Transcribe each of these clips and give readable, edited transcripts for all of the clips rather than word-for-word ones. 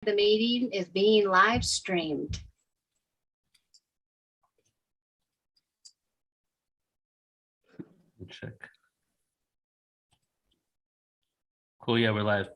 The meeting is being live streamed. Check. Cool, yeah, we're live.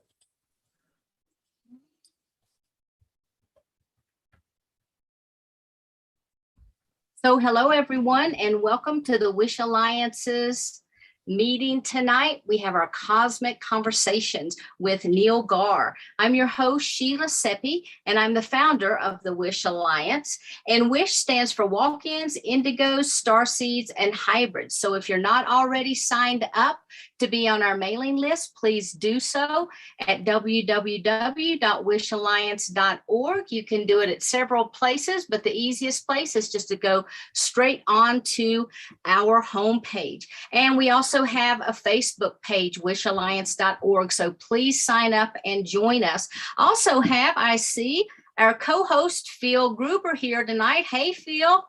So hello, everyone, and welcome to the Wish Alliance's meeting tonight. We have our Cosmic Conversations with Neil Gaur. I'm your host, Sheila Seppi, and I'm the founder of the Wish Alliance. And Wish stands for walk-ins, indigos, starseeds, and hybrids. So if you're not already signed up to be on our mailing list, please do so at www.wishalliance.org. You can do it at several places, but the easiest place is just to go straight on to our homepage. And we also have a Facebook page, wishalliance.org. So please sign up and join us. Also I see our co-host Phil Gruber here tonight. Hey, Phil,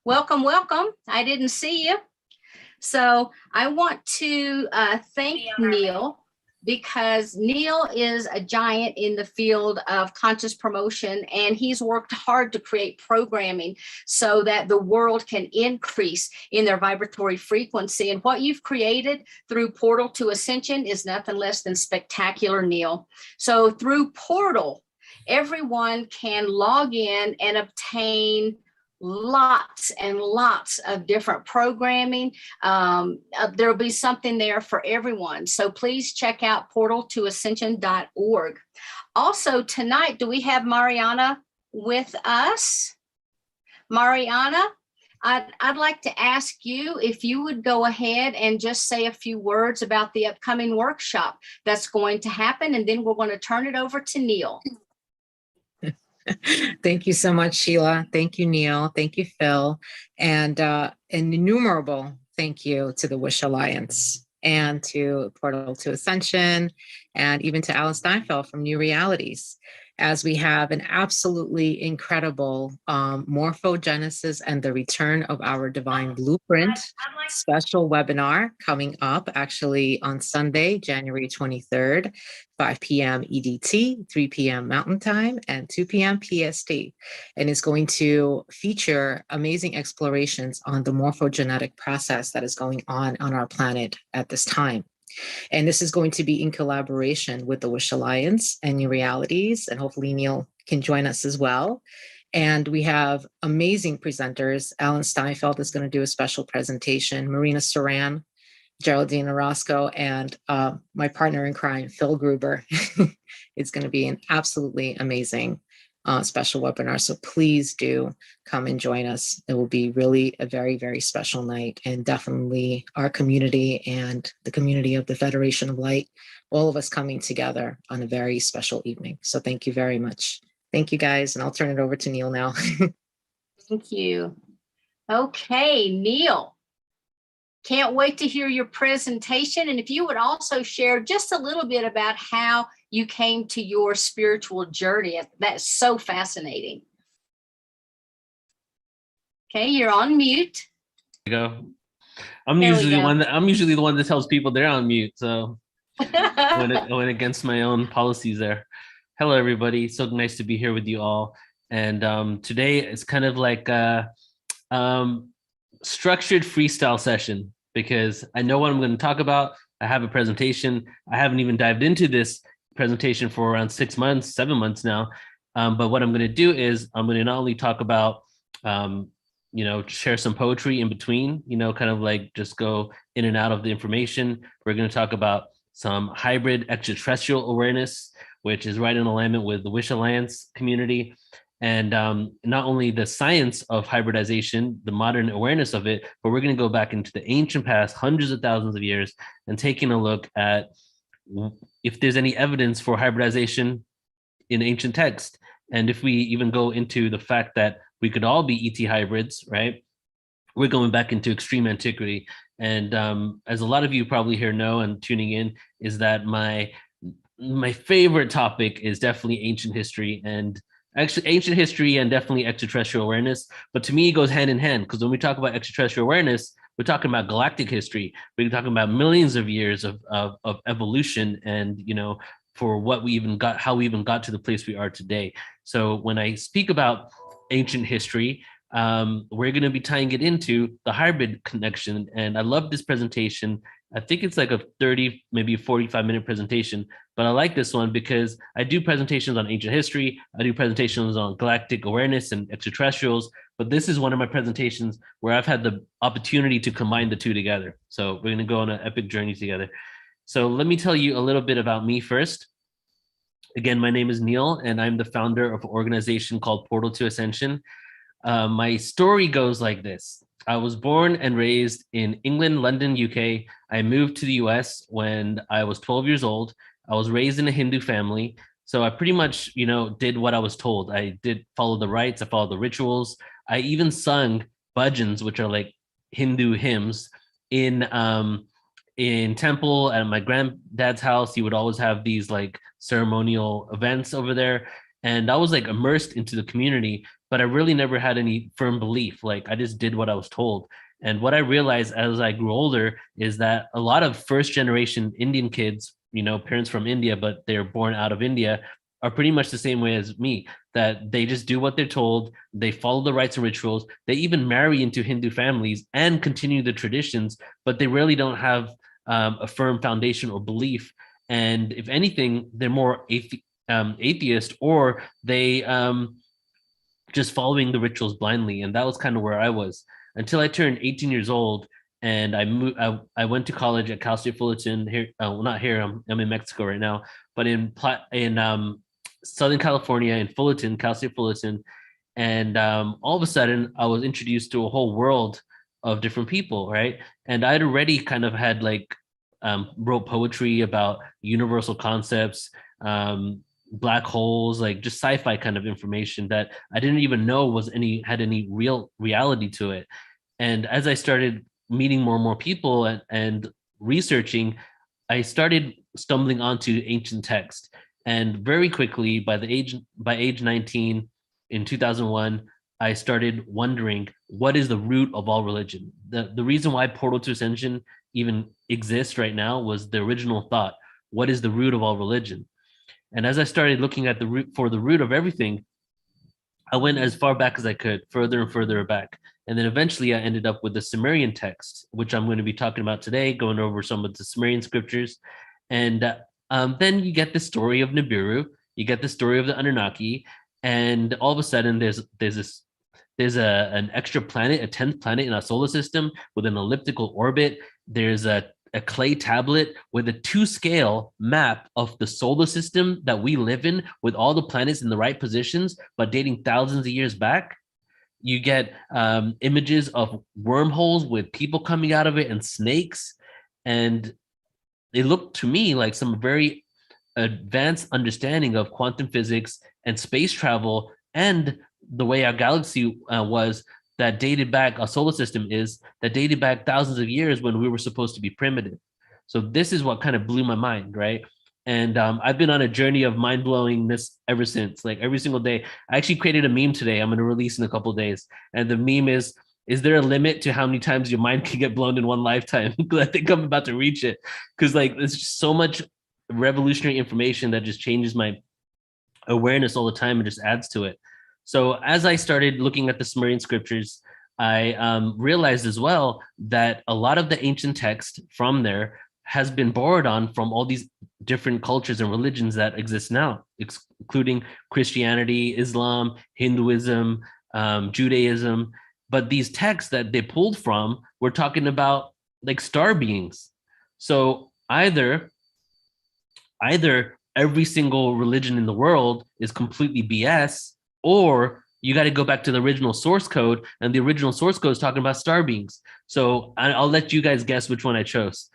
welcome, welcome. I didn't see you. So I want to thank Neil, because Neil is a giant in the field of conscious promotion, and he's worked hard to create programming so that the world can increase in their vibratory frequency. And what you've created through Portal to Ascension is nothing less than spectacular, Neil. So through Portal, everyone can log in and obtain lots and lots of different programming. There'll be something there for everyone. So please check out portaltoascension.org. Also tonight, do we have Mariana with us? Mariana, I'd like to ask you if you would go ahead and just say a few words about the upcoming workshop that's going to happen, and then we're going to turn it over to Neil. Thank you so much, Sheila. Thank you, Neil. Thank you, Phil. And an innumerable thank you to the Wish Alliance and to Portal to Ascension, and even to Alan Steinfeld from New Realities, as we have an absolutely incredible Morphogenesis and the Return of Our Divine Blueprint special webinar coming up actually on Sunday, January 23rd, 5 p.m. EDT, 3 p.m. Mountain Time, and 2 p.m. PST. And it's going to feature amazing explorations on the morphogenetic process that is going on our planet at this time. And this is going to be in collaboration with the Wish Alliance and New Realities, and hopefully Neil can join us as well. And we have amazing presenters. Alan Steinfeld is going to do a special presentation, Marina Saran, Geraldine Orozco, and my partner in crime, Phil Gruber. It's going to be an absolutely amazing special webinar. So please do come and join us. It will be really a very, very special night, and definitely our community and the community of the Federation of Light, all of us coming together on a very special evening. So thank you very much. Thank you, guys. And I'll turn it over to Neil now. Thank you. Okay, Neil. Can't wait to hear your presentation. And if you would also share just a little bit about how you came to your spiritual journey. That's so fascinating. Okay, you're on mute. There you go. I'm usually the one that tells people they're on mute. So I went against my own policies there. Hello, everybody. So nice to be here with you all. And today it's kind of like a structured freestyle session, because I know what I'm going to talk about. I have a presentation. I haven't even dived into this presentation for around 6 months, 7 months now. But what I'm going to do is I'm going to not only talk about, share some poetry in between, kind of like just go in and out of the information. We're going to talk about some hybrid extraterrestrial awareness, which is right in alignment with the Wish Alliance community. And not only the science of hybridization, the modern awareness of it, but we're going to go back into the ancient past, hundreds of thousands of years, and taking a look at if there's any evidence for hybridization in ancient text. And if we even go into the fact that we could all be ET hybrids, right? We're going back into extreme antiquity. And as a lot of you probably here know and tuning in, is that my favorite topic is definitely ancient history, and actually ancient history and definitely extraterrestrial awareness. But to me, it goes hand in hand, because when we talk about extraterrestrial awareness, we're talking about galactic history. We're talking about millions of years of evolution and, for what we even got, how we even got to the place we are today. So when I speak about ancient history, we're going to be tying it into the hybrid connection. And I love this presentation. I think it's like a 30, maybe a 45-minute presentation, but I like this one because I do presentations on ancient history. I do presentations on galactic awareness and extraterrestrials, but this is one of my presentations where I've had the opportunity to combine the two together. So we're going to go on an epic journey together. So let me tell you a little bit about me first. Again, my name is Neil, and I'm the founder of an organization called Portal to Ascension. My story goes like this. I was born and raised in England, London, UK. I moved to the US when I was 12 years old. I was raised in a Hindu family. So I pretty much, did what I was told. I did follow the rites. I followed the rituals. I even sung bhajans, which are like Hindu hymns, in temple at my granddad's house. He would always have these like ceremonial events over there. And I was like immersed into the community, but I really never had any firm belief. Like I just did what I was told. And what I realized as I grew older is that a lot of first generation Indian kids, parents from India, but they're born out of India, are pretty much the same way as me, that they just do what they're told. They follow the rites and rituals. They even marry into Hindu families and continue the traditions, but they really don't have a firm foundation or belief. And if anything, they're more atheist, or they just following the rituals blindly. And that was kind of where I was until I turned 18 years old. And I went to college at Cal State Fullerton here. Well, not here. I'm in Mexico right now, but in Southern California, in Fullerton, Cal State Fullerton. And all of a sudden I was introduced to a whole world of different people, right? And I'd already kind of had like wrote poetry about universal concepts, black holes, like just sci-fi kind of information that I didn't even know had any real reality to it. And as I started meeting more and more people and researching, I started stumbling onto ancient text. And very quickly, by age 19 in 2001, I started wondering, what is the root of all religion? The reason why Portal to Ascension even exists right now was the original thought. What is the root of all religion? And as I started looking at the root of everything, I went as far back as I could, further and further back. And then eventually I ended up with the Sumerian text, which I'm going to be talking about today, going over some of the Sumerian scriptures. And then you get the story of Nibiru, you get the story of the Anunnaki, and all of a sudden there's an extra planet, a 10th planet in our solar system with an elliptical orbit. There's a clay tablet with a 2-scale map of the solar system that we live in, with all the planets in the right positions, but dating thousands of years back. You get images of wormholes with people coming out of it and snakes. And it looked to me like some very advanced understanding of quantum physics and space travel, and the way our galaxy was, that dated back, our solar system is, that dated back thousands of years when we were supposed to be primitive. So this is what kind of blew my mind, right? And I've been on a journey of mind-blowingness ever since. Like every single day. I actually created a meme today I'm going to release in a couple of days. And the meme is there a limit to how many times your mind can get blown in one lifetime? Because I think I'm about to reach it. Because like there's just so much revolutionary information that just changes my awareness all the time and just adds to it. So as I started looking at the Sumerian scriptures, I realized as well that a lot of the ancient text from there has been borrowed on from all these different cultures and religions that exist now, including Christianity, Islam, Hinduism, Judaism. But these texts that they pulled from were talking about like star beings. So either every single religion in the world is completely BS, or you got to go back to the original source code, and the original source code is talking about star beings. So I'll let you guys guess which one I chose.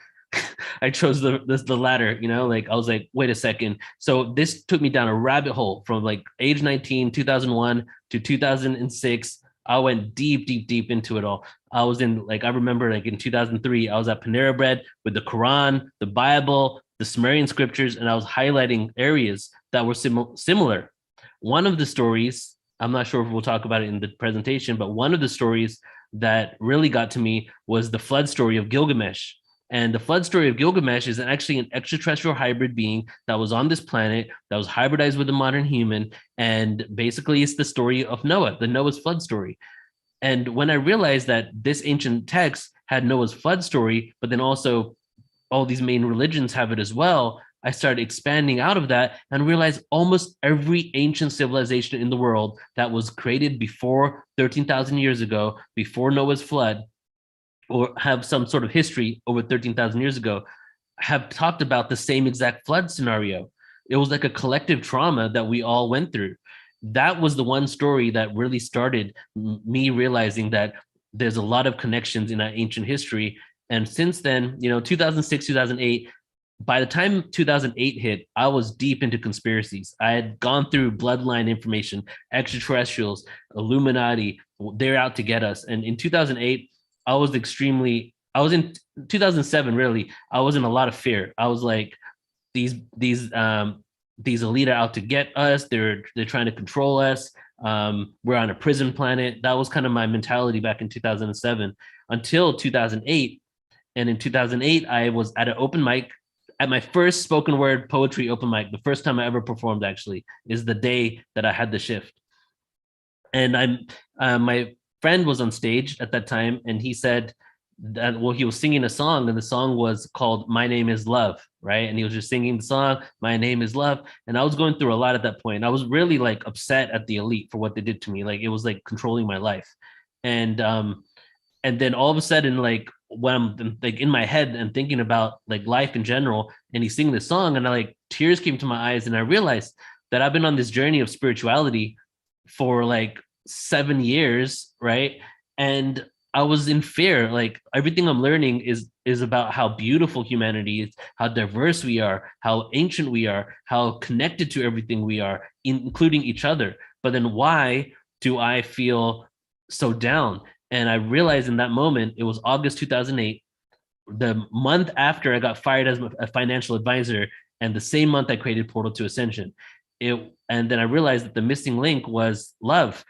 I chose the latter, like I was like, wait a second. So this took me down a rabbit hole from like age 19, 2001 to 2006. I went deep into it all. I was in I remember in 2003, I was at Panera Bread with the Quran, the Bible, the Sumerian scriptures, and I was highlighting areas that were similar. One of the stories, I'm not sure if we'll talk about it in the presentation, but one of the stories that really got to me was the flood story of Gilgamesh. And the flood story of Gilgamesh is actually an extraterrestrial hybrid being that was on this planet, that was hybridized with a modern human. And basically, it's the story of Noah, the Noah's flood story. And when I realized that this ancient text had Noah's flood story, but then also all these main religions have it as well, I started expanding out of that and realized almost every ancient civilization in the world that was created before 13,000 years ago, before Noah's flood, or have some sort of history over 13,000 years ago, have talked about the same exact flood scenario. It was like a collective trauma that we all went through. That was the one story that really started me realizing that there's a lot of connections in our ancient history. And since then, 2006, 2008, by the time 2008 hit, I was deep into conspiracies. I had gone through bloodline information, extraterrestrials, Illuminati, they're out to get us. And in 2008, I was in 2007, really, I was in a lot of fear. I was like, these elite are out to get us. They're trying to control us. We're on a prison planet. That was kind of my mentality back in 2007 until 2008. And in 2008, I was at an open mic, at my first spoken word poetry open mic. The first time I ever performed, actually, is the day that I had the shift. And my friend was on stage at that time, and he said that, well, he was singing a song, and the song was called My Name is Love, right? And he was just singing the song, My Name is Love. And I was going through a lot at that point. I was really like upset at the elite for what they did to me. Like, it was like controlling my life. And then all of a sudden, like, when I'm like in my head and thinking about like life in general, and he's singing this song, and tears came to my eyes, and I realized that I've been on this journey of spirituality for like 7 years, right? And I was in fear. Like, everything I'm learning is about how beautiful humanity is, how diverse we are, how ancient we are, how connected to everything we are, including each other. But then why do I feel so down? And I realized in that moment, it was August 2008, the month after I got fired as a financial advisor, and the same month I created Portal to Ascension. And then I realized that the missing link was love.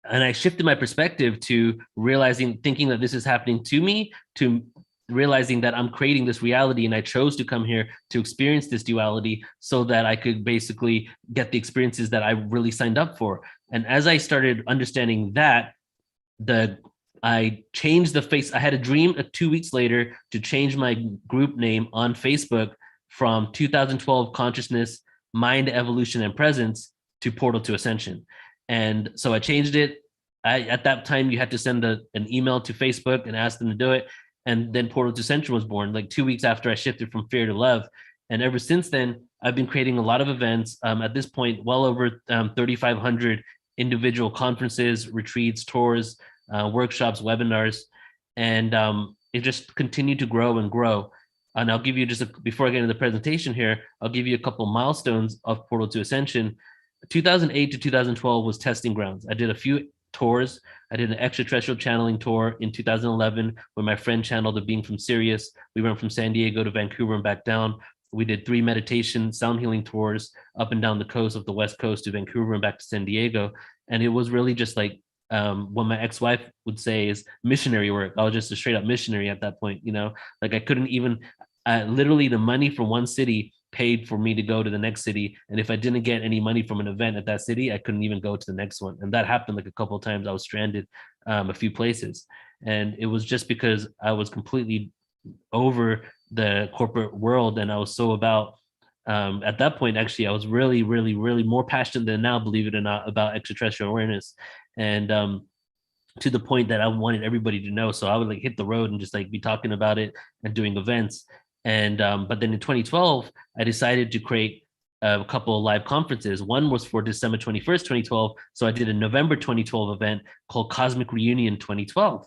And I shifted my perspective to thinking that this is happening to me, to realizing that I'm creating this reality, and I chose to come here to experience this duality so that I could basically get the experiences that I really signed up for. And as I started understanding that, I changed the face. I had a dream 2 weeks later to change my group name on Facebook from 2012 Consciousness, Mind, Evolution, and Presence to Portal to Ascension. And so I changed it. At that time, you had to send an email to Facebook and ask them to do it. And then Portal to Ascension was born, like 2 weeks after I shifted from fear to love. And ever since then, I've been creating a lot of events. At this point, well over 3,500 individual conferences, retreats, tours, workshops, webinars, and it just continued to grow and grow. And I'll give you before I get into the presentation here, I'll give you a couple milestones of Portal to Ascension. 2008 to 2012 was testing grounds. I did a few tours. I did an extraterrestrial channeling tour in 2011 where my friend channeled a being from Sirius. We went from San Diego to Vancouver and back down. We did 3 meditation sound healing tours up and down the coast of the West Coast to Vancouver and back to San Diego. And it was really just like what my ex-wife would say is missionary work. I was just a straight up missionary at that point, like I couldn't even, literally the money from one city paid for me to go to the next city. And if I didn't get any money from an event at that city, I couldn't even go to the next one. And that happened like a couple of times. I was stranded a few places. And it was just because I was completely over the corporate world. And I was so about, at that point, actually, I was really, really, really more passionate than now, believe it or not, about extraterrestrial awareness. And to the point that I wanted everybody to know. So I would like hit the road and just like be talking about it and doing events. And but then in 2012, I decided to create a couple of live conferences. One was for December 21st, 2012. So I did a November 2012 event called Cosmic Reunion 2012.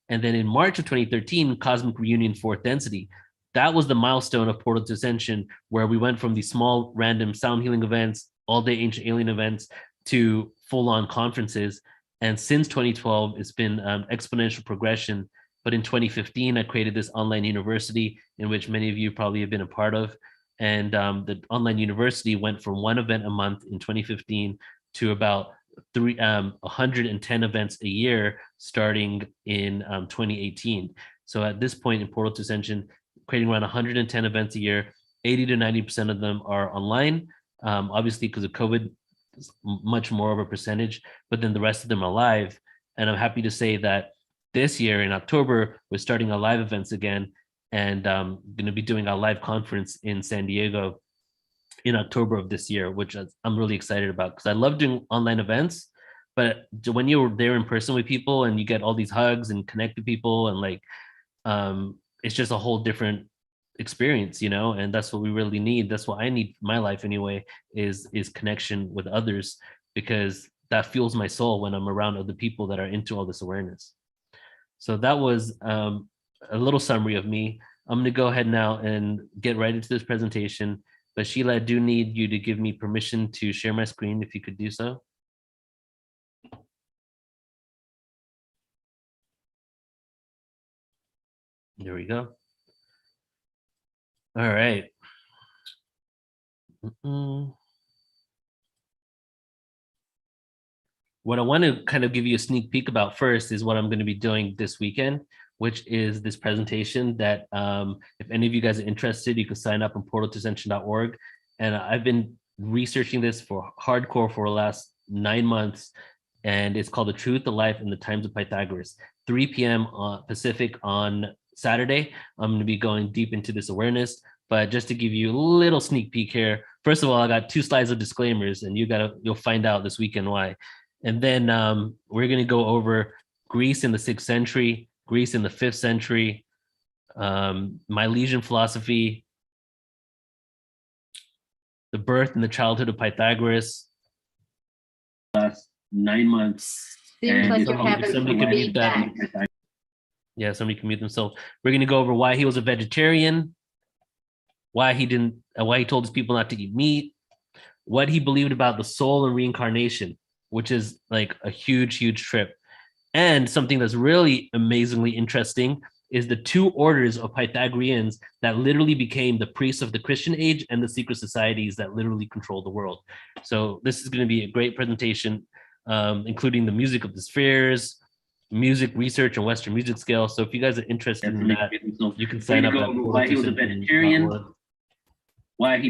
And then in March of 2013, Cosmic Reunion 4th Density. That was the milestone of Portal to Ascension, where we went from these small random sound healing events, all day ancient alien events, to full-on conferences. And since 2012, it's been exponential progression. But in 2015, I created this online university in which many of you probably have been a part of. And the online university went from 1 event a month in 2015 to about 110 events a year starting in 2018. So at this point in Portal to Ascension, creating around 110 events a year, 80 to 90% of them are online. Obviously, because of COVID, much more of a percentage, but then the rest of them are live. And I'm happy to say that this year in October, we're starting our live events again, and going to be doing our live conference in San Diego in October of this year, which I'm really excited about because I love doing online events. But when you're there in person with people and you get all these hugs and connect to people and like, it's just a whole different experience, and that's what we really need. That's what I need in my life anyway, is connection with others, because that fuels my soul when I'm around other people that are into all this awareness. So that was a little summary of me. I'm going to go ahead now and get right into this presentation. But Sheila, I do need you to give me permission to share my screen, if you could do so. There we go. All right. What I want to kind of give you a sneak peek about first is what I'm going to be doing this weekend, which is this presentation that if any of you guys are interested, you can sign up on portaltoascension.org. And I've been researching this for hardcore for the last 9 months. And it's called The Truth, the Life, and the Times of Pythagoras, 3 p.m. Pacific on Saturday. I'm going to be going deep into this awareness. But just to give you a little sneak peek here, first of all, I got 2 slides of disclaimers, and you'll find out this weekend why. And then we're going to go over Greece in the 6th century, Greece in the 5th century, Milesian philosophy, the birth and the childhood of Pythagoras. Last 9 months. Seems like you're having somebody can mute that. Yeah, somebody can mute themselves. We're going to go over why he was a vegetarian, why he told his people not to eat meat, what he believed about the soul and reincarnation, which is like a huge, huge trip. And something that's really amazingly interesting is the 2 orders of Pythagoreans that literally became the priests of the Christian age and the secret societies that literally control the world. So this is going to be a great presentation, including the music of the spheres, music research and Western music scale. So if you guys are interested in that, you can sign up. Why he was a vegetarian, why he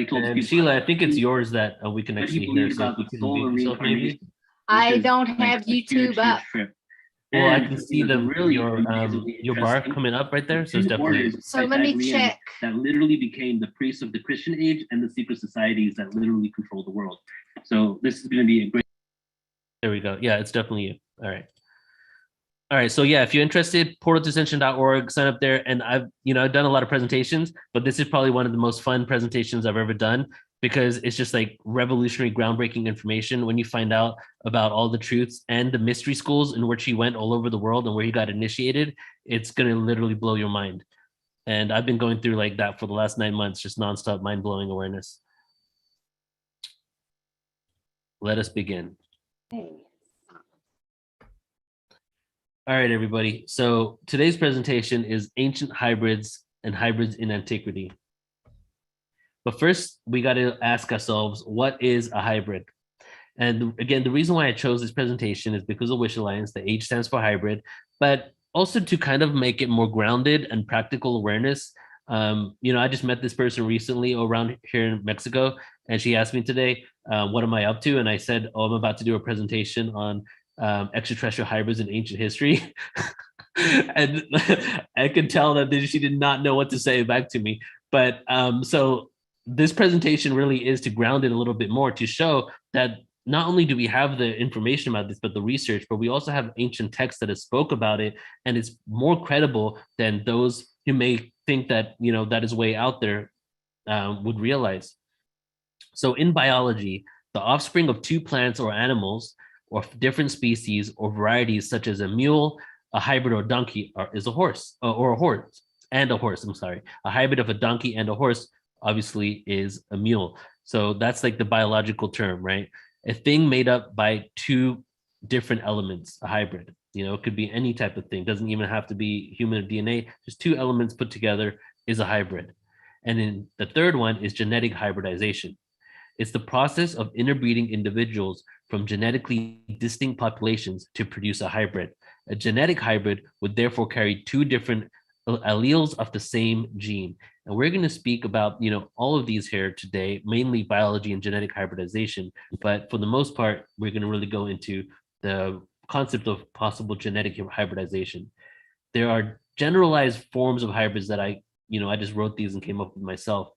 told people. Sheila, I think it's yours that we can actually hear. So if you can mute yourself, maybe. I don't have YouTube up. Well, I can see your bar coming up right there. So it's definitely. So let me check. That literally became the priests of the Christian age and the secret societies that literally control the world. So this is going to be a great. There we go. Yeah, it's definitely you. All right. All right. So yeah, if you're interested, portaltoascension.org, sign up there. And I've done a lot of presentations, but this is probably one of the most fun presentations I've ever done, because it's just like revolutionary, groundbreaking information when you find out about all the truths and the mystery schools in which he went all over the world and where he got initiated. It's going to literally blow your mind. And I've been going through like that for the last 9 months, just nonstop mind-blowing awareness. Let us begin. All right, everybody. So today's presentation is Ancient Hybrids and Hybrids in Antiquity. But first, we got to ask ourselves, what is a hybrid? And again, the reason why I chose this presentation is because of Wish Alliance. The H stands for hybrid, but also to kind of make it more grounded and practical awareness. I just met this person recently around here in Mexico, and she asked me today, what am I up to? And I said, I'm about to do a presentation on extraterrestrial hybrids in ancient history. And I could tell that she did not know what to say back to me. But so this presentation really is to ground it a little bit more, to show that not only do we have the information about this, but the research, but we also have ancient texts that have spoke about it, and it's more credible than those who may think that, that is way out there would realize. So in biology, the offspring of 2 plants or animals or different species or varieties, such as a mule, a hybrid, or donkey, is a horse, or a horse and a horse. I'm sorry. A hybrid of a donkey and a horse obviously is a mule. So that's like the biological term, right? A thing made up by 2 different elements, a hybrid. It could be any type of thing. Doesn't even have to be human or DNA. Just 2 elements put together is a hybrid. And then the third one is genetic hybridization. It's the process of interbreeding individuals from genetically distinct populations to produce a hybrid. A genetic hybrid would therefore carry two different alleles of the same gene. And we're going to speak about, all of these here today, mainly biology and genetic hybridization. But for the most part, we're going to really go into the concept of possible genetic hybridization. There are generalized forms of hybrids that I just wrote these and came up with myself.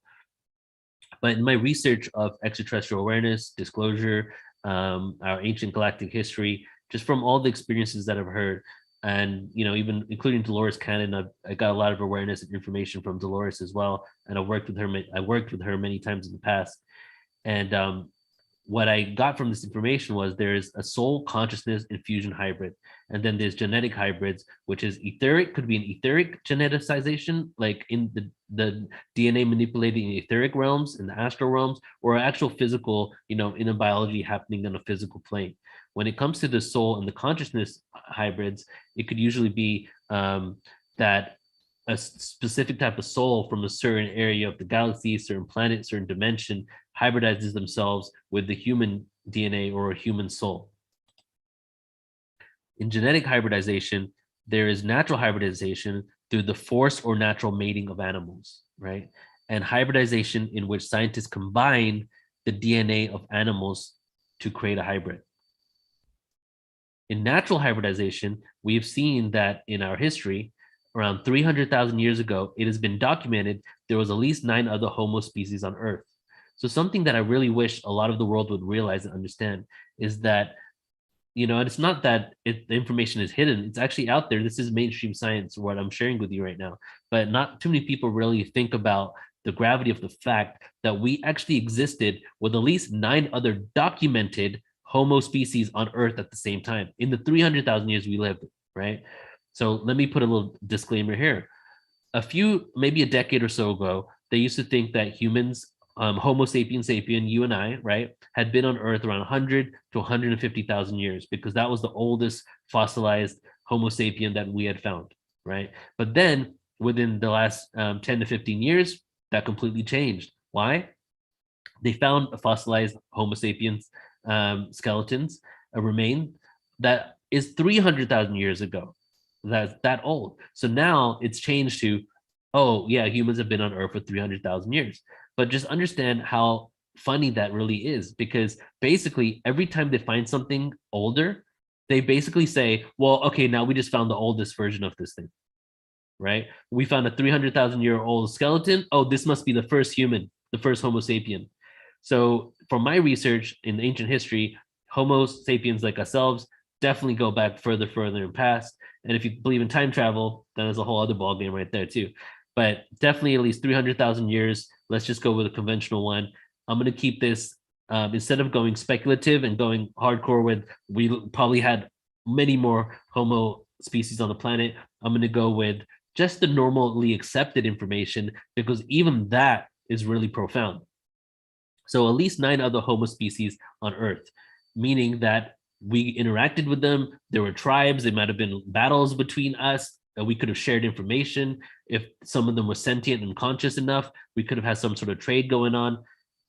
But in my research of extraterrestrial awareness, disclosure, our ancient galactic history, just from all the experiences that I've heard, and even including Dolores Cannon, I got a lot of awareness and information from Dolores as well, and I worked with her many times in the past. And what I got from this information was there's a soul consciousness infusion hybrid, and then there's genetic hybrids, which is etheric, could be an etheric geneticization, like in the DNA manipulating in etheric realms, in the astral realms, or actual physical, in a biology happening on a physical plane. When it comes to the soul and the consciousness hybrids, it could usually be that a specific type of soul from a certain area of the galaxy, certain planet, certain dimension, hybridizes themselves with the human DNA or a human soul. In genetic hybridization, there is natural hybridization through the forced or natural mating of animals, right? And hybridization in which scientists combine the DNA of animals to create a hybrid. In natural hybridization, we've seen that in our history, around 300,000 years ago, it has been documented there was at least 9 other Homo species on Earth. So something that I really wish a lot of the world would realize and understand is that, and it's not that the information is hidden, it's actually out there. This is mainstream science, what I'm sharing with you right now. But not too many people really think about the gravity of the fact that we actually existed with at least 9 other documented Homo species on Earth at the same time in the 300,000 years we lived, right? So let me put a little disclaimer here. Maybe a decade or so ago, they used to think that humans, Homo sapiens sapien, you and I, right, had been on Earth around 100 to 150,000 years because that was the oldest fossilized Homo sapien that we had found, right? But then within the last 10 to 15 years, that completely changed. Why? They found a fossilized Homo sapiens skeletons, a remain that is 300,000 years ago. That's that old. So now it's changed to, oh yeah, humans have been on Earth for 300,000 years. But just understand how funny that really is, because basically every time they find something older, they basically say, well, okay, now we just found the oldest version of this thing, right? We found a 300,000-year-old skeleton. Oh, this must be the first human, the first Homo sapien. So from my research in ancient history, Homo sapiens like ourselves definitely go back further in past. And if you believe in time travel, then there's a whole other ballgame right there too. But definitely at least 300,000 years. Let's just go with a conventional one. I'm going to keep this, instead of going speculative and going hardcore with, we probably had many more Homo species on the planet. I'm going to go with just the normally accepted information, because even that is really profound. So at least 9 other Homo species on Earth, meaning that we interacted with them. There were tribes. There might have been battles between us. We could have shared information. If some of them were sentient and conscious enough, we could have had some sort of trade going on.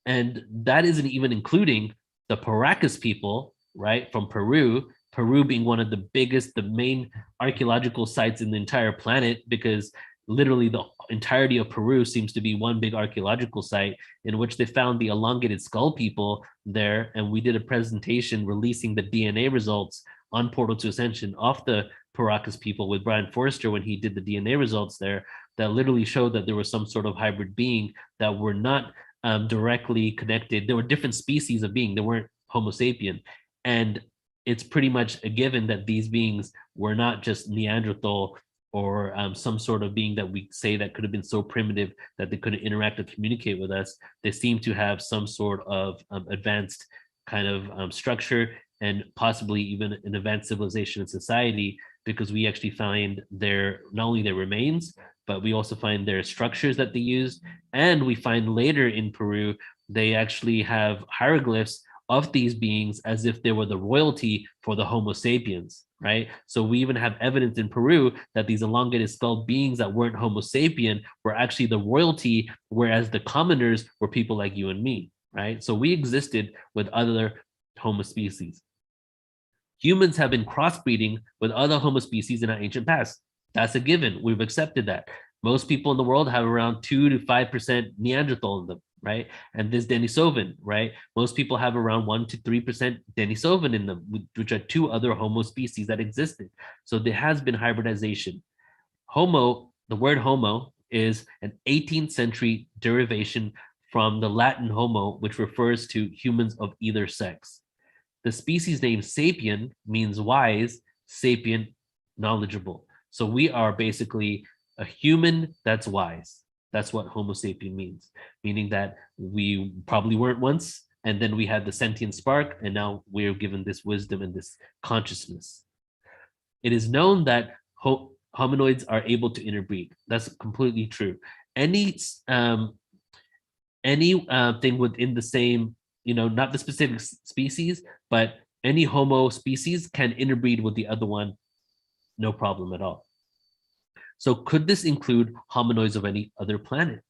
And that isn't even including the Paracas people, right, from Peru, Peru being one of the biggest, the main archaeological sites in the entire planet, because literally the entirety of Peru seems to be one big archaeological site in which they found the elongated skull people there. And we did a presentation releasing the DNA results on Portal to Ascension off the Paracas people with Brian Forrester when he did the DNA results there, that literally showed that there was some sort of hybrid being that were not directly connected. There were different species of being. They weren't Homo sapien. And it's pretty much a given that these beings were not just Neanderthal or some sort of being that we say that could have been so primitive that they couldn't interact or communicate with us. They seem to have some sort of advanced kind of structure, and possibly even an advanced civilization and society, because we actually find not only their remains, but we also find their structures that they used. And we find later in Peru, they actually have hieroglyphs of these beings as if they were the royalty for the Homo sapiens, right? So we even have evidence in Peru that these elongated skull beings that weren't Homo sapien were actually the royalty, whereas the commoners were people like you and me, right? So we existed with other Homo species. Humans have been crossbreeding with other Homo species in our ancient past. That's a given. We've accepted that. Most people in the world have around 2 to 5% Neanderthal in them, right? And this Denisovan, right? Most people have around 1 to 3% Denisovan in them, which are two other Homo species that existed. So there has been hybridization. Homo, the word homo is an 18th century derivation from the Latin homo, which refers to humans of either sex. The species name sapien means wise, sapient, knowledgeable. So we are basically a human that's wise. That's what Homo sapien means, meaning that we probably weren't once, and then we had the sentient spark, and now we're given this wisdom and this consciousness. It is known that hominoids are able to interbreed. That's completely true. Any thing within the same, not the specific species, but any Homo species can interbreed with the other one, no problem at all. So could this include hominoids of any other planet,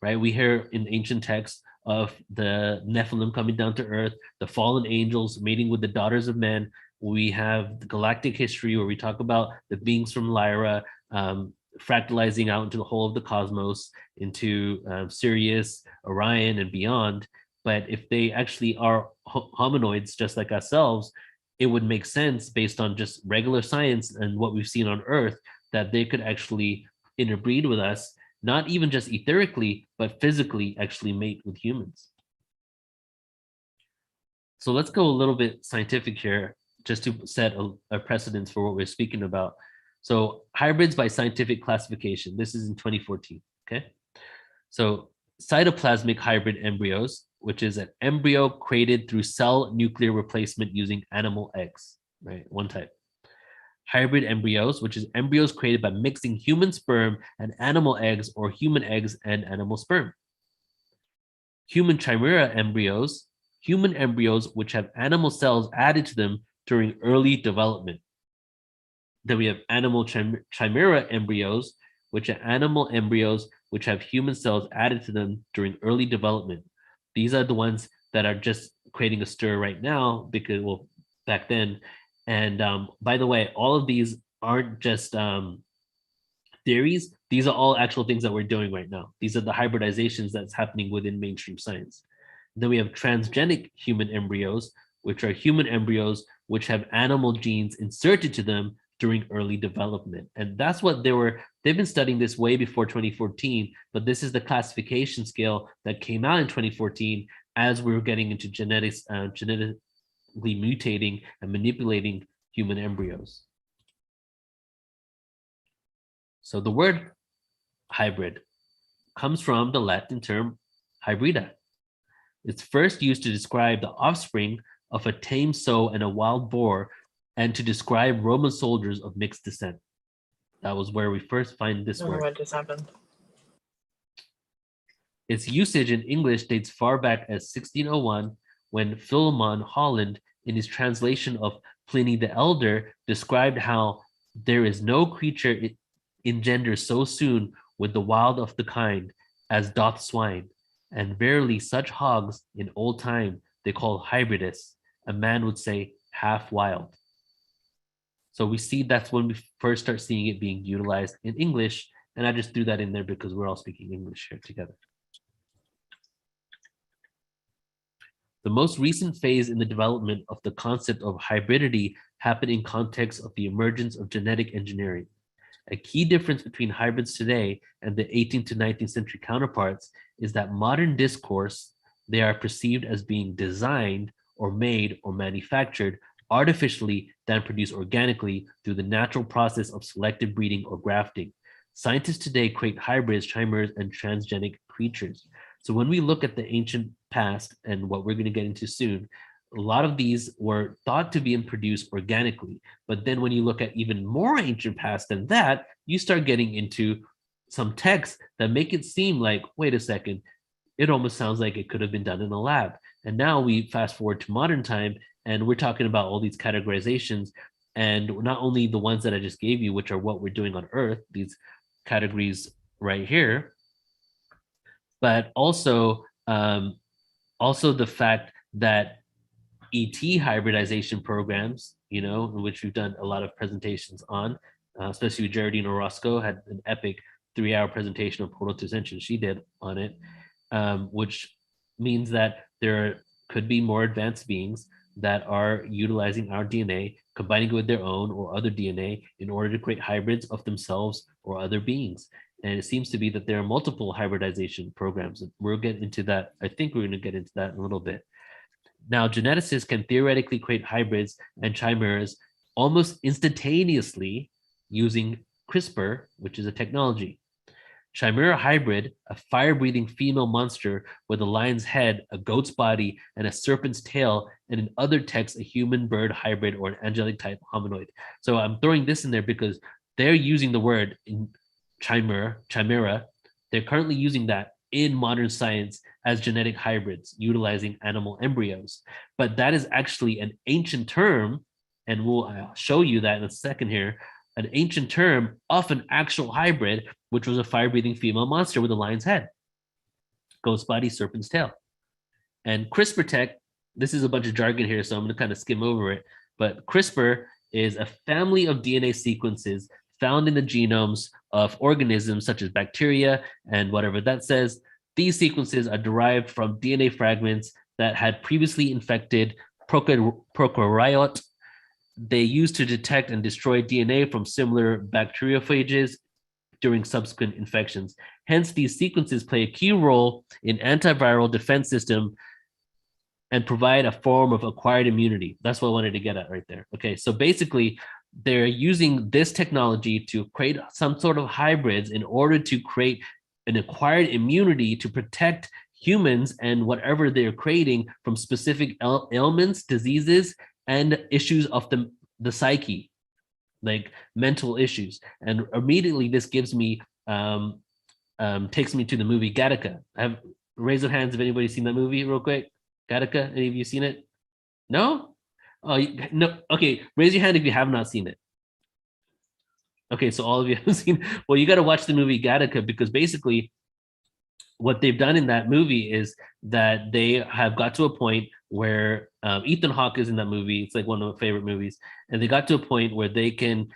right? We hear in ancient texts of the Nephilim coming down to Earth, the fallen angels mating with the daughters of men. We have the galactic history where we talk about the beings from Lyra fractalizing out into the whole of the cosmos, into Sirius, Orion, and beyond. But if they actually are hominoids just like ourselves, it would make sense based on just regular science and what we've seen on Earth that they could actually interbreed with us, not even just etherically, but physically actually mate with humans. So let's go a little bit scientific here, just to set a precedence for what we're speaking about. So hybrids by scientific classification, this is in 2014, okay? So cytoplasmic hybrid embryos, which is an embryo created through cell nuclear replacement using animal eggs, right? One type. Hybrid embryos, which is embryos created by mixing human sperm and animal eggs, or human eggs and animal sperm. Human chimera embryos, human embryos which have animal cells added to them during early development. Then we have animal chimera embryos, which are animal embryos which have human cells added to them during early development. These are the ones that are just creating a stir right now because, well, back then. And by the way, all of these aren't just theories. These are all actual things that we're doing right now. These are the hybridizations that's happening within mainstream science. Then we have transgenic human embryos, which are human embryos which have animal genes inserted to them during early development. And that's what they've been studying this way before 2014, but this is the classification scale that came out in 2014 as we were getting into genetically mutating and manipulating human embryos. So the word hybrid comes from the Latin term hybrida. It's first used to describe the offspring of a tame sow and a wild boar, and to describe Roman soldiers of mixed descent. That was where we first find this word. What just happened? Its usage in English dates far back as 1601, when Philemon Holland, in his translation of Pliny the Elder, described how there is no creature engendered so soon with the wild of the kind as doth swine, and verily such hogs in old time they call hybridus, a man would say half wild. So we see that's when we first start seeing it being utilized in English, and I just threw that in there because we're all speaking English here together. The most recent phase in the development of the concept of hybridity happened in context of the emergence of genetic engineering. A key difference between hybrids today and the 18th to 19th century counterparts is that modern discourse, they are perceived as being designed or made or manufactured artificially than produced organically through the natural process of selective breeding or grafting. Scientists today create hybrids, chimeras, and transgenic creatures. So when we look at the ancient past and what we're going to get into soon, a lot of these were thought to be produced organically. But then when you look at even more ancient past than that, you start getting into some texts that make it seem like, wait a second, it almost sounds like it could have been done in a lab. And now we fast forward to modern time, and we're talking about all these categorizations, and not only the ones that I just gave you, which are what we're doing on Earth, these categories right here, but also the fact that ET hybridization programs, in which we've done a lot of presentations on, especially with Geraldine Orozco had an epic 3-hour presentation of Portal to Ascension she did on it, which means that there could be more advanced beings that are utilizing our DNA, combining it with their own or other DNA in order to create hybrids of themselves or other beings. And it seems to be that there are multiple hybridization programs. We'll get into that. I think we're going to get into that in a little bit. Now, geneticists can theoretically create hybrids and chimeras almost instantaneously using CRISPR, which is a technology. Chimera hybrid, a fire-breathing female monster with a lion's head, a goat's body, and a serpent's tail, and in other texts, a human-bird hybrid or an angelic type hominoid. So I'm throwing this in there because they're using the word in chimera. They're currently using that in modern science as genetic hybrids utilizing animal embryos. But that is actually an ancient term, and I'll show you that in a second here, an ancient term of an actual hybrid, which was a fire-breathing female monster with a lion's head, ghost body, serpent's tail. And CRISPR tech, this is a bunch of jargon here, so I'm going to kind of skim over it. But CRISPR is a family of DNA sequences found in the genomes of organisms such as bacteria and whatever that says. These sequences are derived from DNA fragments that had previously infected prokaryote. They used to detect and destroy DNA from similar bacteriophages during subsequent infections. Hence, these sequences play a key role in antiviral defense system and provide a form of acquired immunity. That's what I wanted to get at right there. Okay, so basically, they're using this technology to create some sort of hybrids in order to create an acquired immunity to protect humans and whatever they're creating from specific ailments, diseases, and issues of the psyche, like mental issues. And immediately this gives me, takes me to the movie Gattaca. Raise of hands if anybody's seen that movie real quick. Gattaca, any of you seen it? No? Oh, no. Okay, raise your hand if you have not seen it. Okay, so all of you have seen. Well, you got to watch the movie Gattaca, because basically what they've done in that movie is that they have got to a point where Ethan Hawke is in that movie. It's like one of my favorite movies. And they got to a point where they can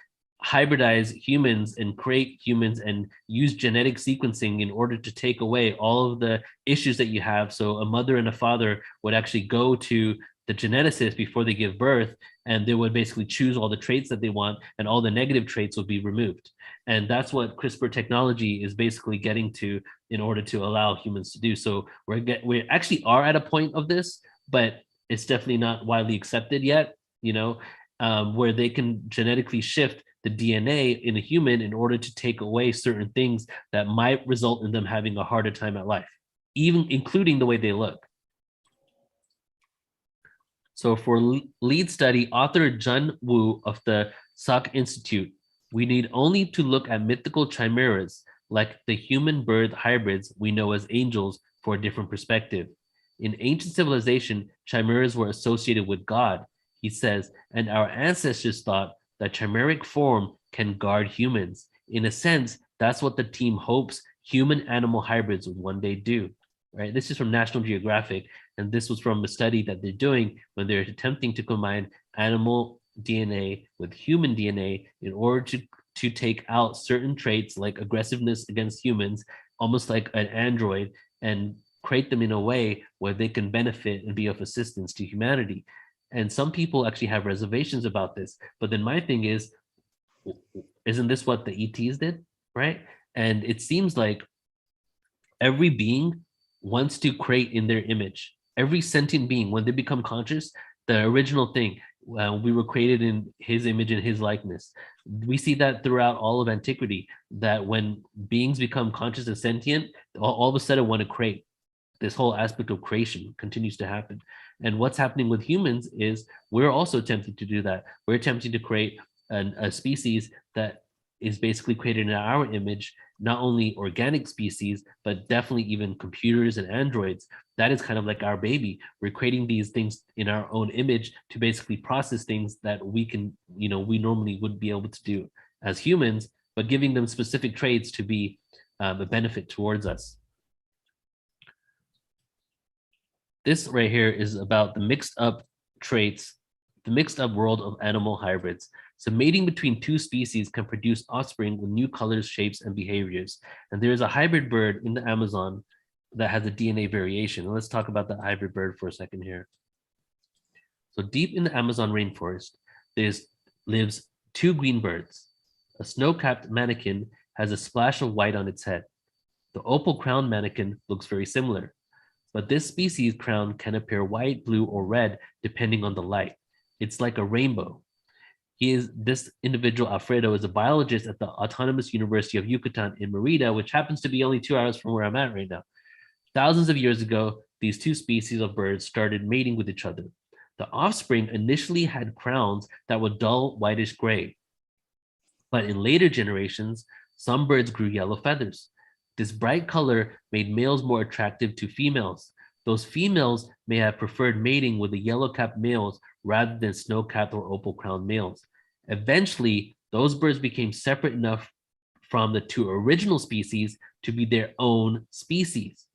hybridize humans and create humans and use genetic sequencing in order to take away all of the issues that you have. So a mother and a father would actually go to the geneticist before they give birth, and they would basically choose all the traits that they want, and all the negative traits would be removed. And that's what CRISPR technology is basically getting to in order to allow humans to do. So we actually are at a point of this, but it's definitely not widely accepted yet, where they can genetically shift the DNA in a human in order to take away certain things that might result in them having a harder time at life, even including the way they look. So for lead study, author Jun Wu of the Salk Institute, we need only to look at mythical chimeras like the human-bird hybrids we know as angels for a different perspective. In ancient civilization, chimeras were associated with God, he says, and our ancestors thought that chimeric form can guard humans. In a sense, that's what the team hopes human-animal hybrids would one day do. Right? This is from National Geographic, and this was from a study that they're doing when they're attempting to combine animal DNA with human DNA in order to take out certain traits like aggressiveness against humans, almost like an android, and create them in a way where they can benefit and be of assistance to humanity. And some people actually have reservations about this. But then my thing is, isn't this what the ETs did, right? And it seems like every being wants to create in their image. Every sentient being, when they become conscious, the original thing, we were created in his image and his likeness. We see that throughout all of antiquity, that when beings become conscious and sentient, all of a sudden want to create. This whole aspect of creation continues to happen. And what's happening with humans is we're also attempting to do that. We're attempting to create a species that is basically created in our image, not only organic species, but definitely even computers and androids. That is kind of like our baby. We're creating these things in our own image to basically process things that we can, we normally wouldn't be able to do as humans, but giving them specific traits to be a benefit towards us. This right here is about the mixed up traits, the mixed up world of animal hybrids. So mating between two species can produce offspring with new colors, shapes, and behaviors. And there is a hybrid bird in the Amazon that has a DNA variation. And let's talk about that hybrid bird for a second here. So deep in the Amazon rainforest, lives two green birds. A snow-capped manakin has a splash of white on its head. The opal-crowned manakin looks very similar, but this species crown can appear white, blue, or red depending on the light. It's like a rainbow. This individual, Alfredo, is a biologist at the Autonomous University of Yucatan in Merida, which happens to be only 2 hours from where I'm at right now. Thousands of years ago, these two species of birds started mating with each other. The offspring initially had crowns that were dull whitish gray, but in later generations, some birds grew yellow feathers. This bright color made males more attractive to females. Those females may have preferred mating with the yellow-capped males rather than snow-capped or opal-crowned males. Eventually, those birds became separate enough from the two original species to be their own species.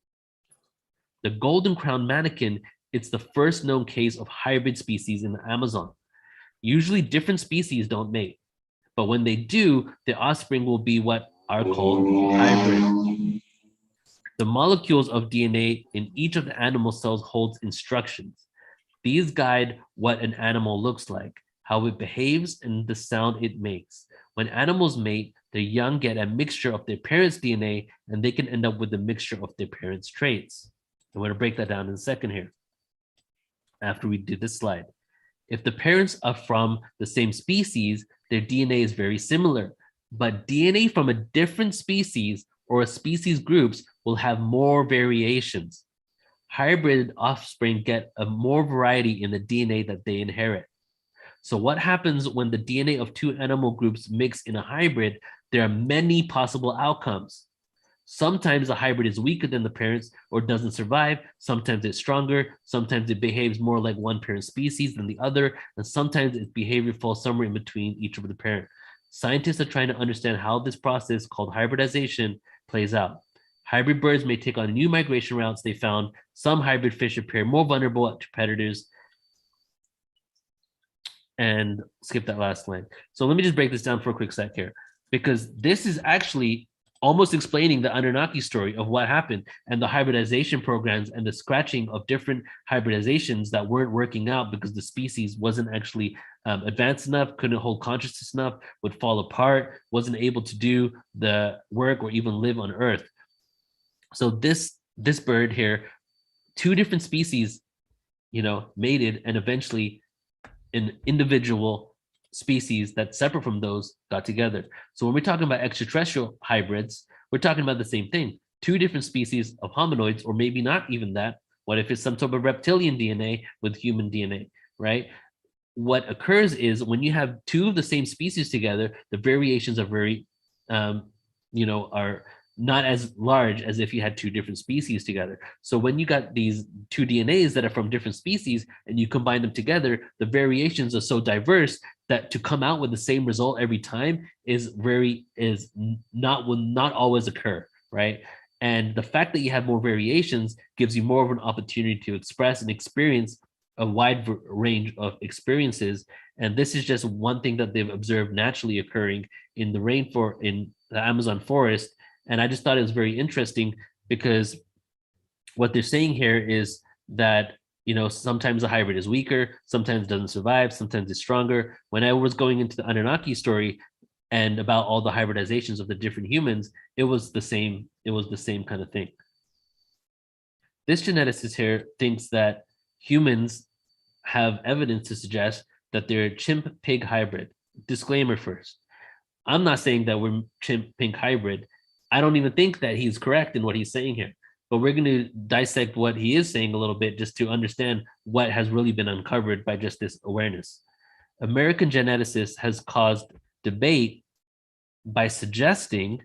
The golden-crowned manakin, it's the first known case of hybrid species in the Amazon. Usually different species don't mate, but when they do, the offspring will be what are called hybrid. The molecules of DNA in each of the animal cells holds instructions. These guide what an animal looks like, how it behaves, and the sound it makes. When animals mate, the young get a mixture of their parents' DNA, and they can end up with a mixture of their parents' traits. I'm going to break that down in a second here, after we do this slide. If the parents are from the same species, their DNA is very similar, but DNA from a different species or a species groups will have more variations. Hybrid offspring get a more variety in the DNA that they inherit. So what happens when the DNA of two animal groups mix in a hybrid? There are many possible outcomes. Sometimes the hybrid is weaker than the parents or doesn't survive. Sometimes it's stronger. Sometimes it behaves more like one parent species than the other. And sometimes its behavior falls somewhere in between each of the parent. Scientists are trying to understand how this process called hybridization plays out. Hybrid birds may take on new migration routes. They found some hybrid fish appear more vulnerable to predators. And skip that last line. So let me just break this down for a quick sec here, because this is actually almost explaining the Anunnaki story of what happened and the hybridization programs and the scratching of different hybridizations that weren't working out because the species wasn't actually advanced enough, couldn't hold consciousness enough, would fall apart, wasn't able to do the work or even live on Earth. So this bird here, two different species, mated, and eventually an individual species that's separate from those got together. So when we're talking about extraterrestrial hybrids, we're talking about the same thing. Two different species of hominoids, or maybe not even that. What if it's some sort of reptilian DNA with human DNA, right? What occurs is when you have two of the same species together, the variations are very, are not as large as if you had two different species together. So when you got these two DNAs that are from different species and you combine them together, the variations are so diverse that to come out with the same result every time will not always occur, right? And the fact that you have more variations gives you more of an opportunity to express and experience a wide range of experiences. And this is just one thing that they've observed naturally occurring in the Amazon forest. And I just thought it was very interesting because what they're saying here is that, sometimes a hybrid is weaker, sometimes it doesn't survive, sometimes it's stronger. When I was going into the Anunnaki story and about all the hybridizations of the different humans, it was the same kind of thing. This geneticist here thinks that humans have evidence to suggest that they're a chimp-pig hybrid. Disclaimer first. I'm not saying that we're chimp-pig hybrid. I don't even think that he's correct in what he's saying here, but we're going to dissect what he is saying a little bit just to understand what has really been uncovered by just this awareness. American geneticist has caused debate by suggesting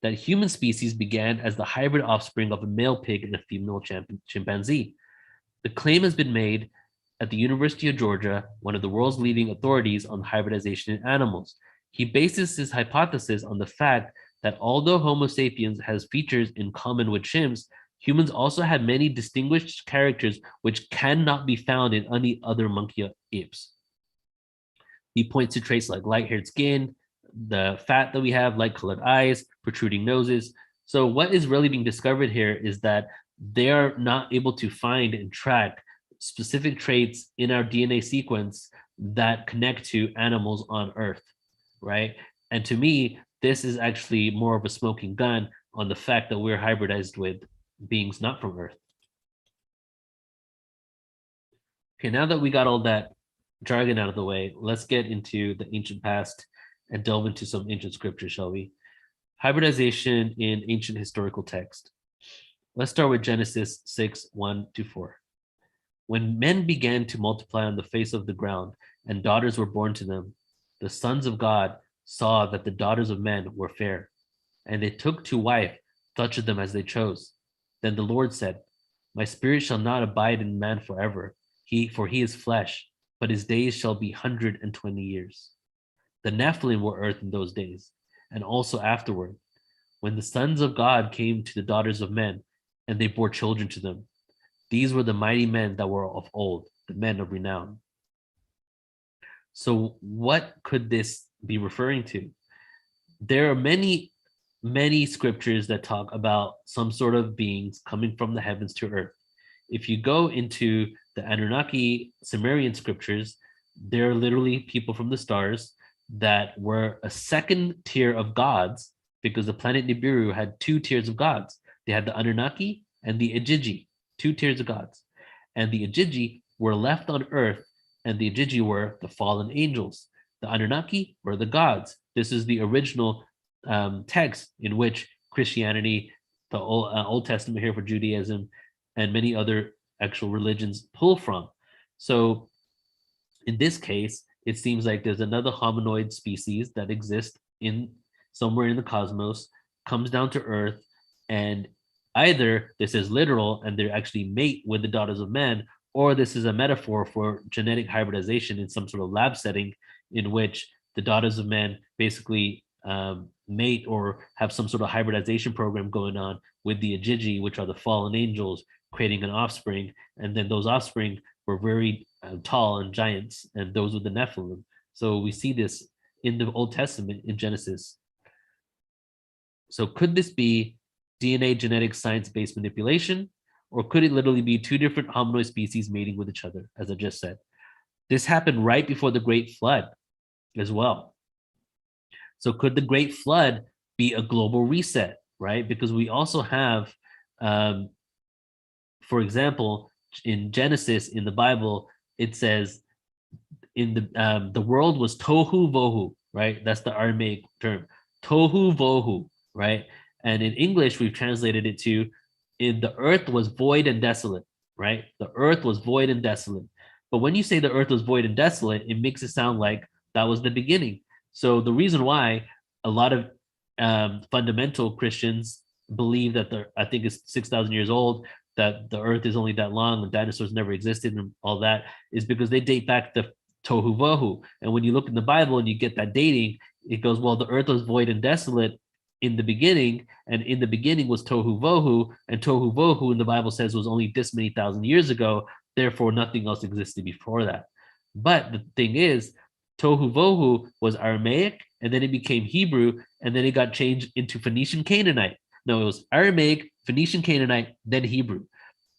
that human species began as the hybrid offspring of a male pig and a female chimpanzee. The claim has been made at the University of Georgia, one of the world's leading authorities on hybridization in animals. He bases his hypothesis on the fact that although Homo sapiens has features in common with chimps, Humans also had many distinguished characters which cannot be found in any other monkey apes. He points to traits like light-haired skin, the fat that we have, light-colored eyes, protruding noses. So what is really being discovered here is that they are not able to find and track specific traits in our DNA sequence that connect to animals on Earth, right? And to me, this is actually more of a smoking gun on the fact that we're hybridized with beings not from Earth. Okay, now that we got all that jargon out of the way, let's get into the ancient past and delve into some ancient scripture, shall we? Hybridization in ancient historical text. Let's start with Genesis 6:1-4. When men began to multiply on the face of the ground and daughters were born to them, the sons of God saw that the daughters of men were fair, and they took to wife such of them as they chose. Then the Lord said, my spirit shall not abide in man forever, for he is flesh, but his days shall be 120 years. The Nephilim were earth in those days, and also afterward, when the sons of God came to the daughters of men, and they bore children to them. These were the mighty men that were of old, the men of renown. So what could this be referring to? There are many scriptures that talk about some sort of beings coming from the heavens to earth. If you go into the Anunnaki Sumerian scriptures, they're literally people from the stars that were a second tier of gods, because the planet Nibiru had two tiers of gods. They had the Anunnaki and the Igigi, two tiers of gods. And the Igigi were left on earth, and the Igigi were the fallen angels. The Anunnaki were the gods. This is the original text in which Christianity, the Old Testament here for Judaism, and many other actual religions pull from. So in this case, it seems like there's another hominoid species that exists in somewhere in the cosmos, comes down to earth, and either this is literal and they actually mate with the daughters of men, or this is a metaphor for genetic hybridization in some sort of lab setting in which the daughters of men basically mate or have some sort of hybridization program going on with the Igigi, which are the fallen angels, creating an offspring. And then those offspring were very tall and giants, and those were the Nephilim. So we see this in the Old Testament in Genesis. So could this be DNA genetic science-based manipulation, or could it literally be two different hominoid species mating with each other, as I just said? This happened right before the Great Flood as well. So could the Great Flood be a global reset, right? Because we also have, for example, in Genesis, in the Bible, it says in the world was tohu vohu, right? That's the Aramaic term, tohu vohu, right? And in English, we've translated it to, in the earth was void and desolate, right? The earth was void and desolate. But when you say the earth was void and desolate, it makes it sound like that was the beginning. So the reason why a lot of fundamental Christians believe that I think it's 6,000 years old, that the earth is only that long and dinosaurs never existed and all that, is because they date back to tohu vohu. And when you look in the Bible and you get that dating, it goes, well, the earth was void and desolate in the beginning, and in the beginning was tohu vohu, and tohu vohu in the Bible says was only this many thousand years ago, therefore nothing else existed before that. But the thing is, tohu vohu was Aramaic, and then it became Hebrew, and then it got changed into Phoenician Canaanite. No, it was Aramaic, Phoenician Canaanite, then Hebrew.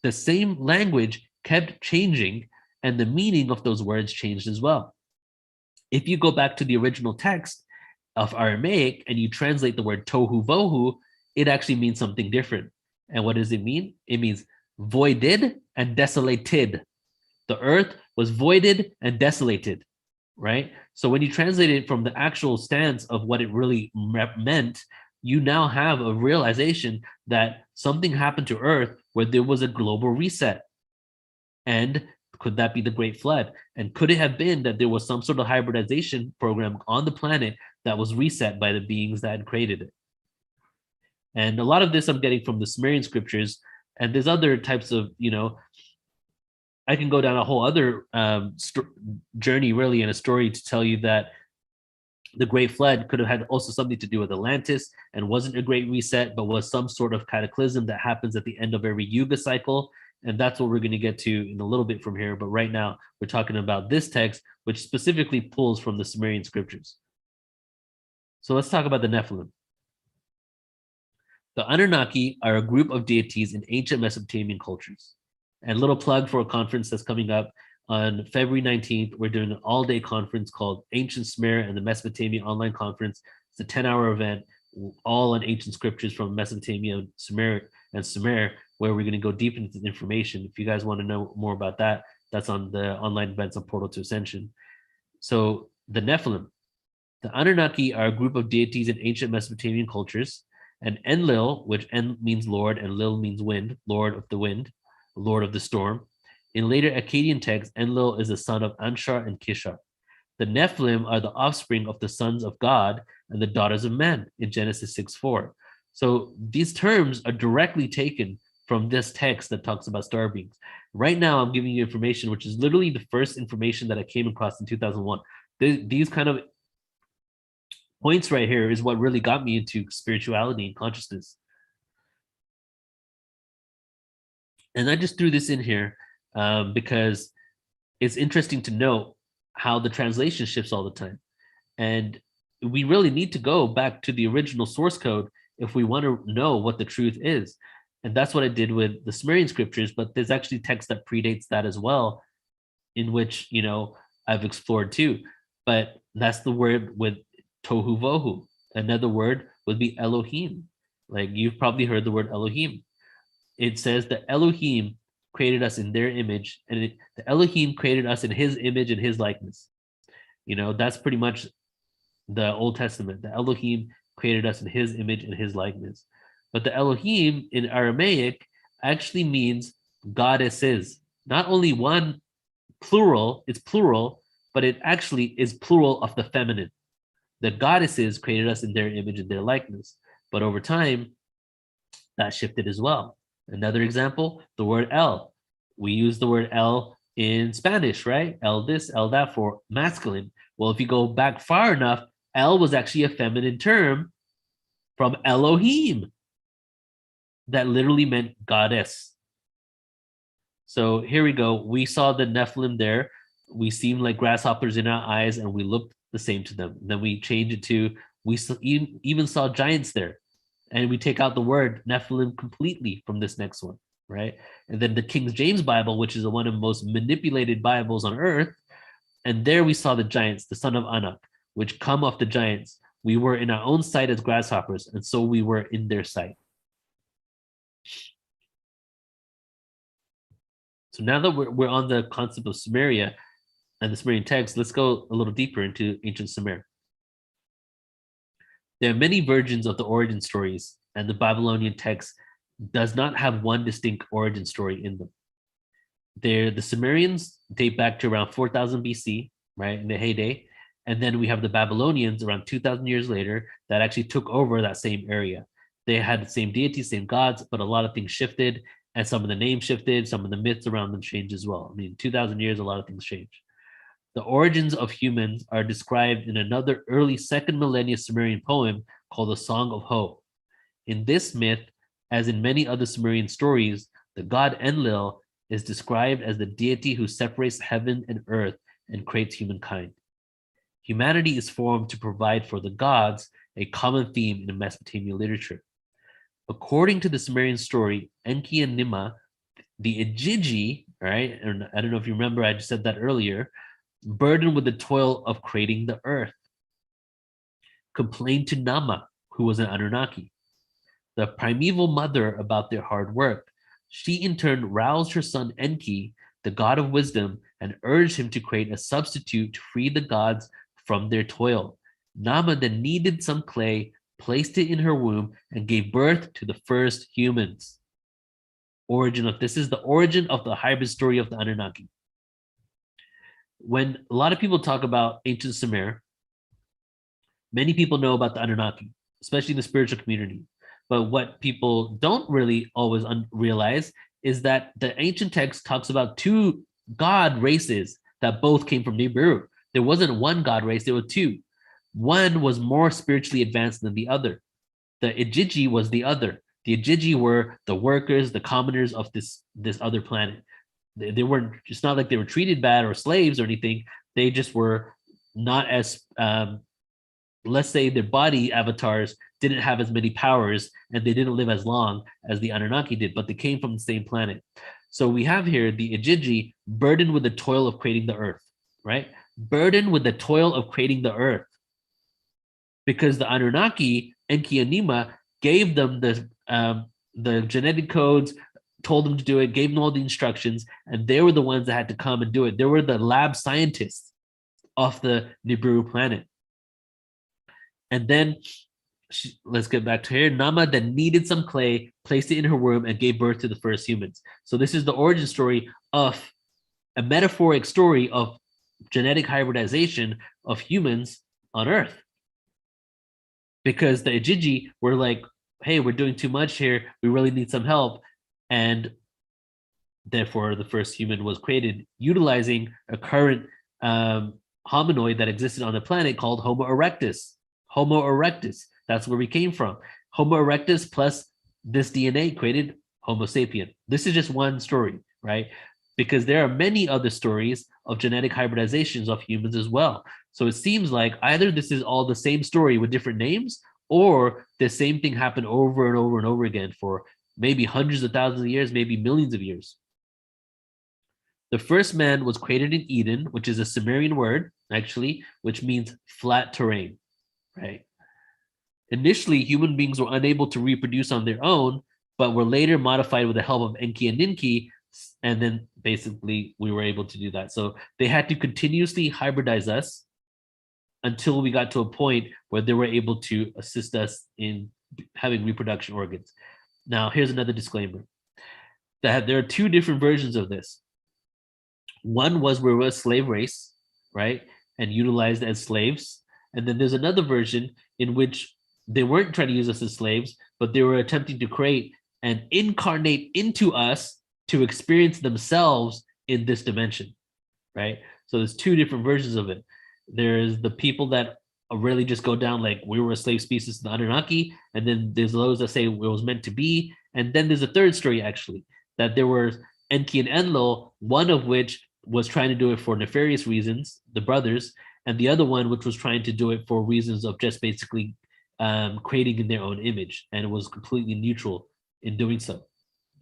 The same language kept changing, and the meaning of those words changed as well. If you go back to the original text of Aramaic and you translate the word tohu vohu, it actually means something different. And what does it mean? It means voided and desolated. The earth was voided and desolated, right? So when you translate it from the actual stance of what it really meant, you now have a realization that something happened to earth where there was a global reset. And could that be the Great Flood? And could it have been that there was some sort of hybridization program on the planet that was reset by the beings that had created it? And a lot of this I'm getting from the Sumerian scriptures, and there's other types of, I can go down a whole other journey really in a story to tell you that the Great Flood could have had also something to do with Atlantis and wasn't a great reset, but was some sort of cataclysm that happens at the end of every Yuga cycle. And that's what we're going to get to in a little bit from here. But right now, we're talking about this text, which specifically pulls from the Sumerian scriptures. So let's talk about the Nephilim. The Anunnaki are a group of deities in ancient Mesopotamian cultures. And little plug for a conference that's coming up on February 19th. We're doing an all-day conference called Ancient Sumer and the Mesopotamia Online Conference. It's a 10-hour event, all on ancient scriptures from Mesopotamia, Sumer, where we're going to go deep into the information. If you guys want to know more about that, that's on the online events on Portal to Ascension. So the Nephilim. The Anunnaki are a group of deities in ancient Mesopotamian cultures. And Enlil, which En means Lord and Lil means wind, Lord of the wind, Lord of the storm. In later Akkadian texts, Enlil is the son of Anshar and Kishar. The Nephilim are the offspring of the sons of God and the daughters of men in Genesis 6:4. So these terms are directly taken from this text that talks about star beings. Right now, I'm giving you information, which is literally the first information that I came across in 2001. These kind of points right here is what really got me into spirituality and consciousness. And I just threw this in here because it's interesting to note how the translation shifts all the time. And we really need to go back to the original source code if we want to know what the truth is. And that's what I did with the Sumerian scriptures, but there's actually text that predates that as well, in which, you know, I've explored too. But that's the word with tohu vohu. Another word would be Elohim. Like you've probably heard the word Elohim. It says that Elohim created us in their image, and the Elohim created us in his image and his likeness. You know, that's pretty much the Old Testament. The Elohim created us in his image and his likeness. But the Elohim in Aramaic actually means goddesses. Not only one plural, it's plural, but it actually is plural of the feminine. The goddesses created us in their image and their likeness. But over time, that shifted as well. Another example, the word El. We use the word El in Spanish, right? El this, El that for masculine. Well, if you go back far enough, El was actually a feminine term from Elohim that literally meant goddess. So here we go. We saw the Nephilim there. We seemed like grasshoppers in our eyes and we looked the same to them. Then we change it to, we even saw giants there. And we take out the word Nephilim completely from this next one, right? And then the King James Bible, which is one of the most manipulated Bibles on earth. And there we saw the giants, the son of Anak, which come off the giants. We were in our own sight as grasshoppers, and so we were in their sight. So now that we're on the concept of Sumeria and the Sumerian text, let's go a little deeper into ancient Sumer. There are many versions of the origin stories, and the Babylonian text does not have one distinct origin story in them. The Sumerians date back to around 4000 BC, right, in the heyday. And then we have the Babylonians around 2000 years later that actually took over that same area. They had the same deities, same gods, but a lot of things shifted, and some of the names shifted, some of the myths around them changed as well. I mean, 2000 years, a lot of things changed. The origins of humans are described in another early second millennia Sumerian poem called the Song of Ho. In this myth, as in many other Sumerian stories, the god Enlil is described as the deity who separates heaven and earth and creates humankind. Humanity is formed to provide for the gods, a common theme in Mesopotamian literature. According to the Sumerian story, Enki and Nima, the Igigi, right? And I don't know if you remember, I just said that earlier, burdened with the toil of creating the earth, complained to Nama, who was an Anunnaki, the primeval mother, about their hard work. She in turn roused her son Enki, the god of wisdom, and urged him to create a substitute to free the gods from their toil. Nama then kneaded some clay, placed it in her womb, and gave birth to the first humans. This is the origin of the hybrid story of the Anunnaki. When a lot of people talk about ancient Sumer, many people know about the Anunnaki, especially in the spiritual community. But what people don't really always realize is that the ancient text talks about two god races that both came from Nibiru. There wasn't one god race, there were two. One was more spiritually advanced than the other. The Ijiji was the other. The Ijiji were the workers, the commoners of this other planet. They weren't, it's not like they were treated bad or slaves or anything. They just were not as, let's say their body avatars didn't have as many powers and they didn't live as long as the Anunnaki did, but they came from the same planet. So we have here the Ijiji burdened with the toil of creating the earth, right? Burdened with the toil of creating the earth. Because the Anunnaki, Enki and Nima, gave them the genetic codes, told them to do it, gave them all the instructions, and they were the ones that had to come and do it. They were the lab scientists of the Nibiru planet. And then, let's get back to here. Nama then kneaded some clay, placed it in her womb, and gave birth to the first humans. So this is the origin story of a metaphoric story of genetic hybridization of humans on Earth. Because the Ijiji were like, hey, we're doing too much here. We really need some help. And therefore, the first human was created utilizing a current hominoid that existed on the planet called Homo erectus. Homo erectus. That's where we came from. Homo erectus plus this DNA created Homo sapien. This is just one story, right? Because there are many other stories of genetic hybridizations of humans as well. So it seems like either this is all the same story with different names, or the same thing happened over and over and over again for maybe hundreds of thousands of years, maybe millions of years. The first man was created in Eden, which is a Sumerian word, actually, which means flat terrain, right? Initially, human beings were unable to reproduce on their own, but were later modified with the help of Enki and Ninki, and then basically we were able to do that. So they had to continuously hybridize us until we got to a point where they were able to assist us in having reproduction organs. Now, here's another disclaimer. That there are two different versions of this. One was we were a slave race, right? And utilized as slaves. And then there's another version in which they weren't trying to use us as slaves, but they were attempting to create and incarnate into us to experience themselves in this dimension, right? So there's two different versions of it. There's the people that really just go down like we were a slave species to the Anunnaki, and then there's those that say it was meant to be. And then there's a third story, actually, that there were Enki and Enlil, one of which was trying to do it for nefarious reasons, the brothers, and the other one which was trying to do it for reasons of just basically creating in their own image, and it was completely neutral in doing so.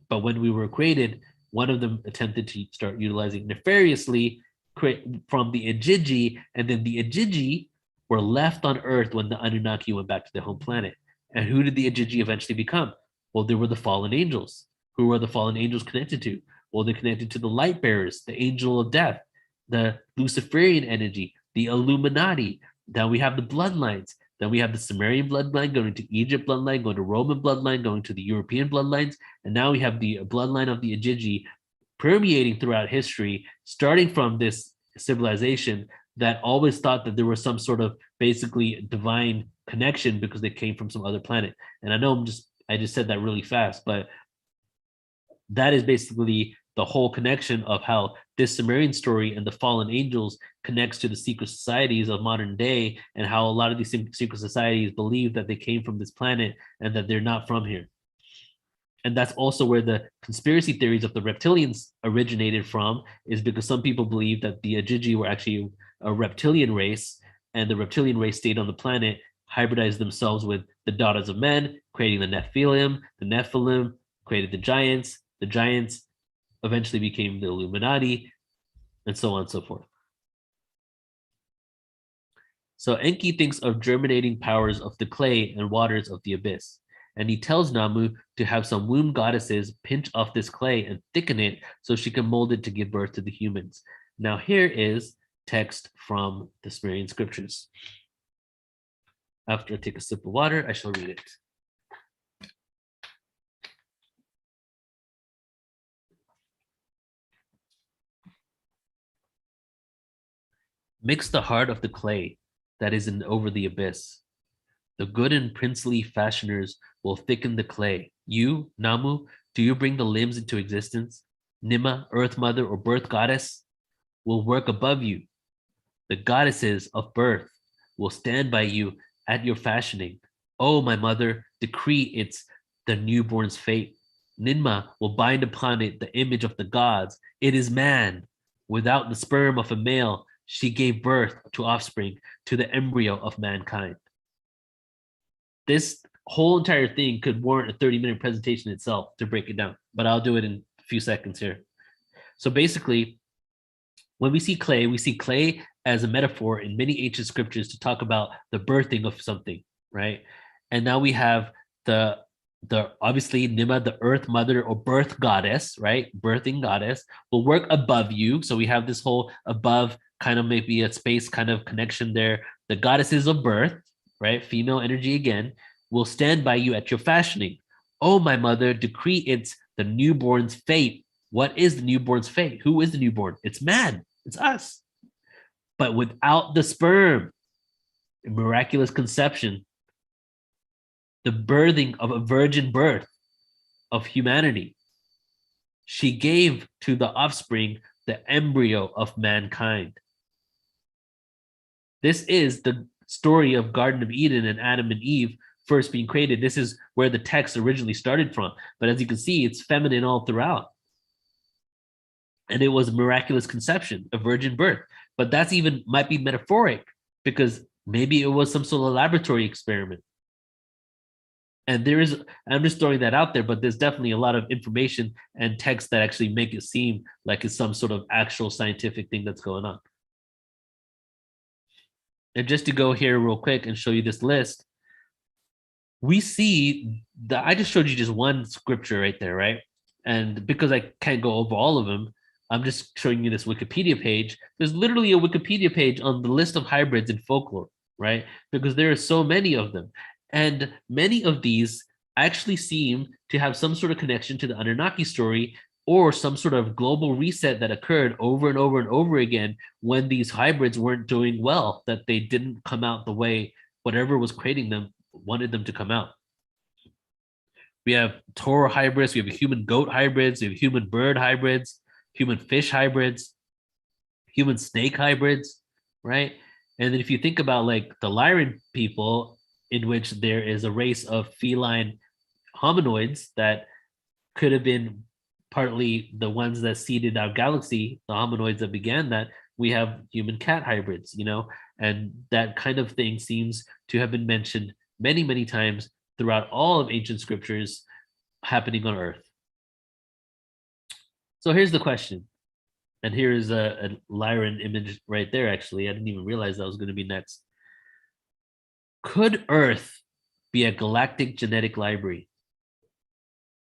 But when we were created, one of them attempted to start utilizing nefariously from the Ijiji, and then the Ijiji were left on Earth when the Anunnaki went back to their home planet. And who did the Ijiji eventually become? Well, they were the fallen angels. Who were the fallen angels connected to? Well, they're connected to the light bearers, the angel of death, the Luciferian energy, the Illuminati. Then we have the bloodlines. Then we have the Sumerian bloodline going to Egypt bloodline, going to Roman bloodline, going to the European bloodlines. And now we have the bloodline of the Ijiji permeating throughout history, starting from this civilization that always thought that there was some sort of basically divine connection because they came from some other planet. And I know I just said that really fast, but that is basically the whole connection of how this Sumerian story and the fallen angels connects to the secret societies of modern day, and how a lot of these secret societies believe that they came from this planet and that they're not from here. And that's also where the conspiracy theories of the reptilians originated from, is because some people believe that the Ijiji were actually a reptilian race, and the reptilian race stayed on the planet, hybridized themselves with the daughters of men, creating the Nephilim. The Nephilim created the giants eventually became the Illuminati, and so on and so forth. So Enki thinks of germinating powers of the clay and waters of the abyss. And he tells Namu to have some womb goddesses pinch off this clay and thicken it so she can mold it to give birth to the humans. Now here is text from the Sumerian scriptures. After I take a sip of water, I shall read it. Mix the heart of the clay that is over the abyss. The good and princely fashioners will thicken the clay. You, Namu, do you bring the limbs into existence? Nima, earth mother or birth goddess, will work above you. The goddesses of birth will stand by you at your fashioning. Oh, my mother, decree it's the newborn's fate. Ninma will bind upon it the image of the gods. It is man. Without the sperm of a male, she gave birth to offspring, to the embryo of mankind. This whole entire thing could warrant a 30-minute presentation itself to break it down, but I'll do it in a few seconds here. So basically, when we see clay as a metaphor in many ancient scriptures to talk about the birthing of something, right? And now we have the obviously Nima, the earth mother or birth goddess, right? Birthing goddess will work above you. So we have this whole above kind of maybe a space kind of connection there. The goddesses of birth, right? Female energy again, will stand by you at your fashioning. Oh, my mother, decree it's the newborn's fate. What is the newborn's fate? Who is the newborn? It's man. It's us. But without the sperm, miraculous conception, the birthing of a virgin birth of humanity, she gave to the offspring the embryo of mankind. This is the story of Garden of Eden and Adam and Eve first being created. This is where the text originally started from. But as you can see, it's feminine all throughout. And it was a miraculous conception, a virgin birth. But that's even might be metaphoric because maybe it was some sort of laboratory experiment. And I'm just throwing that out there, but there's definitely a lot of information and text that actually make it seem like it's some sort of actual scientific thing that's going on. And just to go here real quick and show you this list, we see that I just showed you just one scripture right there, right? And because I can't go over all of them, I'm just showing you this Wikipedia page. There's literally a Wikipedia page on the list of hybrids in folklore, right? Because there are so many of them. And many of these actually seem to have some sort of connection to the Anunnaki story or some sort of global reset that occurred over and over and over again when these hybrids weren't doing well, that they didn't come out the way whatever was creating them wanted them to come out. We have Toro hybrids, we have human goat hybrids, we have human bird hybrids, human fish hybrids, human snake hybrids, right? And then if you think about like the Lyran people, in which there is a race of feline hominoids that could have been partly the ones that seeded our galaxy, the hominoids that began that, we have human cat hybrids, you know, and that kind of thing seems to have been mentioned many, many times throughout all of ancient scriptures happening on Earth. So here's the question. And here's a Lyran image right there, actually. I didn't even realize that was going to be next. Could Earth be a galactic genetic library?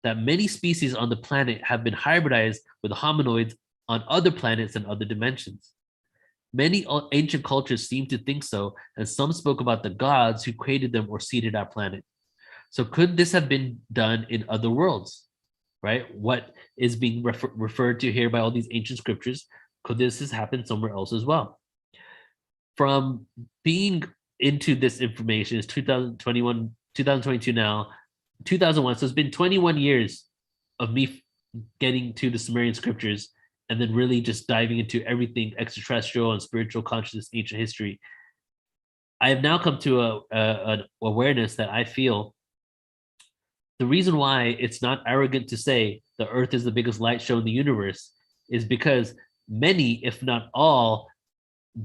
That many species on the planet have been hybridized with hominoids on other planets and other dimensions. Many ancient cultures seem to think so, and some spoke about the gods who created them or seeded our planet. So could this have been done in other worlds, right? What is being referred to here by all these ancient scriptures, could this have happened somewhere else as well? From being into this information is 2022 now, 2001. So it's been 21 years of me getting to the Sumerian scriptures and then really just diving into everything extraterrestrial and spiritual consciousness, ancient history. I have now come to an awareness that I feel the reason why it's not arrogant to say the Earth is the biggest light show in the universe is because many, if not all,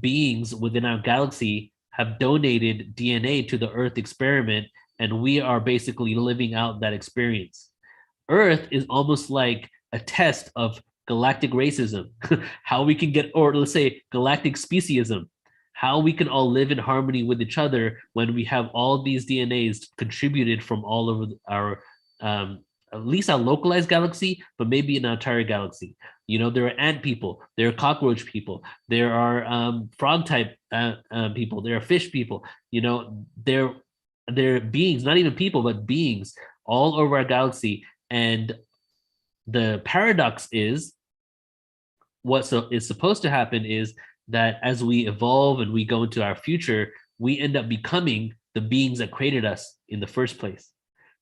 beings within our galaxy have donated DNA to the Earth experiment, and we are basically living out that experience. Earth is almost like a test of galactic racism, how we can get, or let's say galactic speciesism, how we can all live in harmony with each other when we have all these DNAs contributed from all over our, at least our localized galaxy, but maybe an entire galaxy. You know, there are ant people, there are cockroach people, there are frog type people, there are fish people, you know, there are beings, not even people, but beings all over our galaxy. And the paradox is what is supposed to happen is that as we evolve and we go into our future, we end up becoming the beings that created us in the first place.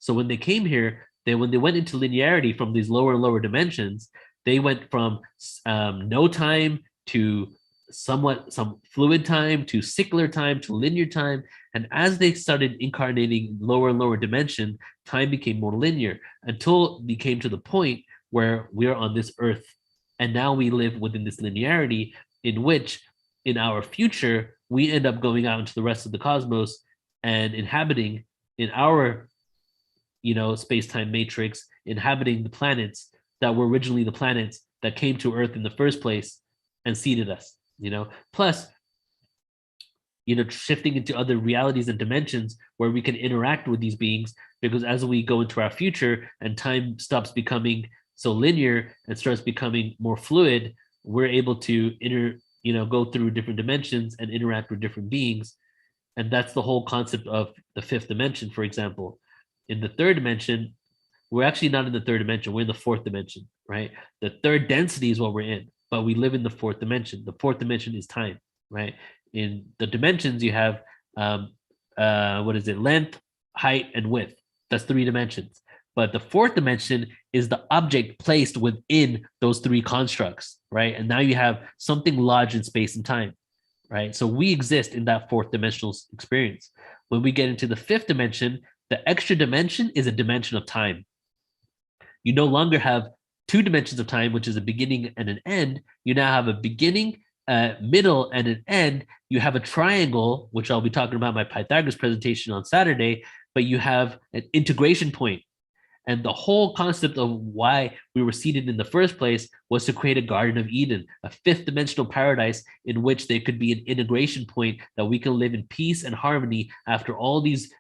So when they came here, when they went into linearity from these lower and lower dimensions, they went from no time to some fluid time to cyclic time to linear time. And as they started incarnating lower and lower dimension, time became more linear until it became to the point where we're on this earth. And now we live within this linearity in which in our future, we end up going out into the rest of the cosmos and inhabiting in our, space-time matrix, inhabiting the planets that were originally the planets that came to Earth in the first place and seeded us, plus, shifting into other realities and dimensions where we can interact with these beings, because as we go into our future and time stops becoming so linear and starts becoming more fluid, we're able to go through different dimensions and interact with different beings. And that's the whole concept of the fifth dimension, for example. In the third dimension, we're actually not in the third dimension, we're in the fourth dimension, right? The third density is what we're in, but we live in the fourth dimension. The fourth dimension is time, right? In the dimensions, you have length, height, and width. That's 3 dimensions. But the fourth dimension is the object placed within those 3 constructs, right? And now you have something lodged in space and time, right? So we exist in that fourth dimensional experience. When we get into the fifth dimension, the extra dimension is a dimension of time. You no longer have 2 dimensions of time, which is a beginning and an end. You now have a beginning, middle, and an end. You have a triangle, which I'll be talking about in my Pythagoras presentation on Saturday, but you have an integration point. And the whole concept of why we were seated in the first place was to create a Garden of Eden, a 5th dimensional paradise in which there could be an integration point that we can live in peace and harmony after all these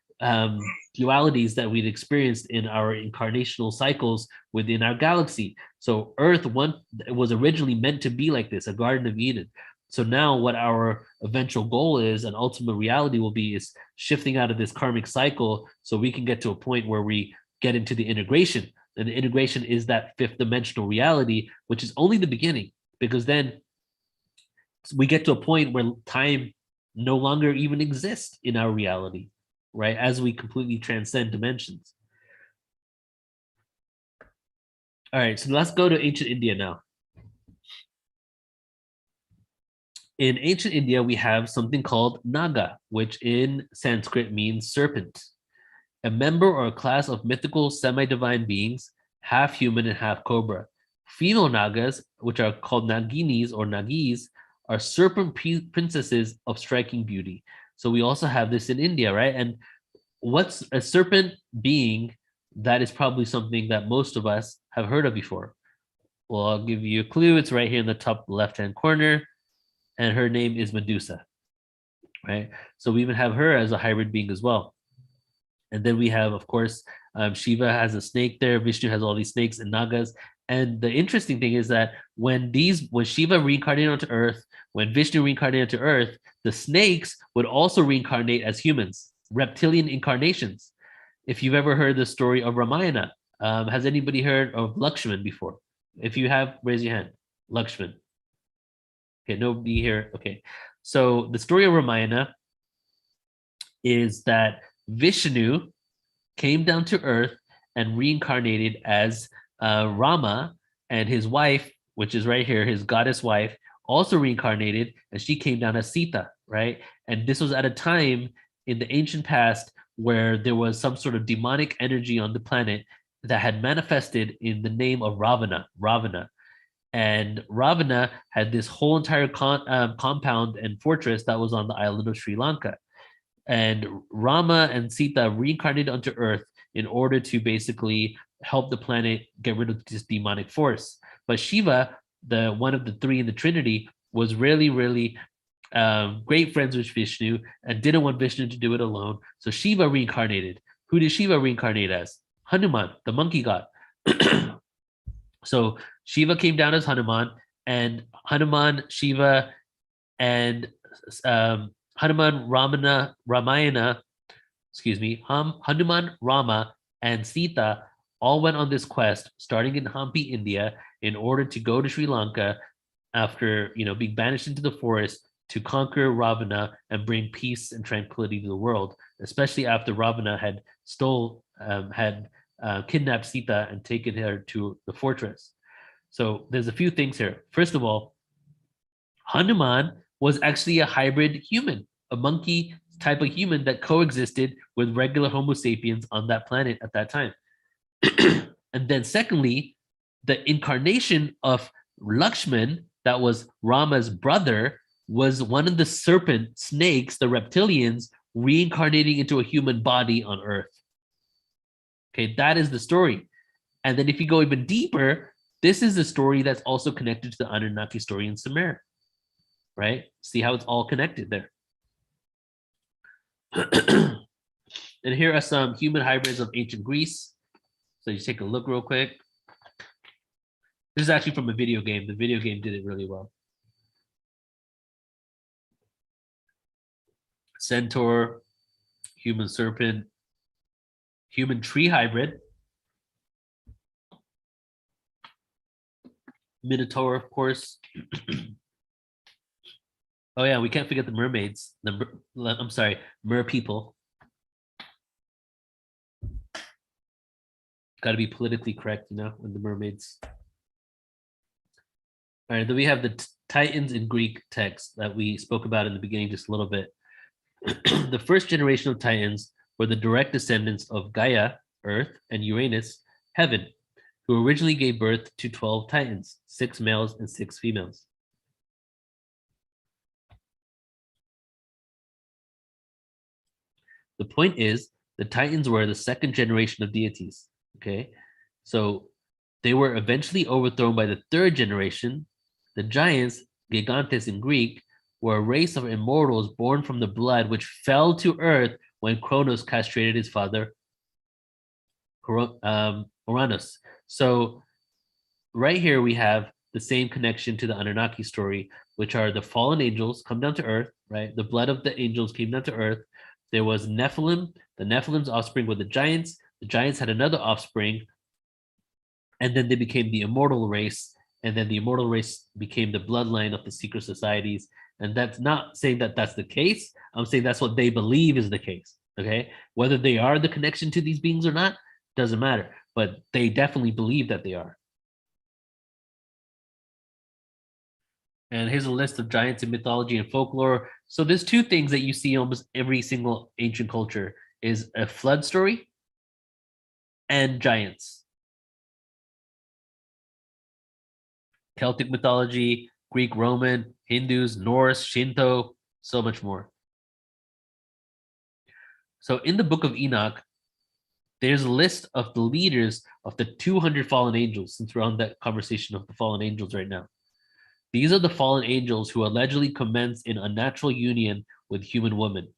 dualities that we'd experienced in our incarnational cycles within our galaxy. So Earth was originally meant to be like this, a Garden of Eden. So now what our eventual goal is and ultimate reality will be is shifting out of this karmic cycle so we can get to a point where we get into the integration. And the integration is that 5th dimensional reality, which is only the beginning, because then we get to a point where time no longer even exists in our reality, right? As we completely transcend dimensions. All right, so let's go to ancient India now. In ancient India, we have something called Naga, which in Sanskrit means serpent. A member or a class of mythical semi-divine beings, half human and half cobra. Female Nagas, which are called Naginis or Nagis, are serpent princesses of striking beauty. So we also have this in India, right? And what's a serpent being? That is probably something that most of us have heard of before. Well, I'll give you a clue. It's right here in the top left-hand corner, and her name is Medusa, right? So we even have her as a hybrid being as well. And then we have, of course, Shiva has a snake there. Vishnu has all these snakes and Nagas. And the interesting thing is that when Shiva reincarnated onto Earth, when Vishnu reincarnated onto Earth, the snakes would also reincarnate as humans, reptilian incarnations. If you've ever heard the story of Ramayana, has anybody heard of Lakshman before? If you have, raise your hand. Lakshman. Okay, nobody here. Okay. So the story of Ramayana is that Vishnu came down to Earth and reincarnated as Rama, and his wife, which is right here, his goddess wife, also reincarnated, and she came down as Sita, right? And this was at a time in the ancient past where there was some sort of demonic energy on the planet that had manifested in the name of Ravana. And Ravana had this whole entire compound and fortress that was on the island of Sri Lanka. And Rama and Sita reincarnated onto Earth in order to basically help the planet get rid of this demonic force. But Shiva, the one of the 3 in the Trinity, was really, really great friends with Vishnu and didn't want Vishnu to do it alone. So Shiva reincarnated. Who did Shiva reincarnate as? Hanuman, the monkey god. So Shiva came down as Hanuman, and Hanuman, Shiva, and Hanuman, Ramayana, Hanuman, Rama, and Sita all went on this quest, starting in Hampi, India, in order to go to Sri Lanka after being banished into the forest to conquer Ravana and bring peace and tranquility to the world, especially after Ravana had kidnapped Sita and taken her to the fortress. So there's a few things here. First of all, Hanuman was actually a hybrid human, a monkey type of human that coexisted with regular Homo sapiens on that planet at that time. And then secondly, the incarnation of Lakshman, that was Rama's brother, was one of the serpent snakes, the reptilians, reincarnating into a human body on Earth. Okay, that is the story. And then if you go even deeper, this is the story that's also connected to the Anunnaki story in Sumer, right? See how it's all connected there. And here are some human hybrids of ancient Greece. So you take a look real quick. This is actually from a video game. The video game did it really well. Centaur, human serpent, human tree hybrid, Minotaur, of course. Oh yeah, we can't forget the mermaids. I'm sorry, mer people. Got to be politically correct, you know, with the mermaids. All right, then we have the Titans in Greek text that we spoke about in the beginning just a little bit. The first generation of Titans were the direct descendants of Gaia, Earth, and Uranus, Heaven, who originally gave birth to 12 Titans, 6 males and 6 females. The point is, the Titans were the second generation of deities, okay? So they were eventually overthrown by the third generation. The giants, Gigantes in Greek, were a race of immortals born from the blood which fell to earth when Kronos castrated his father, Uranus. So right here we have the same connection to the Anunnaki story, which are the fallen angels come down to earth, right? The blood of the angels came down to earth. There was Nephilim. The Nephilim's offspring were the giants. The giants had another offspring, and then they became the immortal race. And then the immortal race became the bloodline of the secret societies. And that's not saying that that's the case. I'm saying that's what they believe is the case, okay? Whether they are the connection to these beings or not, doesn't matter. But they definitely believe that they are. And here's a list of giants in mythology and folklore. So there's two things that you see in almost every single ancient culture is a flood story and giants. Celtic mythology, Greek, Roman, Hindus, Norse, Shinto, so much more. So in the book of Enoch, there's a list of the leaders of the 200 fallen angels, since we're on that conversation of the fallen angels right now. These are the fallen angels who allegedly commenced in unnatural union with human women.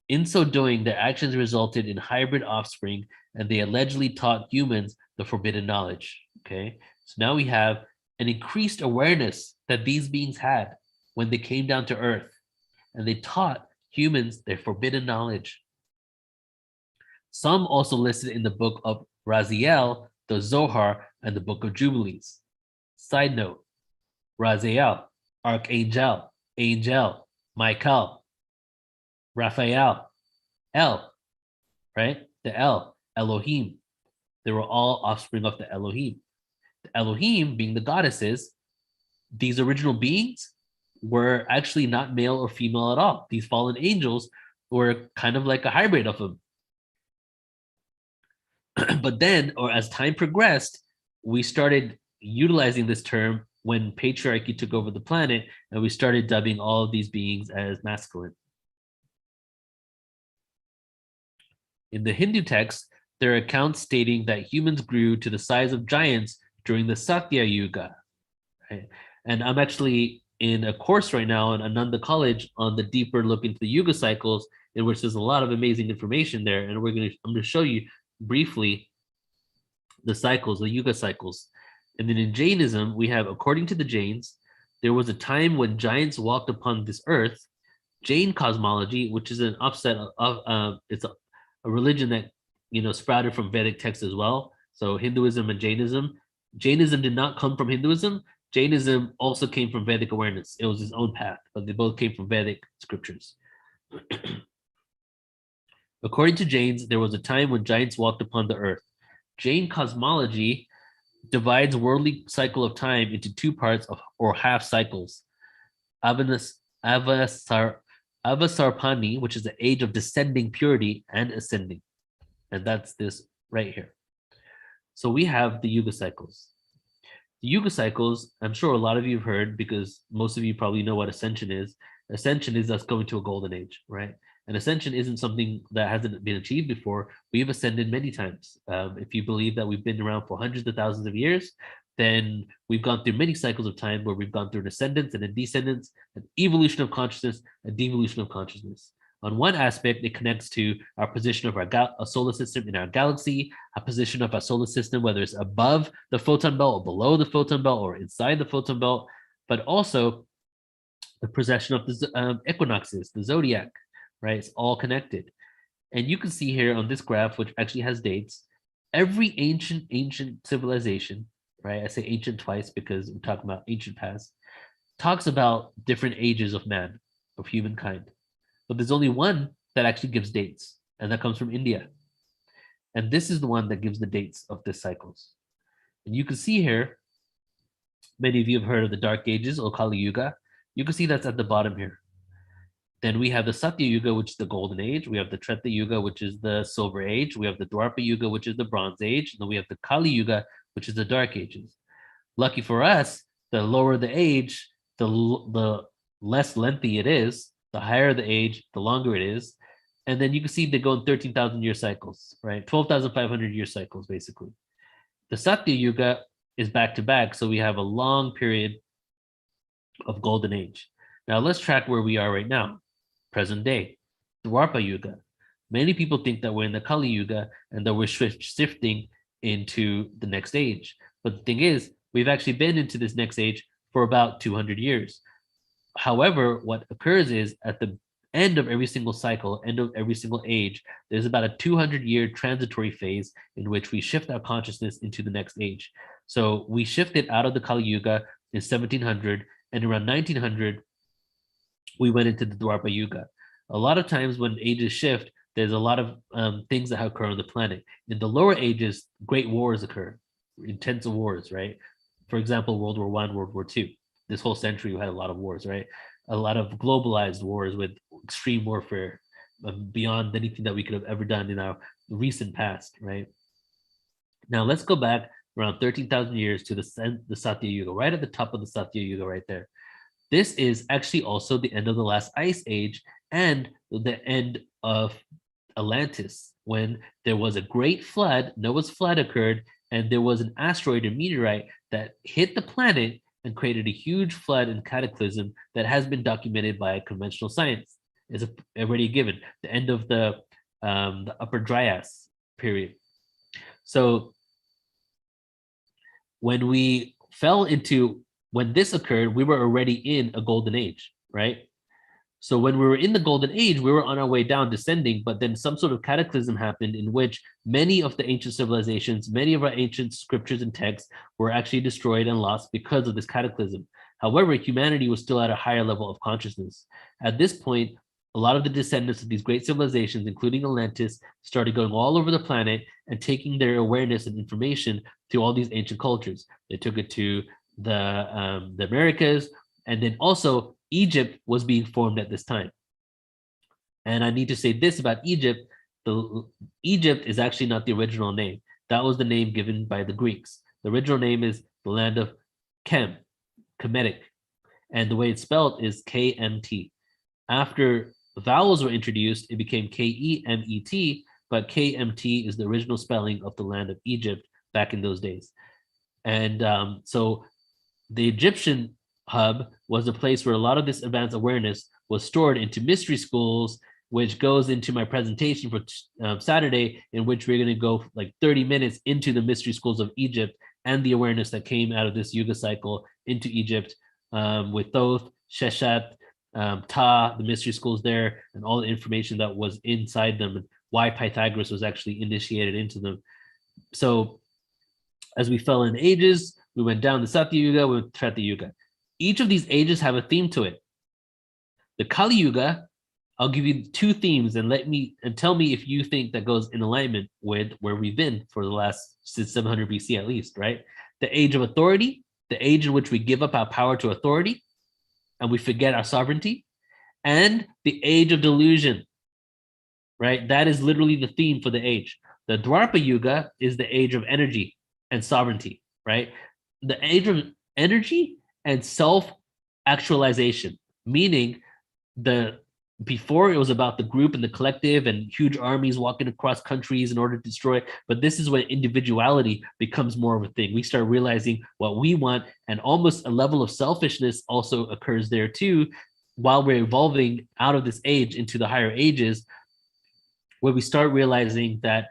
In so doing, their actions resulted in hybrid offspring, and they allegedly taught humans the forbidden knowledge. Okay, so now we have an increased awareness that these beings had when they came down to earth, and they taught humans their forbidden knowledge. Some also listed in the book of Raziel, the Zohar, and the book of Jubilees. Side note, Raziel, Archangel, Angel, Michael, Raphael, El, right? The El, Elohim. They were all offspring of the Elohim. The Elohim being the goddesses, these original beings were actually not male or female at all. These fallen angels were kind of like a hybrid of them. But then, or as time progressed, we started utilizing this term when patriarchy took over the planet, and we started dubbing all of these beings as masculine. In the Hindu text, there are accounts stating that humans grew to the size of giants during the Satya Yuga. Right? And I'm actually in a course right now in Ananda College on the deeper look into the Yuga cycles, in which there's a lot of amazing information there. And I'm going to show you briefly the cycles, the Yuga cycles. And then in Jainism, we have, according to the Jains, there was a time when giants walked upon this earth. Jain cosmology, which is an offset of it's a religion that sprouted from Vedic texts as well. So Hinduism and Jainism. Jainism did not come from Hinduism. Jainism also came from Vedic awareness. It was its own path, but they both came from Vedic scriptures. According to Jains, there was a time when giants walked upon the earth. Jain cosmology divides worldly cycle of time into two parts or half cycles. Avasar, Avasarpani, which is the age of descending purity and ascending. And that's this right here. So we have the Yuga cycles. The Yuga cycles, I'm sure a lot of you have heard, because most of you probably know what Ascension is. Ascension is us going to a golden age, right? And Ascension isn't something that hasn't been achieved before. We've ascended many times. If you believe that we've been around for hundreds of thousands of years, then we've gone through many cycles of time where we've gone through an ascendance and a descendance, an evolution of consciousness, a devolution of consciousness. On one aspect, it connects to our position of our solar system in our galaxy, a position of our solar system, whether it's above the photon belt or below the photon belt or inside the photon belt, but also the precession of the equinoxes, the zodiac, right? It's all connected. And you can see here on this graph, which actually has dates, every ancient civilization, right? I say ancient twice because I'm talking about ancient past, talks about different ages of man, of humankind. But there's only one that actually gives dates, and that comes from India. And this is the one that gives the dates of the cycles. And you can see here, many of you have heard of the Dark Ages or Kali Yuga. You can see that's at the bottom here. Then we have the Satya Yuga, which is the Golden Age. We have the Treta Yuga, which is the Silver Age. We have the Dwapara Yuga, which is the Bronze Age. And then we have the Kali Yuga, which is the Dark Ages. Lucky for us, the lower the age, the less lengthy it is. The higher the age, the longer it is. And then you can see they go in 13,000 year cycles, right? 12,500 year cycles, basically. The Satya Yuga is back to back. So we have a long period of golden age. Now let's track where we are right now, present day, Dwapara Yuga. Many people think that we're in the Kali Yuga and that we're shifting into the next age. But the thing is, we've actually been into this next age for about 200 years. However, what occurs is at the end of every single cycle, end of every single age, there's about a 200-year transitory phase in which we shift our consciousness into the next age. So we shifted out of the Kali Yuga in 1700, and around 1900, we went into the Dwapara Yuga. A lot of times when ages shift, there's a lot of things that occur on the planet. In the lower ages, great wars occur, intense wars, right? For example, World War I, World War II. This whole century, we had a lot of wars, right? A lot of globalized wars with extreme warfare beyond anything that we could have ever done in our recent past, right? Now, let's go back around 13,000 years to the Satya Yuga, right at the top of the Satya Yuga right there. This is actually also the end of the last ice age and the end of Atlantis, when there was a great flood, Noah's flood occurred, and there was an asteroid or meteorite that hit the planet and created a huge flood and cataclysm that has been documented by conventional science. It's already given, the end of the Upper Dryas period. So when this occurred, we were already in a golden age, right? So when we were in the golden age, we were on our way down, descending, but then some sort of cataclysm happened in which many of the ancient civilizations, many of our ancient scriptures and texts were actually destroyed and lost because of this cataclysm. However, humanity was still at a higher level of consciousness. At this point, a lot of the descendants of these great civilizations, including Atlantis, started going all over the planet and taking their awareness and information to all these ancient cultures. They took it to the Americas, and then also Egypt was being formed at this time. And I need to say this about Egypt. Egypt is actually not the original name. That was the name given by the Greeks. The original name is the land of Kemetic. And the way it's spelled is KMT. After vowels were introduced, it became KEMET, but KMT is the original spelling of the land of Egypt back in those days. And so the Egyptian hub was a place where a lot of this advanced awareness was stored into mystery schools, which goes into my presentation for Saturday, in which we're going to go like 30 minutes into the mystery schools of Egypt and the awareness that came out of this Yuga cycle into Egypt with Thoth, Sheshat, Ta, the mystery schools there, and all the information that was inside them and why Pythagoras was actually initiated into them. So as we fell in ages, we went down the Satya Yuga, we went to Treta Yuga. Each of these ages have a theme to it. The Kali Yuga, I'll give you two themes and tell me if you think that goes in alignment with where we've been for the last since 700 BC at least, right? The age of authority, the age in which we give up our power to authority, and we forget our sovereignty, and the age of delusion, right? That is literally the theme for the age. The Dwapara Yuga is the age of energy and sovereignty, right? The age of energy and self-actualization, meaning the before it was about the group and the collective and huge armies walking across countries in order to destroy, but this is when individuality becomes more of a thing. We start realizing what we want, and almost a level of selfishness also occurs there too, while we're evolving out of this age into the higher ages, where we start realizing that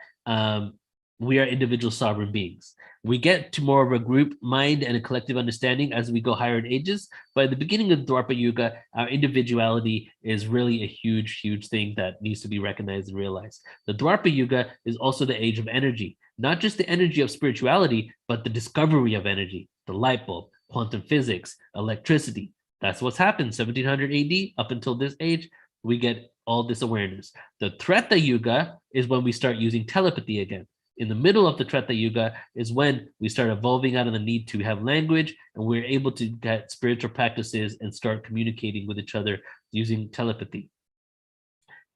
we are individual sovereign beings. We get to more of a group mind and a collective understanding as we go higher in ages. But at the beginning of the Dwapara Yuga, our individuality is really a huge, huge thing that needs to be recognized and realized. The Dwapara Yuga is also the age of energy, not just the energy of spirituality, but the discovery of energy, the light bulb, quantum physics, electricity. That's what's happened 1700 AD up until this age. We get all this awareness. The Treta Yuga is when we start using telepathy again. In the middle of the Treta Yuga is when we start evolving out of the need to have language, and we're able to get spiritual practices and start communicating with each other using telepathy.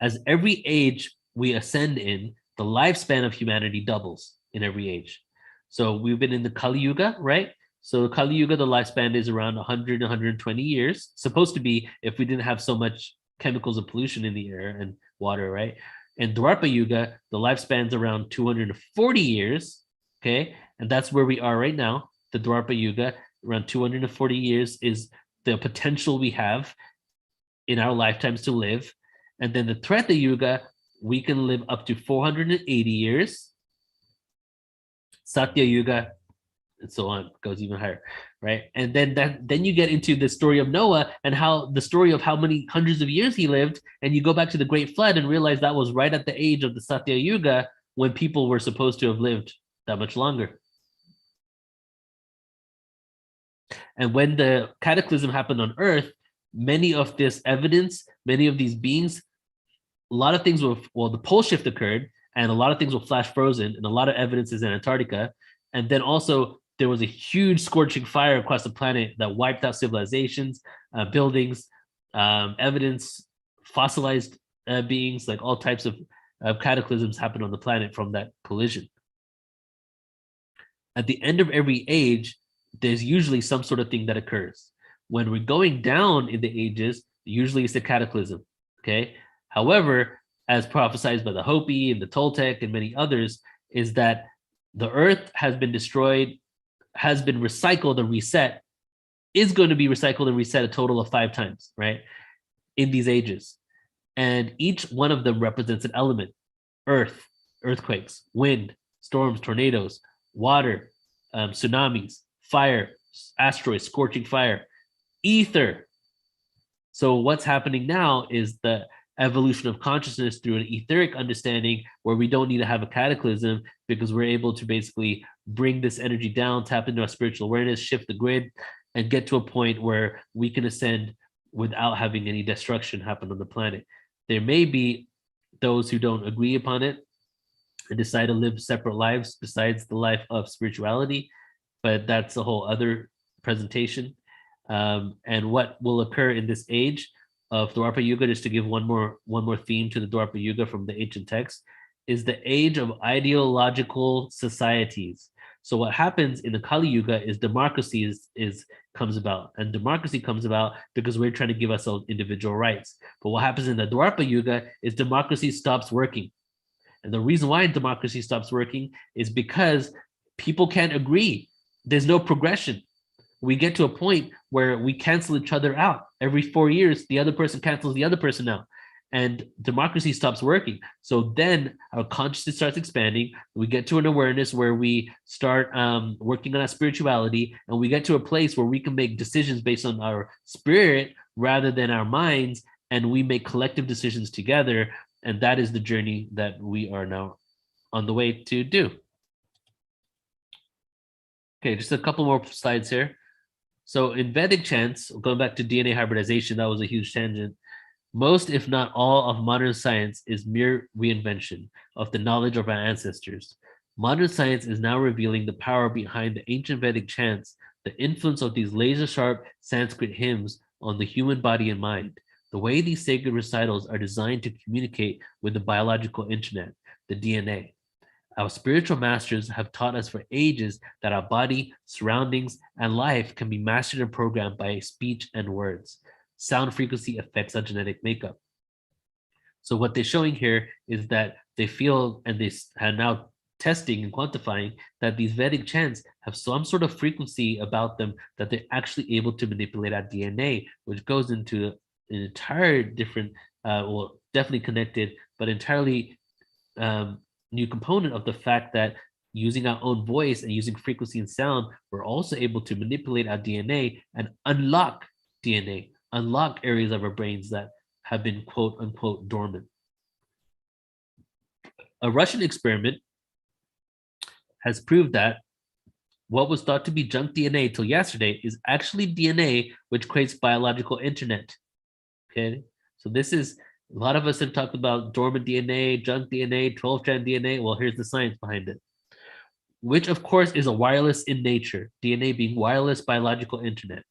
As every age we ascend in, the lifespan of humanity doubles in every age. So we've been in the Kali Yuga, right? So Kali Yuga, the lifespan is around 100, 120 years. Supposed to be if we didn't have so much chemicals and pollution in the air and water, right? In Dwapara Yuga, the lifespan's around 240 years, okay? And that's where we are right now. The Dwapara Yuga, around 240 years is the potential we have in our lifetimes to live. And then the Treta Yuga, we can live up to 480 years. Satya Yuga, and so on, goes even higher, right? And then you get into the story of Noah and how the story of how many hundreds of years he lived, and you go back to the Great Flood and realize that was right at the age of the Satya Yuga when people were supposed to have lived that much longer. And when the cataclysm happened on Earth, many of this evidence, many of these beings, a lot of things were, well, the pole shift occurred, and a lot of things were flash frozen, and a lot of evidence is in Antarctica. And then also there was a huge scorching fire across the planet that wiped out civilizations, buildings, evidence, fossilized beings, like all types of cataclysms happened on the planet from that collision. At the end of every age, there's usually some sort of thing that occurs. When we're going down in the ages, usually it's a cataclysm, okay? However, as prophesied by the Hopi and the Toltec and many others, is that the earth has been destroyed, has been recycled and reset, is going to be recycled and reset a total of 5 times, right? In these ages. And each one of them represents an element: earth, earthquakes, wind, storms, tornadoes, water, tsunamis, fire, asteroids, scorching fire, ether. So what's happening now is the evolution of consciousness through an etheric understanding, where we don't need to have a cataclysm because we're able to basically bring this energy down, tap into our spiritual awareness, shift the grid, and get to a point where we can ascend without having any destruction happen on the planet. There may be those who don't agree upon it and decide to live separate lives besides the life of spirituality, but that's a whole other presentation. And what will occur in this age of Dwapara Yuga, just to give one more theme to the Dwapara Yuga from the ancient text, is the age of ideological societies. So what happens in the Kali Yuga is democracy comes about, and democracy comes about because we're trying to give ourselves individual rights. But what happens in the Dwapara Yuga is democracy stops working. And the reason why democracy stops working is because people can't agree. There's no progression. We get to a point where we cancel each other out. Every 4 years, the other person cancels the other person out, and democracy stops working. So then our consciousness starts expanding. We get to an awareness where we start working on our spirituality, and we get to a place where we can make decisions based on our spirit rather than our minds, and we make collective decisions together. And that is the journey that we are now on the way to do. Okay, just a couple more slides here. So in Vedic chants, going back to DNA hybridization, that was a huge tangent. Most, if not all, of modern science is mere reinvention of the knowledge of our ancestors. Modern science is now revealing the power behind the ancient Vedic chants. The influence of these laser-sharp Sanskrit hymns on the human body and mind. The way these sacred recitals are designed to communicate with the biological internet, the DNA. Our spiritual masters have taught us for ages that our body, surroundings, and life can be mastered and programmed by speech and words. Sound frequency affects our genetic makeup. So what they're showing here is that they feel, and they are now testing and quantifying, that these Vedic chants have some sort of frequency about them that they're actually able to manipulate our DNA, which goes into an entire different, well, definitely connected, but entirely new component of the fact that using our own voice and using frequency and sound, we're also able to manipulate our DNA and unlock DNA, unlock areas of our brains that have been quote unquote dormant. A Russian experiment has proved that what was thought to be junk DNA till yesterday is actually DNA which creates biological internet. Okay, so this is, a lot of us have talked about dormant DNA, junk DNA, 12-strand DNA. Well, here's the science behind it, which of course is a wireless in nature, DNA being wireless biological internet,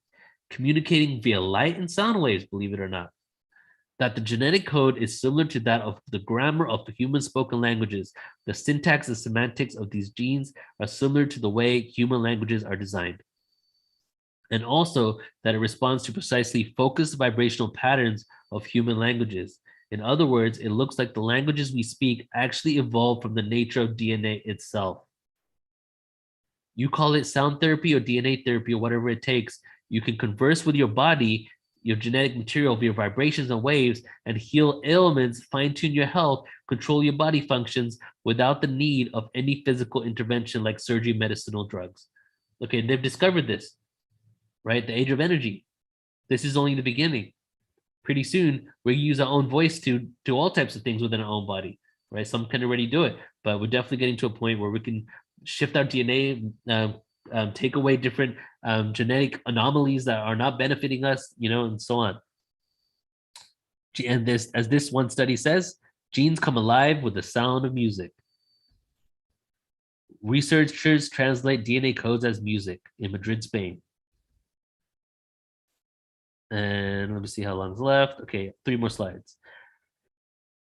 communicating via light and sound waves, believe it or not. That the genetic code is similar to that of the grammar of the human spoken languages. The syntax and semantics of these genes are similar to the way human languages are designed. And also that it responds to precisely focused vibrational patterns of human languages. In other words, it looks like the languages we speak actually evolved from the nature of DNA itself. You call it sound therapy or DNA therapy or whatever it takes. You can converse with your body, your genetic material via vibrations and waves, and heal ailments, fine-tune your health, control your body functions without the need of any physical intervention like surgery, medicinal drugs. Okay, they've discovered this, right? The age of energy. This is only the beginning. Pretty soon, we use our own voice to do all types of things within our own body, right? Some can already do it, but we're definitely getting to a point where we can shift our DNA, take away different genetic anomalies that are not benefiting us, and so on. And this, as this one study says, genes come alive with the sound of music. Researchers translate DNA codes as music in Madrid, Spain. And let me see how long's left. Okay, 3 more slides.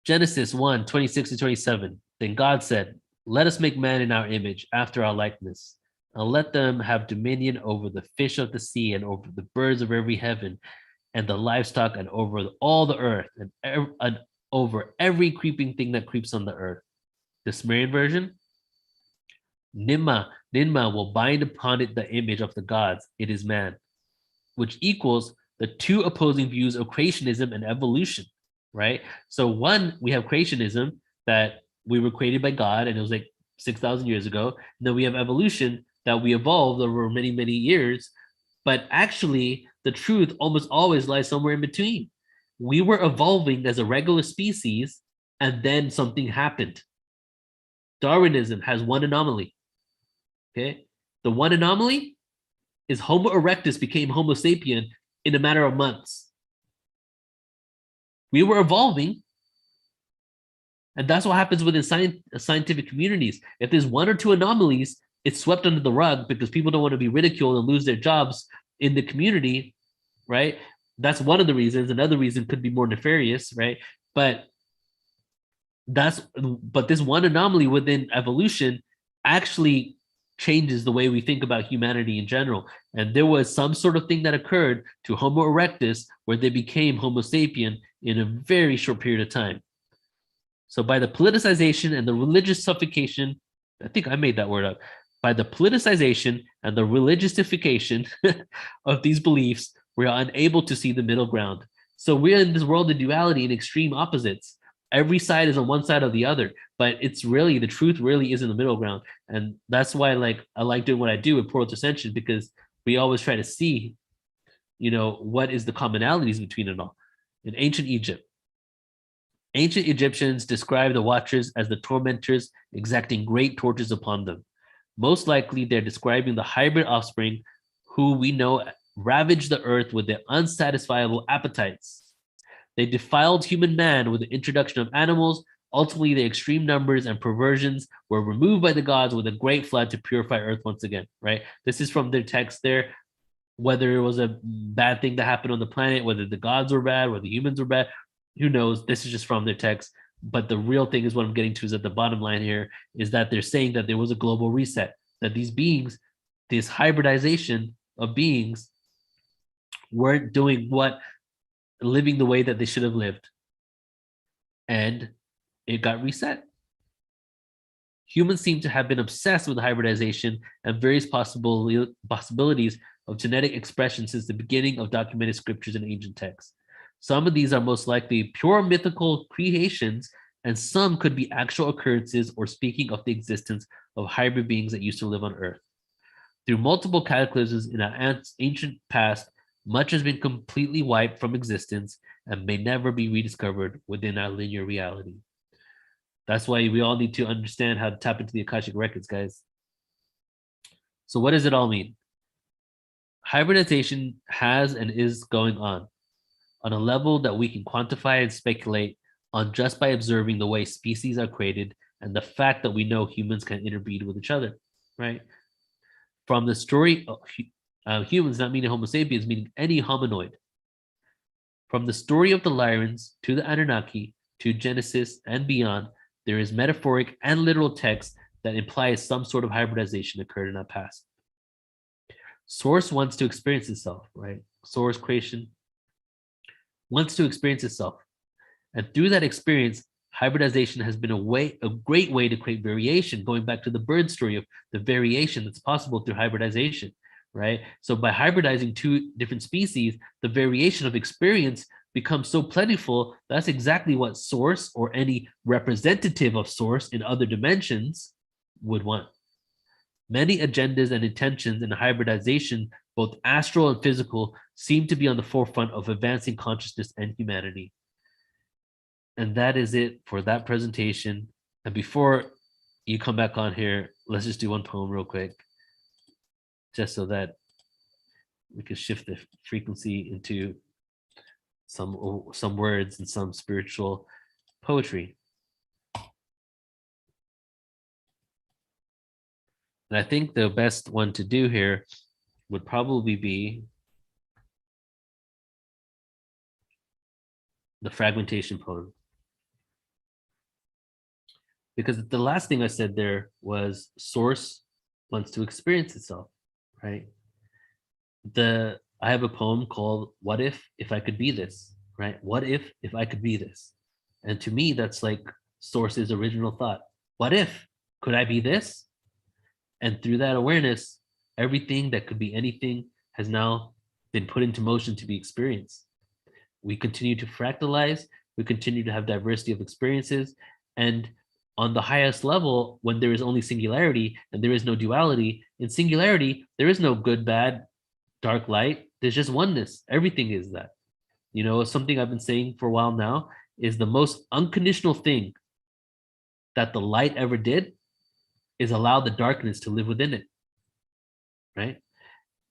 Genesis 1, 26 to 27. Then God said, "Let us make man in our image, after our likeness, and let them have dominion over the fish of the sea and over the birds of every heaven and the livestock and over all the earth and over every creeping thing that creeps on the earth." The Sumerian version, Ninma will bind upon it the image of the gods. It is man, which equals the two opposing views of creationism and evolution, right? So one, we have creationism, that we were created by God and it was like 6,000 years ago. And then we have evolution, that we evolved over many, many years. But actually, the truth almost always lies somewhere in between. We were evolving as a regular species, and then something happened. Darwinism has one anomaly, okay? The one anomaly is Homo erectus became Homo sapien in a matter of months. We were evolving, and that's what happens within scientific communities. If there's 1 or 2 anomalies, it's swept under the rug because people don't want to be ridiculed and lose their jobs in the community, right? That's one of the reasons. Another reason could be more nefarious, right? But this one anomaly within evolution actually changes the way we think about humanity in general. And there was some sort of thing that occurred to Homo erectus where they became Homo sapien in a very short period of time. So by the politicization and the religious suffocation, I think I made that word up, by the politicization and the religiousification of these beliefs, we are unable to see the middle ground. So we're in this world of duality and extreme opposites. Every side is on one side or the other, but it's really, the truth really is in the middle ground. And that's why I like doing what I do with Portal to Ascension, because we always try to see, what is the commonalities between it all. In ancient Egypt, ancient Egyptians describe the Watchers as the tormentors exacting great tortures upon them. Most likely, they're describing the hybrid offspring who we know ravaged the earth with their unsatisfiable appetites. They defiled human man with the introduction of animals. Ultimately, the extreme numbers and perversions were removed by the gods with a great flood to purify earth once again, right? This is from their text there. whether it was a bad thing that happened on the planet, whether the gods were bad, whether humans were bad, who knows? This is just from their text. But the real thing is what I'm getting to is at the bottom line here is that they're saying that there was a global reset, that these beings, this hybridization of beings weren't doing living the way that they should have lived. And it got reset. Humans seem to have been obsessed with hybridization and various possibilities of genetic expression since the beginning of documented scriptures and ancient texts. Some of these are most likely pure mythical creations, and some could be actual occurrences or speaking of the existence of hybrid beings that used to live on Earth. Through multiple cataclysms in our ancient past, much has been completely wiped from existence and may never be rediscovered within our linear reality. That's why we all need to understand how to tap into the Akashic records, guys. So what does it all mean? Hybridization has and is going on a level that we can quantify and speculate on just by observing the way species are created and the fact that we know humans can interbreed with each other, right? From the story of humans, not meaning Homo sapiens, meaning any hominoid. From the story of the Lyrans to the Anunnaki to Genesis and beyond, there is metaphoric and literal text that implies some sort of hybridization occurred in our past. Source wants to experience itself, right? Source creation wants to experience itself. And through that experience, hybridization has been a great way to create variation, going back to the bird story of the variation that's possible through hybridization, right? So by hybridizing two different species, the variation of experience becomes so plentiful. That's exactly what source or any representative of source in other dimensions would want. Many agendas and intentions in hybridization, both astral and physical, seem to be on the forefront of advancing consciousness and humanity. And that is it for that presentation. And before you come back on here, let's just do one poem real quick, just so that we can shift the frequency into some words and some spiritual poetry. And I think the best one to do here would probably be the fragmentation poem. Because the last thing I said there was source wants to experience itself, right? I have a poem called What If I Could Be This, right? What if I could be this? And to me, that's like source's original thought. What if? Could I be this? And through that awareness, everything that could be anything has now been put into motion to be experienced. We continue to fractalize, we continue to have diversity of experiences, and on the highest level, when there is only singularity and there is no duality, in singularity, there is no good, bad, dark, light. There's just oneness. Everything is that. You know, something I've been saying for a while now is the most unconditional thing that the light ever did is allow the darkness to live within it, right?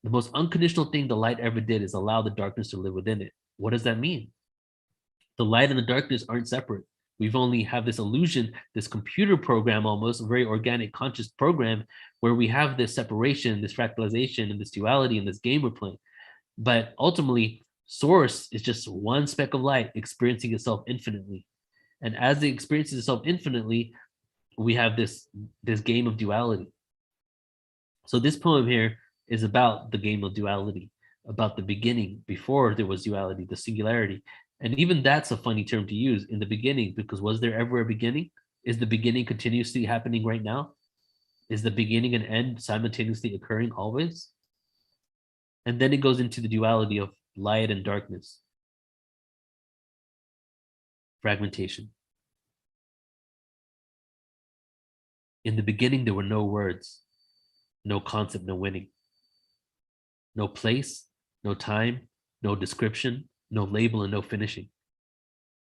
The most unconditional thing the light ever did is allow the darkness to live within it. What does that mean? The light and the darkness aren't separate. We've only have this illusion, this computer program, almost a very organic, conscious program where we have this separation, this fractalization, and this duality in this game we're playing. But ultimately, source is just one speck of light experiencing itself infinitely. And as it experiences itself infinitely, we have this game of duality. So this poem here is about the game of duality, about the beginning before there was duality, the singularity. And even that's a funny term to use, in the beginning, because was there ever a beginning? Is the beginning continuously happening right now? Is the beginning and end simultaneously occurring always? And then it goes into the duality of light and darkness. Fragmentation. In the beginning, there were no words, no concept, no winning, no place, no time, no description, no label, and no finishing,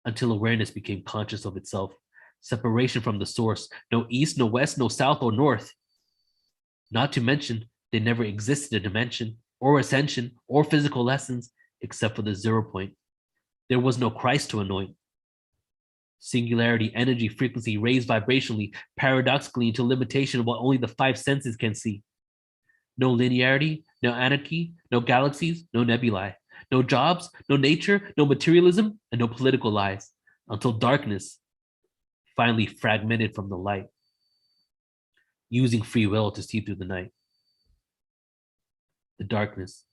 until awareness became conscious of itself, separation from the source, no east, no west, no south or north. Not to mention, there never existed a dimension or ascension or physical lessons except for the 0 point. There was no Christ to anoint. Singularity, energy, frequency, raised vibrationally, paradoxically into limitation of what only the 5 senses can see. No linearity, no anarchy, no galaxies, no nebulae, no jobs, no nature, no materialism, and no political lies, until darkness finally fragmented from the light, using free will to see through the night. The darkness.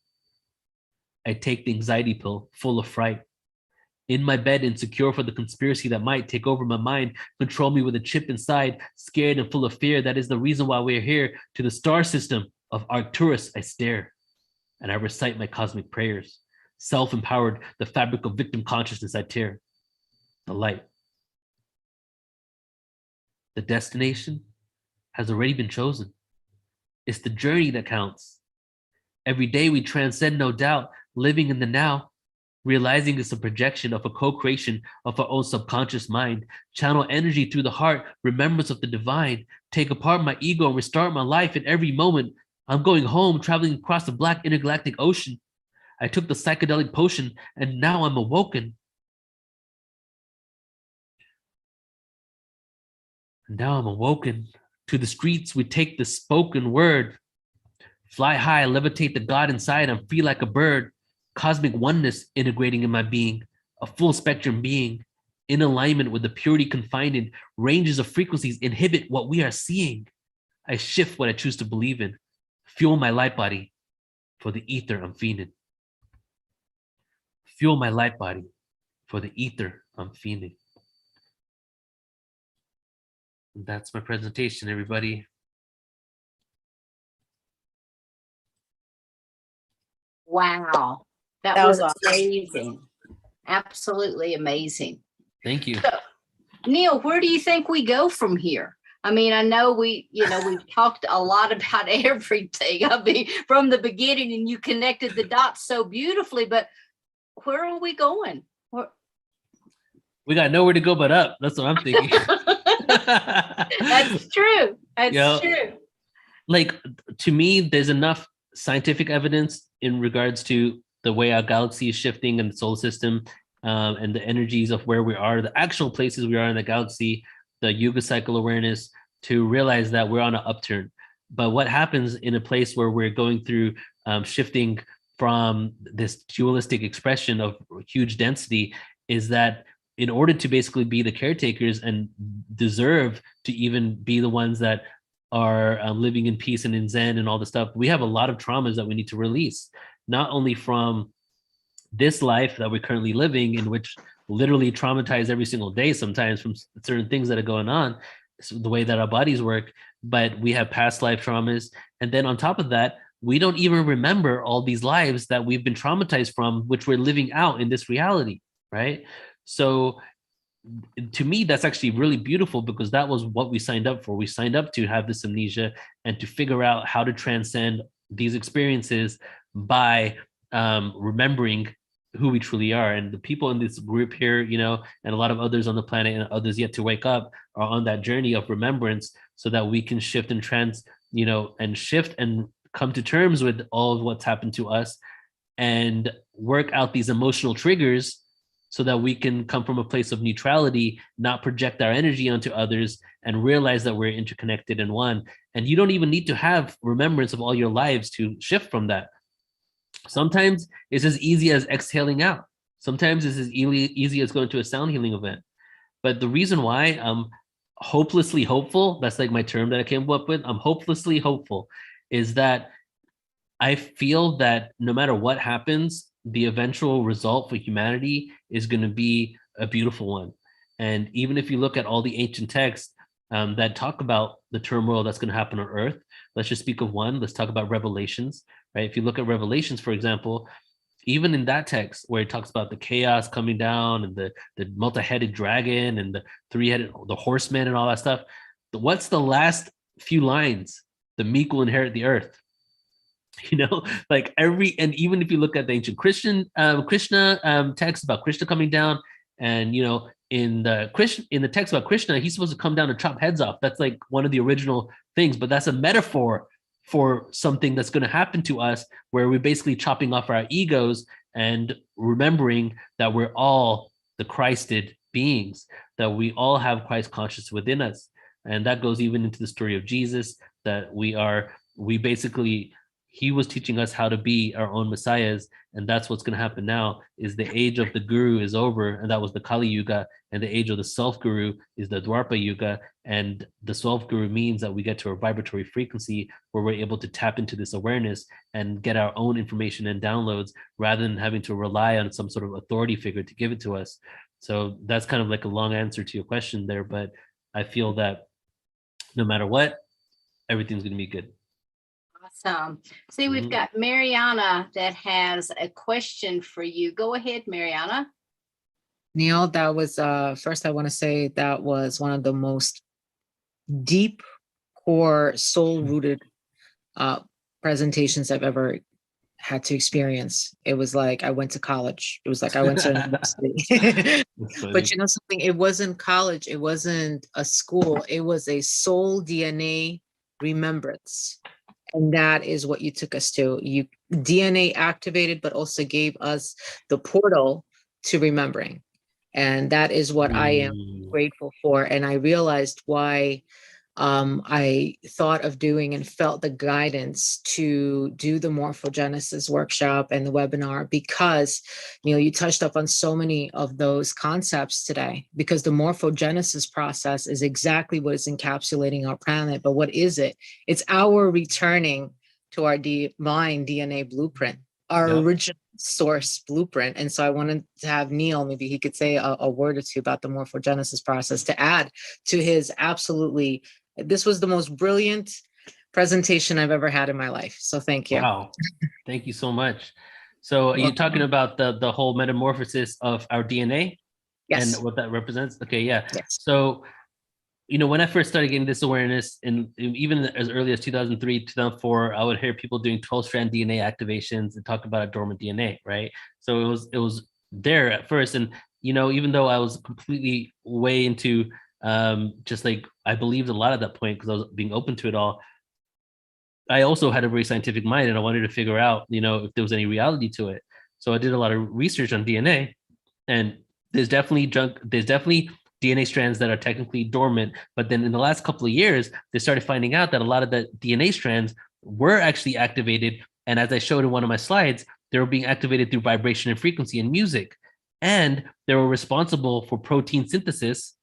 I take the anxiety pill, full of fright. In my bed, insecure for the conspiracy that might take over my mind, control me with a chip inside, scared and full of fear. That is the reason why we're here. To the star system of Arcturus I stare, and I recite my cosmic prayers. Self-empowered, the fabric of victim consciousness I tear. The light. The destination has already been chosen. It's the journey that counts. Every day we transcend, no doubt, living in the now, realizing it's a projection of a co-creation of our own subconscious mind, channel energy through the heart, remembrance of the divine, take apart my ego and restart my life in every moment. I'm going home, traveling across the black intergalactic ocean. I took the psychedelic potion and now I'm awoken. And now I'm awoken. To the streets we take the spoken word. Fly high, levitate the God inside. I'm free like a bird. Cosmic oneness integrating in my being, a full spectrum being, in alignment with the purity confined in ranges of frequencies inhibit what we are seeing. I shift what I choose to believe in, fuel my light body for the ether I'm feeding. Fuel my light body for the ether I'm feeding. And that's my presentation, everybody. Wow. That That was was awesome. amazing. Absolutely amazing. Thank you. So, Neil, where do you think we go from here? I mean, I know we've talked a lot about everything. I mean, from the beginning, and you connected the dots so beautifully, but where are we going? We got nowhere to go but up. That's what I'm thinking. That's true. That's true. Like, to me, there's enough scientific evidence in regards to the way our galaxy is shifting and the solar system, and the energies of where we are, the actual places we are in the galaxy, the Yuga cycle awareness, to realize that we're on an upturn. But what happens in a place where we're going through shifting from this dualistic expression of huge density is that in order to basically be the caretakers and deserve to even be the ones that are living in peace and in Zen and all the stuff, we have a lot of traumas that we need to release, not only from this life that we're currently living, in which literally traumatized every single day sometimes from certain things that are going on, so the way that our bodies work, but we have past life traumas. And then on top of that, we don't even remember all these lives that we've been traumatized from, which we're living out in this reality, right? So to me, that's actually really beautiful, because that was what we signed up for. We signed up to have this amnesia and to figure out how to transcend these experiences by remembering who we truly are. And the people in this group here, and a lot of others on the planet and others yet to wake up are on that journey of remembrance, so that we can shift and and shift and come to terms with all of what's happened to us and work out these emotional triggers, so that we can come from a place of neutrality, not project our energy onto others, and realize that we're interconnected and one. And you don't even need to have remembrance of all your lives to shift from that. Sometimes it's as easy as exhaling out. Sometimes it's as easy as going to a sound healing event. But the reason why I'm hopelessly hopeful, that's like my term that I came up with, I'm hopelessly hopeful, is that I feel that no matter what happens, the eventual result for humanity is going to be a beautiful one. And even if you look at all the ancient texts that talk about the turmoil that's going to happen on Earth, let's just speak of one. Let's talk about Revelations, right? If you look at Revelations, for example, even in that text where it talks about the chaos coming down and the multi-headed dragon and the horseman and all that stuff, what's the last few lines? The meek will inherit the earth. And even if you look at the ancient Krishna text about Krishna coming down, and in the text about Krishna, he's supposed to come down and chop heads off. That's like one of the original things, but that's a metaphor for something that's going to happen to us, where we're basically chopping off our egos and remembering that we're all the Christed beings, that we all have Christ consciousness within us. And that goes even into the story of Jesus, that we basically he was teaching us how to be our own messiahs, and that's what's going to happen now. Is the age of the guru is over, and that was the Kali Yuga, and the age of the self guru is the Dwarpa Yuga, and the self guru means that we get to a vibratory frequency where we're able to tap into this awareness and get our own information and downloads rather than having to rely on some sort of authority figure to give it to us. So that's kind of like a long answer to your question there, but I feel that no matter what, everything's going to be good. Awesome. See, we've Mhm. got Mariana that has a question for you. Go ahead, Mariana. Neil, that was first I want to say that was one of the most deep core soul rooted presentations I've ever had to experience. It was like I went to college. It was like I went to university. That's funny. But you know something, it wasn't college, it wasn't a school, it was a soul DNA remembrance. And that is what you took us to. You DNA activated, but also gave us the portal to remembering. And that is what I am grateful for. And I realized why I thought of doing and felt the guidance to do the morphogenesis workshop and the webinar, because you touched up on so many of those concepts today, because the morphogenesis process is exactly what is encapsulating our planet. But what is it? It's our returning to our divine DNA blueprint, our original source blueprint. And so I wanted to have Neil, maybe he could say a word or two about the morphogenesis process to add to his absolutely. This was the most brilliant presentation I've ever had in my life. So thank you. Wow. Thank you so much. So are you talking about the whole metamorphosis of our DNA? Yes. And what that represents? Okay, yeah. Yes. So, when I first started getting this awareness, and even as early as 2003, 2004, I would hear people doing 12-strand DNA activations and talk about a dormant DNA, right? So it was there at first. And, even though I was completely way into just like, I believed a lot at that point because I was being open to it all. I also had a very scientific mind, and I wanted to figure out, if there was any reality to it. So I did a lot of research on DNA, and there's definitely DNA strands that are technically dormant. But then in the last couple of years, they started finding out that a lot of the DNA strands were actually activated. And as I showed in one of my slides, they were being activated through vibration and frequency in music. And they were responsible for protein synthesis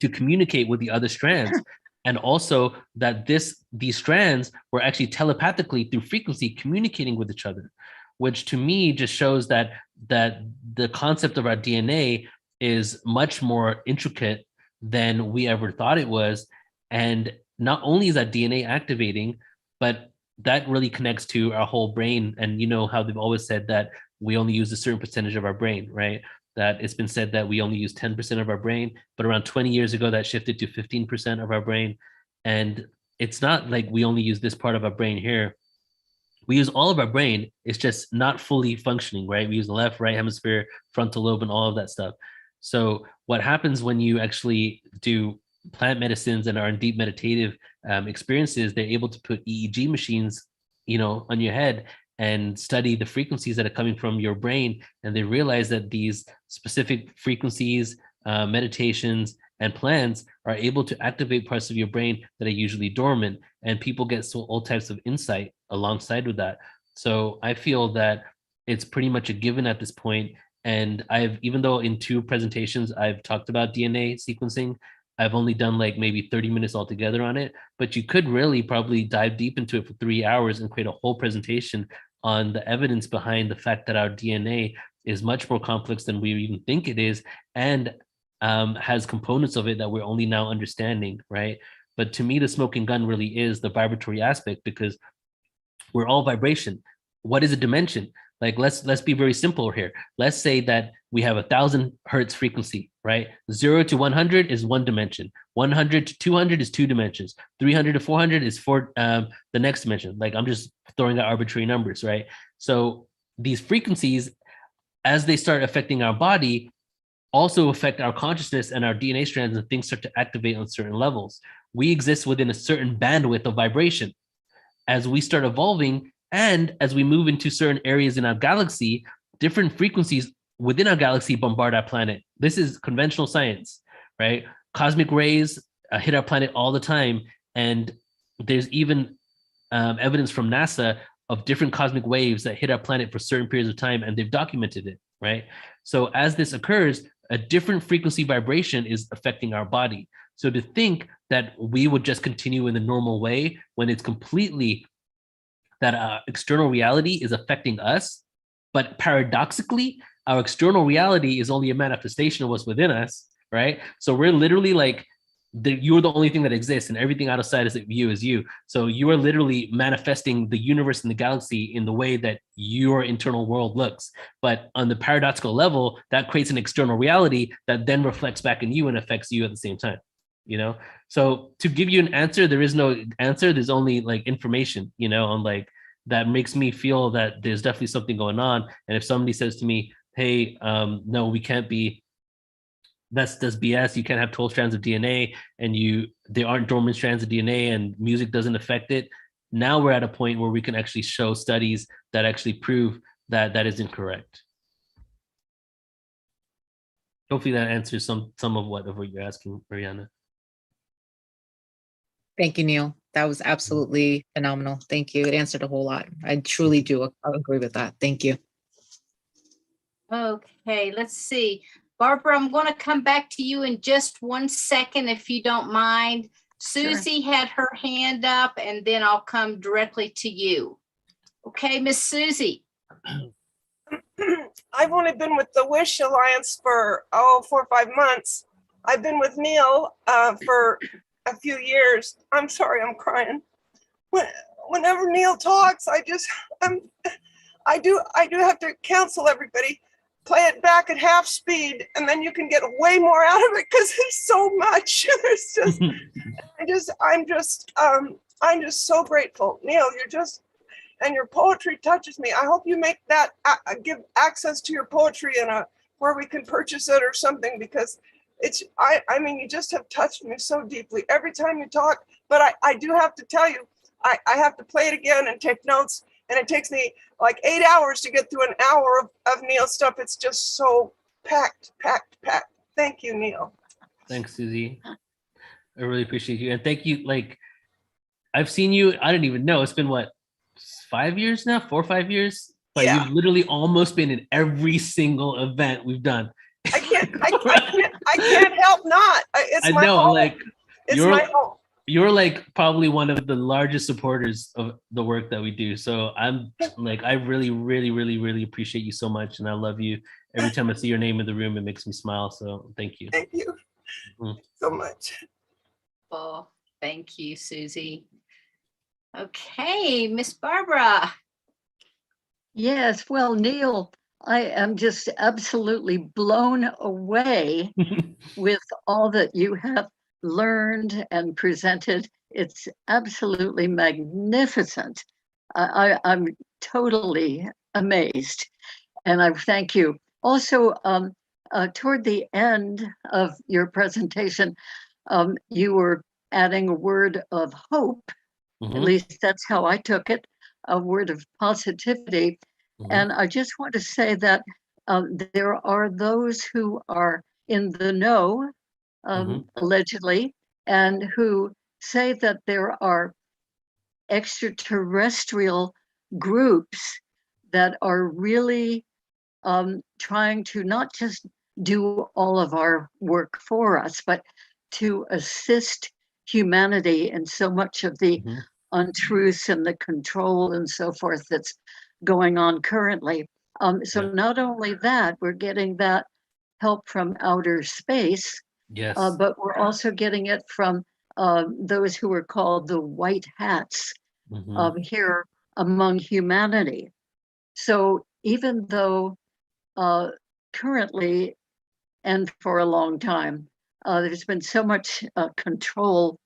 to communicate with the other strands. And also that these strands were actually telepathically through frequency communicating with each other, which to me just shows that the concept of our DNA is much more intricate than we ever thought it was. And not only is that DNA activating, but that really connects to our whole brain. And how they've always said that we only use a certain percentage of our brain, right? That it's been said that we only use 10% of our brain, but around 20 years ago, that shifted to 15% of our brain. And it's not like we only use this part of our brain here. We use all of our brain. It's just not fully functioning, right? We use the left, right hemisphere, frontal lobe, and all of that stuff. So what happens when you actually do plant medicines and are in deep meditative experiences, they're able to put EEG machines, on your head and study the frequencies that are coming from your brain. And they realize that these specific frequencies, meditations, and plants are able to activate parts of your brain that are usually dormant. And people get all types of insight alongside with that. So I feel that it's pretty much a given at this point. And even though in 2 presentations, I've talked about DNA sequencing, I've only done like maybe 30 minutes altogether on it, but you could really probably dive deep into it for 3 hours and create a whole presentation on the evidence behind the fact that our DNA is much more complex than we even think it is, and has components of it that we're only now understanding, right? But to me, the smoking gun really is the vibratory aspect, because we're all vibration. What is a dimension? Like, let's be very simple here. Let's say that we have 1,000 hertz frequency, right? 0 to 100 is 1 dimension. 100 to 200 is 2 dimensions. 300 to 400 is the next dimension. Like, I'm just throwing out arbitrary numbers, right? So these frequencies, as they start affecting our body, also affect our consciousness and our DNA strands, and things start to activate on certain levels. We exist within a certain bandwidth of vibration. As we start evolving, and as we move into certain areas in our galaxy, different frequencies within our galaxy bombard our planet. This is conventional science, right? Cosmic rays hit our planet all the time. And there's even evidence from NASA of different cosmic waves that hit our planet for certain periods of time, and they've documented it, right? So as this occurs, a different frequency vibration is affecting our body. So to think that we would just continue in the normal way when it's completely that external reality is affecting us, but paradoxically, our external reality is only a manifestation of what's within us, right? So we're literally like, you're the only thing that exists, and everything outside of you is you. So you are literally manifesting the universe and the galaxy in the way that your internal world looks. But on the paradoxical level, that creates an external reality that then reflects back in you and affects you at the same time. You know, so to give you an answer, there is no answer. There's only like information, you know, on like that makes me feel that there's definitely something going on. And if somebody says to me, hey, no, we can't be, that's BS. You can't have 12 strands of DNA and there aren't dormant strands of DNA and music doesn't affect it. Now we're at a point where we can actually show studies that actually prove that that is incorrect. Hopefully that answers some of what you're asking, Mariana. Thank you, Neil. That was absolutely phenomenal. Thank you. It answered a whole lot. I truly do agree with that. Thank you. Okay, let's see. Barbara, I'm going to come back to you in just 1 second, if you don't mind. Susie had her hand up, and then I'll come directly to you. Okay, Miss Susie. I've only been with the Wish Alliance for 4 or 5 months. I've been with Neil for a few years. I'm sorry, I'm crying. Whenever Neil talks, I do have to counsel everybody. Play it back at half speed, and then you can get way more out of it because it's so much. It's just, I'm just so grateful, Neil. And your poetry touches me. I hope you make that give access to your poetry and where we can purchase it or something, because I mean, you just have touched me so deeply every time you talk. But I do have to tell you, I have to play it again and take notes. And it takes me like 8 hours to get through an hour of Neil's stuff. It's just so packed. Thank you, Neil. Thanks, Susie. I really appreciate you. And thank you. Like, I've seen you, I didn't even know. It's been what, 5 years now? 4 or 5 years? But Yeah. You've literally almost been in every single event we've done. I can't help not. It's my home. Like, it's my home. You're like probably one of the largest supporters of the work that we do. So I'm like, I really, really, really, really appreciate you so much. And I love you. Every time I see your name in the room, it makes me smile. So thank you. Thank you so much. Oh, thank you, Susie. Okay, Miss Barbara. Yes, well, Neil, I am just absolutely blown away with all that you have learned and presented. It's absolutely magnificent. I'm totally amazed, and I thank you. Also, toward the end of your presentation, you were adding a word of hope. At least that's how I took it, a word of positivity. And I just want to say that there are those who are in the know, allegedly, and who say that there are extraterrestrial groups that are really trying to not just do all of our work for us, but to assist humanity in so much of the untruths and the control and so forth that's going on currently. So not only that, we're getting that help from outer space, but we're also getting it from those who are called the white hats here among humanity. So even though currently and for a long time, there's been so much control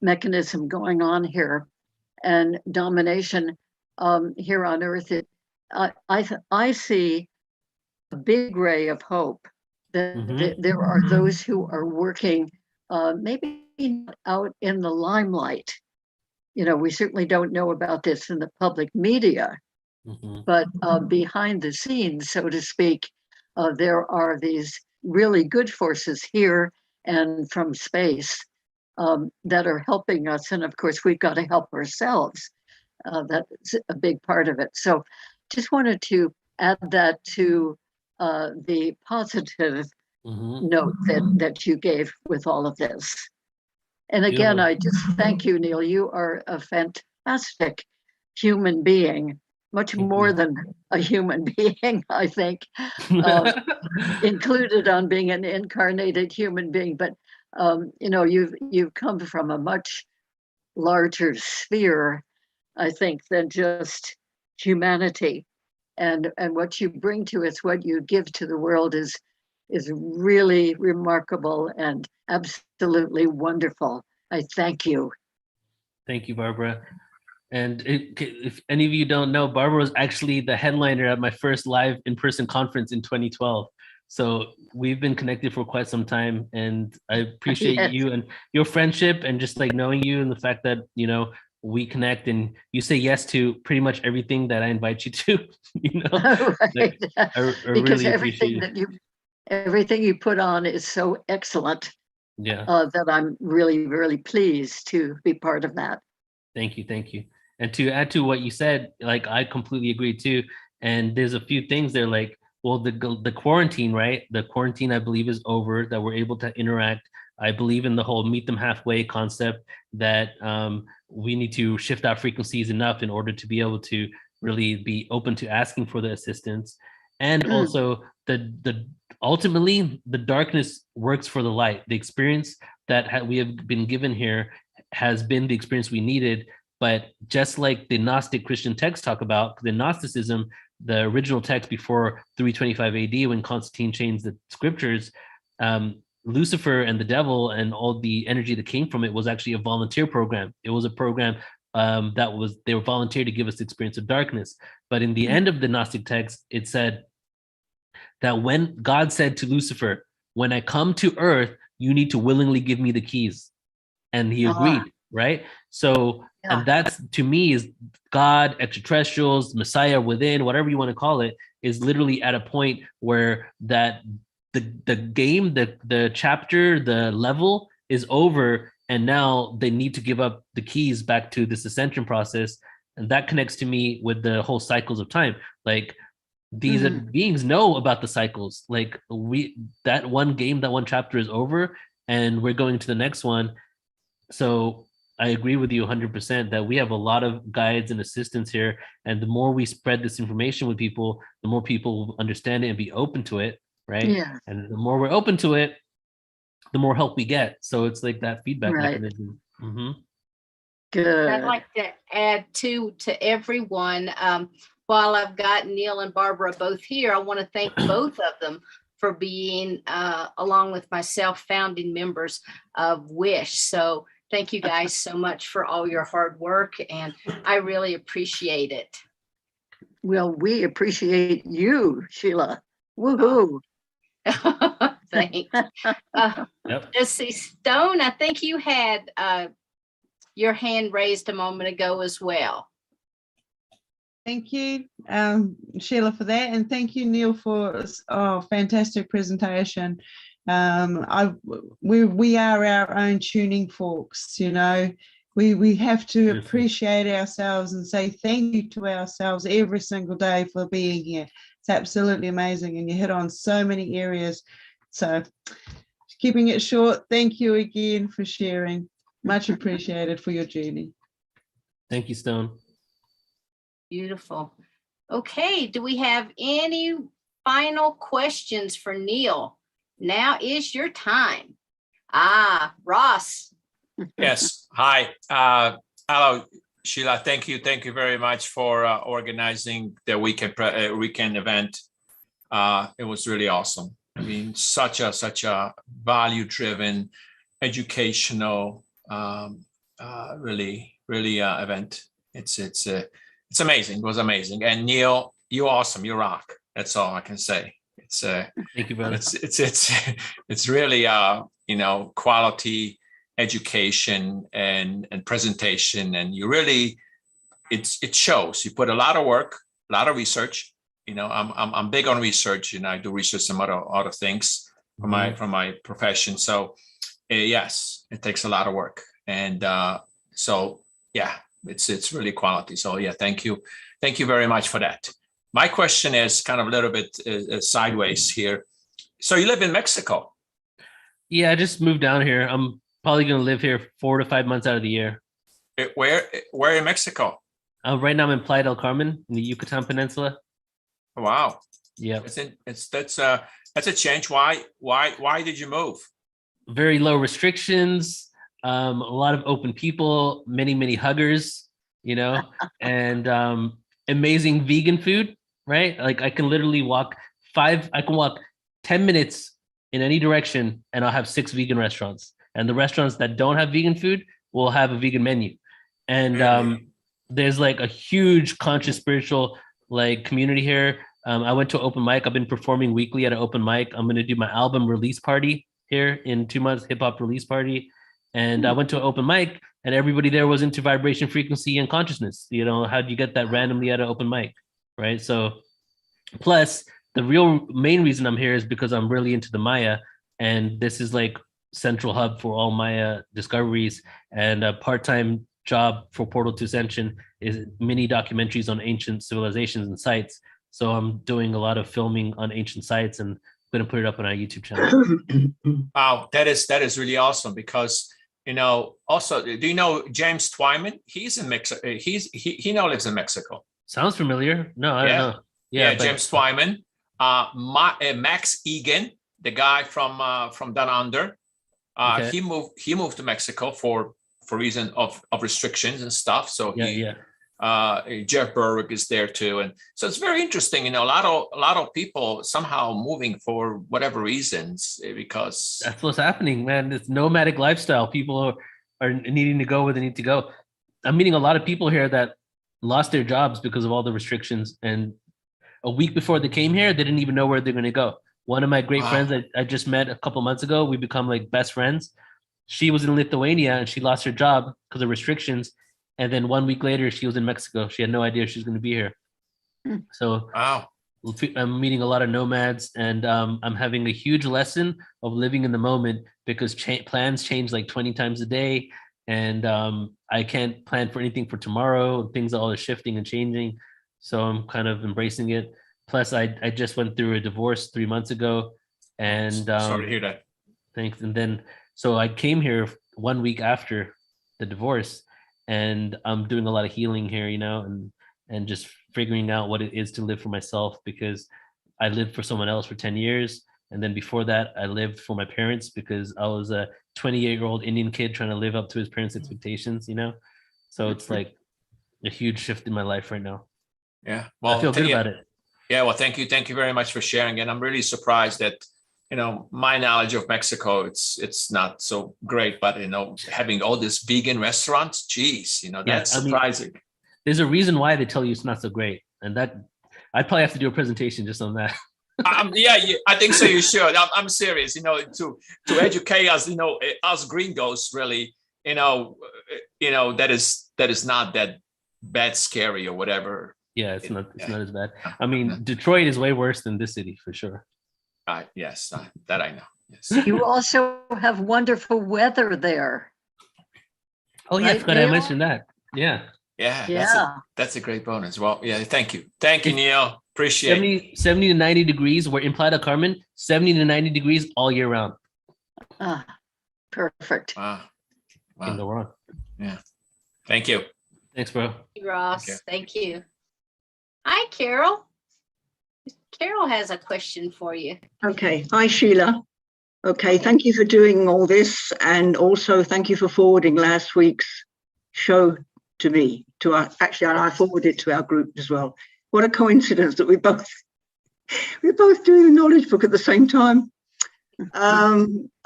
mechanism going on here and domination here on Earth, I see a big ray of hope that there are those who are working maybe not out in the limelight. You know, we certainly don't know about this in the public media, but behind the scenes, so to speak, there are these really good forces here and from space that are helping us. And of course, we've got to help ourselves. That's a big part of it. So just wanted to add that to the positive note that you gave with all of this. And again, Beautiful. I just thank you, Neil. You are a fantastic human being, much Thank more you. than a human being, I think, included on being an incarnated human being. But you've come from a much larger sphere, I think, than just humanity. And what you bring to us, what you give to the world is really remarkable and absolutely wonderful. I thank you. Thank you, Barbara. And if any of you don't know, Barbara was actually the headliner at my first live in-person conference in 2012. So we've been connected for quite some time, and I appreciate Yes. you and your friendship, and just like knowing you, and the fact that we connect and you say yes to pretty much everything that I invite you to. Right. I Because really appreciate everything you put on is so excellent. Yeah. That I'm really, really pleased to be part of that. Thank you. And to add to what you said, like, I completely agree too. And there's a few things there, like, well, the quarantine, right? The quarantine, I believe, is over, that we're able to interact. I believe in the whole meet them halfway concept, that we need to shift our frequencies enough in order to be able to really be open to asking for the assistance. And also the ultimately, the darkness works for the light. The experience that we have been given here has been the experience we needed. But just like the Gnostic Christian texts talk about, the Gnosticism, the original text before 325 AD, when Constantine changed the scriptures, Lucifer and the devil and all the energy that came from it was actually a volunteer program. It was a program they were volunteer to give us the experience of darkness. But in the end of the Gnostic text, it said that when God said to Lucifer, when I come to earth, you need to willingly give me the keys. And he agreed, right? So, and that's, to me, is God, extraterrestrials, Messiah within, whatever you want to call it, is literally at a point where that the game, the chapter, the level is over, and now they need to give up the keys back to this ascension process. And that connects to me with the whole cycles of time. Like, these beings know about the cycles. Like, that one game, that one chapter is over, and we're going to the next one. So I agree with you 100% that we have a lot of guides and assistants here. And the more we spread this information with people, the more people will understand it and be open to it, right? Yeah. And the more we're open to it, the more help we get. So it's like that feedback mechanism. Good. I'd like to add to everyone, while I've got Neil and Barbara both here, I want to thank both of them for being, along with myself, founding members of WISH. So thank you guys so much for all your hard work, and I really appreciate it. Well, we appreciate you, Sheila. Woohoo. Thanks. Let's see, Stone, I think you had your hand raised a moment ago as well. Thank you, Sheila, for that, and thank you, Neil, for a fantastic presentation. We are our own tuning forks, we have to appreciate ourselves and say thank you to ourselves every single day for being here. It's absolutely amazing, and you hit on so many areas. So keeping it short, thank you again for sharing. Much appreciated for your journey. Thank you, Stone. Beautiful. Okay, do we have any final questions for Neil? Now is your time. Ross. Yes. Hi. Hello, Sheila. Thank you very much for organizing the weekend event. It was really awesome. I mean, such a value-driven, educational, really event. It's amazing. It was amazing. And Neil, you're awesome. You rock. That's all I can say. Thank you, brother. It's really quality education and presentation, and you really it shows. You put a lot of work, a lot of research. I'm big on research, I do research some other things from my profession. So yes, it takes a lot of work, and so yeah, it's really quality. So yeah, thank you very much for that. My question is kind of a little bit sideways here. So you live in Mexico? Yeah, I just moved down here. I'm probably going to live here 4 to 5 months out of the year. Where in Mexico? Right now I'm in Playa del Carmen in the Yucatan Peninsula. Wow. Yeah. That's a change. Why did you move? Very low restrictions, a lot of open people, many huggers, and amazing vegan food, right? Like I can literally walk 10 minutes in any direction and I'll have 6 vegan restaurants. And the restaurants that don't have vegan food will have a vegan menu. And there's like a huge conscious spiritual like community here. I went to an open mic. I've been performing weekly at an open mic. I'm going to do my album release party here in 2 months, hip hop release party. And I went to an open mic and everybody there was into vibration, frequency, and consciousness. How do you get that randomly at an open mic, right? So plus the real main reason I'm here is because I'm really into the Maya, and this is like central hub for all Maya discoveries, and a part-time job for Portal to Ascension is mini documentaries on ancient civilizations and sites. So I'm doing a lot of filming on ancient sites and going to put it up on our YouTube channel. Wow, that is really awesome because also, do you know James Twyman? He's in Mexico. He now lives in Mexico. Sounds familiar. No, I don't know. Yeah, James Twyman. Max Egan, the guy from Down Under. Okay. He moved to Mexico for reason of restrictions and stuff. So Jeff Berwick is there too, and so it's very interesting. A lot of people somehow moving for whatever reasons because that's what's happening, man. It's nomadic lifestyle. People are needing to go where they need to go. I'm meeting a lot of people here that lost their jobs because of all the restrictions, and a week before they came here, they didn't even know where they're going to go. One of my great friends that I just met a couple months ago, we become like best friends. She was in Lithuania and she lost her job because of restrictions. And then 1 week later, she was in Mexico. She had no idea she was going to be here. So I'm meeting a lot of nomads, and I'm having a huge lesson of living in the moment because plans change like 20 times a day. And I can't plan for anything for tomorrow. Things are all shifting and changing. So I'm kind of embracing it. Plus, I just went through a divorce 3 months ago. And sorry to hear that. Thanks. And then, so I came here 1 week after the divorce. And I'm doing a lot of healing here, and just figuring out what it is to live for myself, because I lived for someone else for 10 years. And then before that, I lived for my parents because I was a 28-year-old Indian kid trying to live up to his parents' expectations, So it's like a huge shift in my life right now. Yeah. Well, I feel good about it. Yeah. Well, thank you. Thank you very much for sharing. And I'm really surprised that my knowledge of Mexico, it's not so great, but having all these vegan restaurants, geez, that's surprising. There's a reason why they tell you it's not so great, and that I'd probably have to do a presentation just on that. I think so. You should. I'm serious. To educate us, us gringos, really, that is not that bad, scary, or whatever. Yeah, it's not as bad. I mean, Detroit is way worse than this city for sure. Yes, that I know. Yes. You also have wonderful weather there. Oh, yeah, right, I mentioned that. Yeah. Yeah. That's a great bonus. Well, yeah, thank you. Thank you, Neil. Appreciate it. 70 to 90 degrees. We're in Playa del Carmen, 70 to 90 degrees all year round. Perfect. Wow. Can go wrong. Yeah. Thank you. Thanks, bro. Thank you, Ross. Thank you. Hi, Carol. Carol has a question for you. Okay. Hi, Sheila. Okay. Thank you for doing all this. And also thank you for forwarding last week's show to me, actually, and I forwarded it to our group as well. What a coincidence that we're both doing the knowledge book at the same time.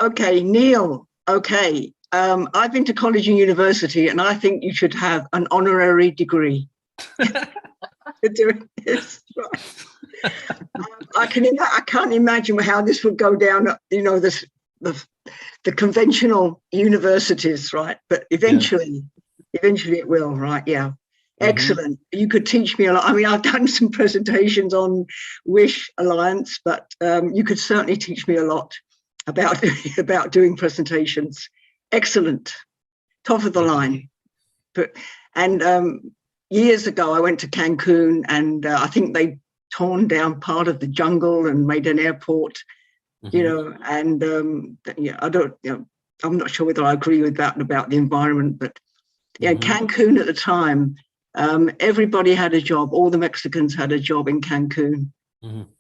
Okay, Neil. Okay. I've been to college and university, and I think you should have an honorary degree for doing this. I can't imagine how this would go down, the conventional universities, right? But eventually it will, right? Yeah. Excellent. You could teach me a lot. I mean, I've done some presentations on Wish Alliance, but you could certainly teach me a lot about doing presentations. Excellent. Top of the line. But and years ago, I went to Cancun, and I think they torn down part of the jungle and made an airport. You know, and yeah, I don't, you know, I'm not sure whether I agree with that about the environment, but yeah, Cancun at the time, everybody had a job. All the Mexicans had a job in Cancun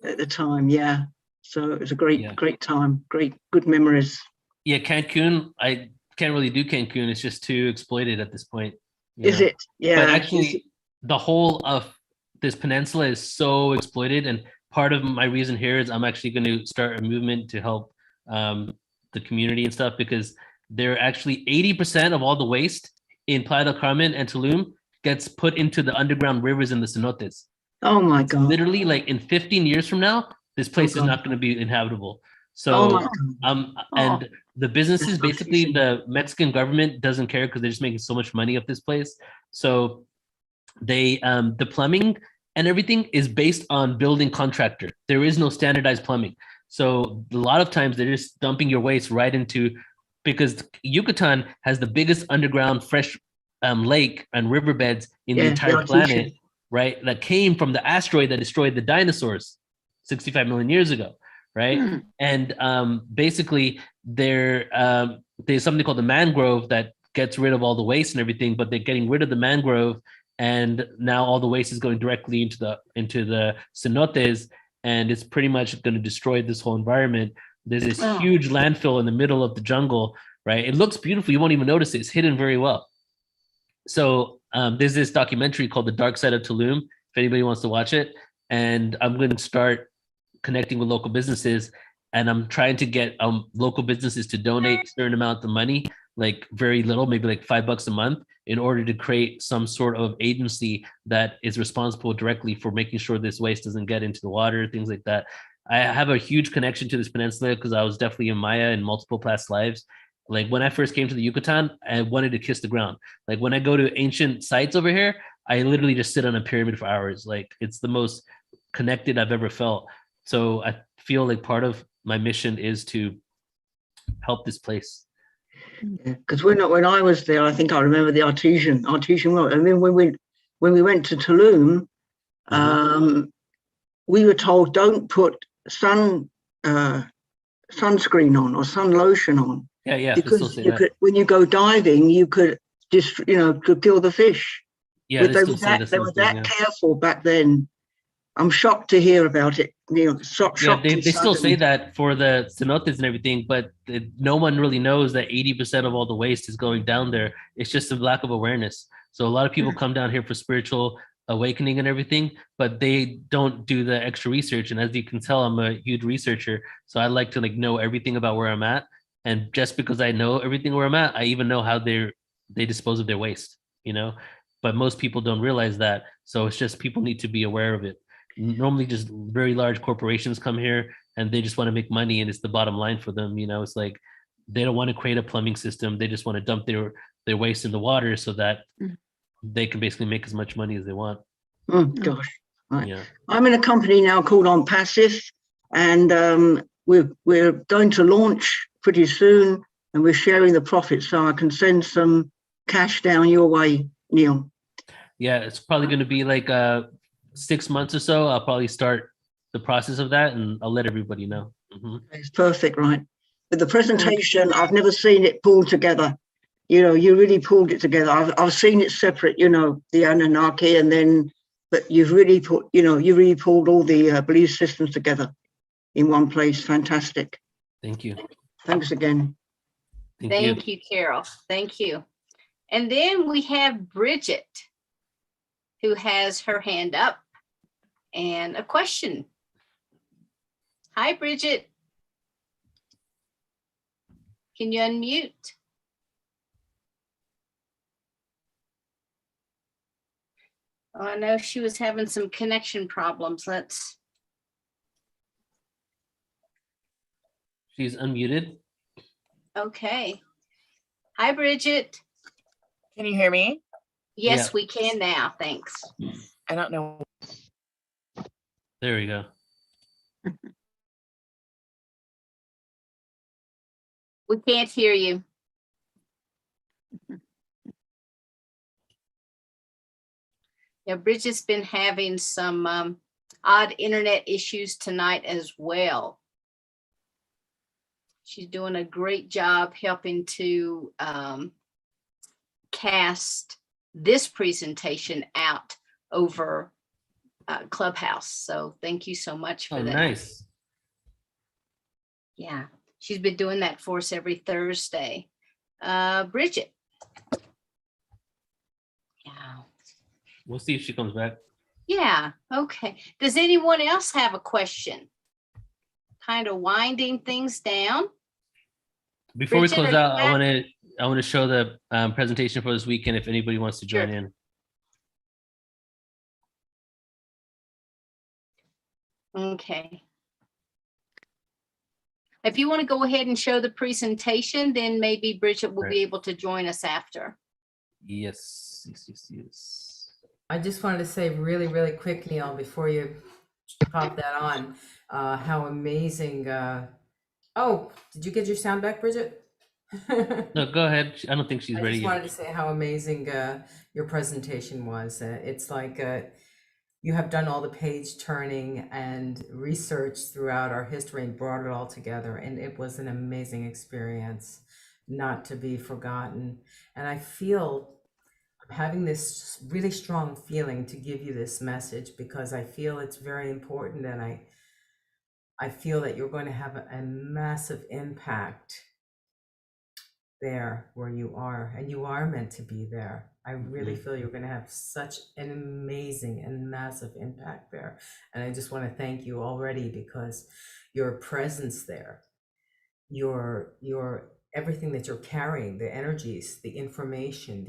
at the time. Yeah, so it was a great time, good memories. Yeah, Cancun, I can't really do Cancun. It's just too exploited at this point. Is it? Yeah. But actually, the whole of this peninsula is so exploited, and part of my reason here is I'm actually going to start a movement to help the community and stuff, because they're actually 80% of all the waste in Playa del Carmen and Tulum gets put into the underground rivers in the cenotes. Oh my God. Literally, like in 15 years from now, this place is not going to be inhabitable. So, and the businesses, basically the Mexican government doesn't care because they're just making so much money off this place. So they, the plumbing and everything is based on building contractor. There is no standardized plumbing. So a lot of times they're just dumping your waste right into, because Yucatan has the biggest underground fresh lake and riverbeds in the entire planet, right? That came from the asteroid that destroyed the dinosaurs 65 million years ago, right? And basically there's something called the mangrove that gets rid of all the waste and everything, but they're getting rid of the mangrove, and now all the waste is going directly into the cenotes, and it's pretty much going to destroy this whole environment. There's this huge landfill in the middle of the jungle, right? It looks beautiful. You won't even notice it. It's hidden very well. So there's this documentary called The Dark Side of Tulum, if anybody wants to watch it. And I'm going to start connecting with local businesses, and I'm trying to get local businesses to donate a certain amount of money, like very little, maybe like $5 a month, in order to create some sort of agency that is responsible directly for making sure this waste doesn't get into the water, things like that. I have a huge connection to this peninsula because I was definitely a Maya in multiple past lives. Like when I first came to the Yucatan, I wanted to kiss the ground. Like when I go to ancient sites over here, I literally just sit on a pyramid for hours. Like it's the most connected I've ever felt. So I feel like part of my mission is to help this place. Because when I was there, I think I remember the artesian well. I mean, when we went to Tulum, we were told don't put sunscreen on or sun lotion on. Yeah. Because when you go diving, you could just could kill the fish. Yeah, but they were that careful back then. I'm shocked to hear about it, Neil. They still say that for the cenotes and everything, but no one really knows that 80% of all the waste is going down there. It's just a lack of awareness. So a lot of people come down here for spiritual awakening and everything, but they don't do the extra research. And as you can tell, I'm a huge researcher, so I like to know everything about where I'm at. And just because I know everything where I'm at, I even know how they dispose of their waste. But most people don't realize that. So it's just people need to be aware of it. Normally just very large corporations come here and they just want to make money, and it's the bottom line for them. It's like they don't want to create a plumbing system. They just want to dump their waste in the water so that they can basically make as much money as they want. Gosh. Right. Yeah. I'm in a company now called On Passive, and we're going to launch pretty soon, and we're sharing the profits, so I can send some cash down your way, Neil. Yeah, it's probably going to be like 6 months or so. I'll probably start the process of that, and I'll let everybody know. It's perfect, right? But the presentation, I've never seen it pulled together. You really pulled it together. I've seen it separate, the Anunnaki, and then, but you've really put, you really pulled all the belief systems together in one place. Fantastic. Thank you. Thanks again. Thank you, Carol. Thank you. And then we have Bridget, who has her hand up and a question. Hi, Bridget. Can you unmute? Oh, I know she was having some connection problems. She's unmuted. Okay. Hi, Bridget. Can you hear me? Yes, we can now. Thanks. I don't know. There we go. We can't hear you. Yeah, Bridget's been having some odd internet issues tonight as well. She's doing a great job helping to cast this presentation out over Clubhouse. So thank you so much for Oh, that. nice. Yeah, she's been doing that for us every Thursday. Bridget. Yeah. We'll see if she comes back. Yeah, okay. Does anyone else have a question? Kind of winding things down. Before we Bridget, close are you out, I back? want to show the presentation for this weekend if anybody wants to join Sure. in. Okay. If you want to go ahead and show the presentation, then maybe Bridget will Right. be able to join us after. Yes, yes, yes, yes. I just wanted to say really, really quick, Neil, before you pop that on, how amazing. Oh, did you get your sound back, Bridget? No, go ahead. I don't think she's I ready just yet. wanted to say how amazing your presentation was. It's like you have done all the page turning and research throughout our history and brought it all together. And it was an amazing experience, not to be forgotten. And I feel I'm having this really strong feeling to give you this message because I feel it's very important, and I feel that you're going to have a massive impact there where you are, and you are meant to be there. I really feel you're going to have such an amazing and massive impact there. And I just want to thank you already because your presence there, your everything that you're carrying, the energies, the information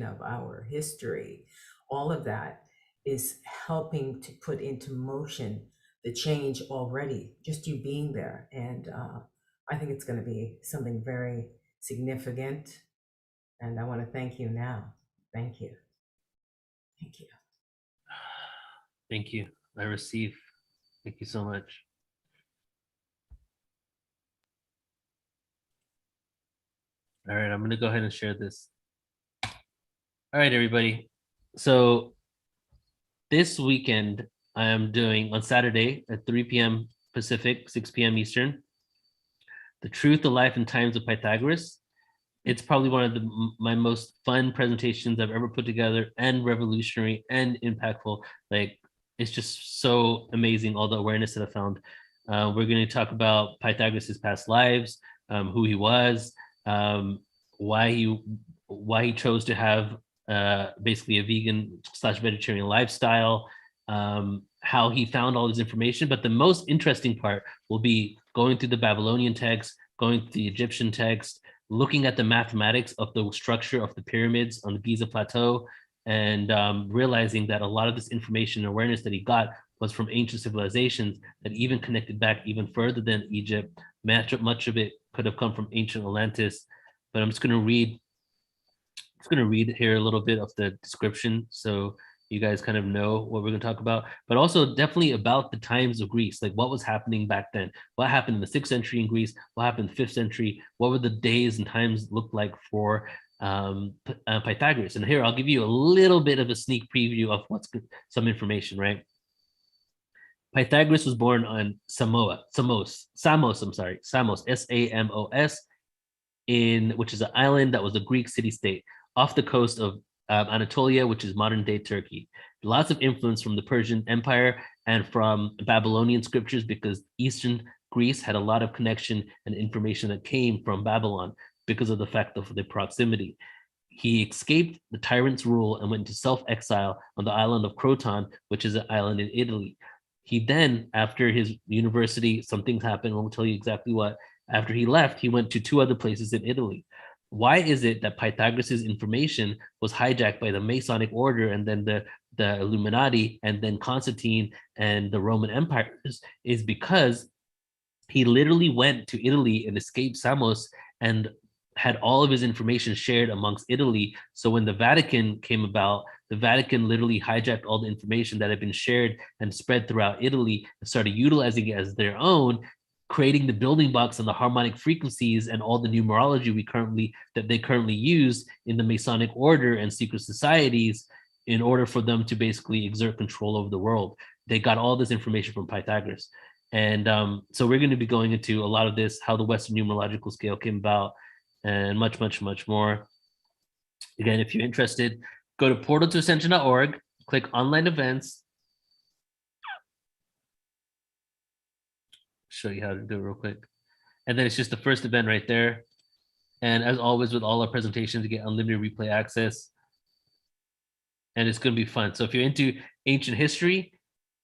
of our history, all of that is helping to put into motion the change already, just you being there. And I think it's going to be something very significant. And I want to thank you now. Thank you. Thank you. Thank you. I receive. Thank you so much. All right, I'm going to go ahead and share this. All right, everybody. So this weekend, I am doing on Saturday at 3 p.m. Pacific, 6 p.m. Eastern, The Truth, the Life, and Times of Pythagoras. It's probably one of my most fun presentations I've ever put together, and revolutionary and impactful. Like, it's just so amazing, all the awareness that I found. We're going to talk about Pythagoras' past lives, who he was, why he chose to have basically a vegan / vegetarian lifestyle, how he found all this information. But the most interesting part will be going through the Babylonian text, going through the Egyptian text, looking at the mathematics of the structure of the pyramids on the Giza Plateau, and realizing that a lot of this information and awareness that he got was from ancient civilizations that even connected back even further than Egypt. Much of it could have come from ancient Atlantis. But I'm just going to read here a little bit of the description so you guys kind of know what we're going to talk about, but also definitely about the times of Greece, like what was happening back then, what happened in the 6th century in Greece, what happened in the 5th century, what were the days and times look like for Pythagoras. And here I'll give you a little bit of a sneak preview of what's good, some information, right? Pythagoras was born on Samos, Samos, which is an island that was a Greek city-state off the coast of Anatolia, which is modern-day Turkey. Lots of influence from the Persian Empire and from Babylonian scriptures, because Eastern Greece had a lot of connection and information that came from Babylon because of the fact of the proximity. He escaped the tyrant's rule and went into self-exile on the island of Croton, which is an island in Italy. He then, after his university, some things happened, I won't tell you exactly what. After he left, he went to 2 other places in Italy. Why is it that Pythagoras' information was hijacked by the Masonic order and then the Illuminati and then Constantine and the Roman empires? Is because he literally went to Italy and escaped Samos and had all of his information shared amongst Italy. So when the Vatican came about, the Vatican literally hijacked all the information that had been shared and spread throughout Italy and started utilizing it as their own, creating the building blocks and the harmonic frequencies and all the numerology that they currently use in the Masonic order and secret societies in order for them to basically exert control over the world. They got all this information from Pythagoras. And so we're going to be going into a lot of this, how the Western numerological scale came about, and much, much, much more. Again, if you're interested, go to portaltoascension.org, click online events. Show you how to do it real quick. And then it's just the first event right there. And as always, with all our presentations, you get unlimited replay access. And it's going to be fun. So if you're into ancient history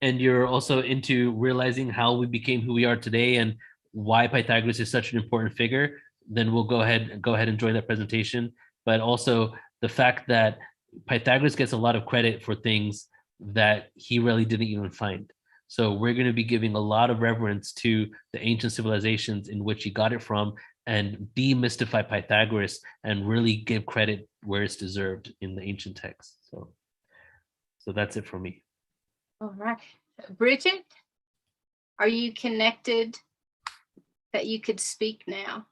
and you're also into realizing how we became who we are today and why Pythagoras is such an important figure, then we'll go ahead and join that presentation. But also the fact that Pythagoras gets a lot of credit for things that he really didn't even find. So we're going to be giving a lot of reverence to the ancient civilizations in which he got it from, and demystify Pythagoras and really give credit where it's deserved in the ancient texts. So that's it for me. All right. Bridget, are you connected that you could speak now?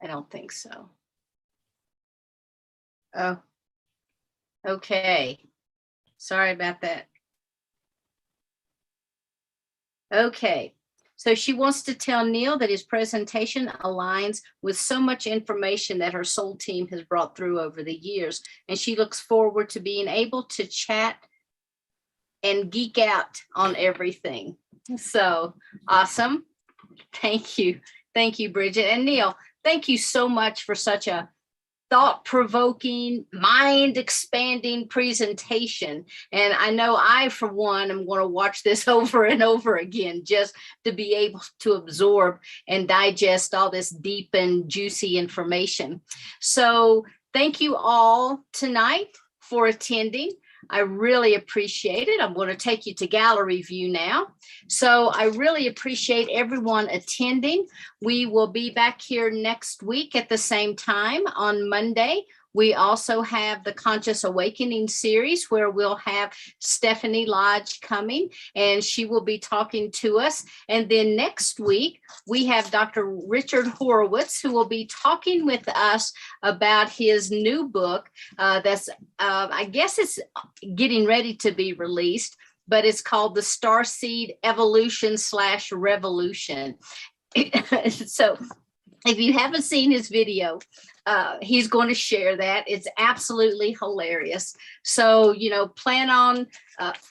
I don't think so. Oh, okay. Sorry about that. Okay. So she wants to tell Neil that his presentation aligns with so much information that her soul team has brought through over the years. And she looks forward to being able to chat and geek out on everything. So awesome. Thank you. Thank you, Bridget. And Neil, thank you so much for such a thought-provoking, mind-expanding presentation. And I know I, for one, am going to watch this over and over again just to be able to absorb and digest all this deep and juicy information. So thank you all tonight for attending. I really appreciate it. I'm going to take you to gallery view now. So I really appreciate everyone attending. We will be back here next week at the same time on Monday. We also have the Conscious Awakening series where we'll have Stephanie Lodge coming, and she will be talking to us. And then next week, we have Dr. Richard Horowitz, who will be talking with us about his new book that's, I guess it's getting ready to be released, but it's called The Starseed Evolution/Revolution. So if you haven't seen his video, he's going to share that. It's absolutely hilarious. So, plan on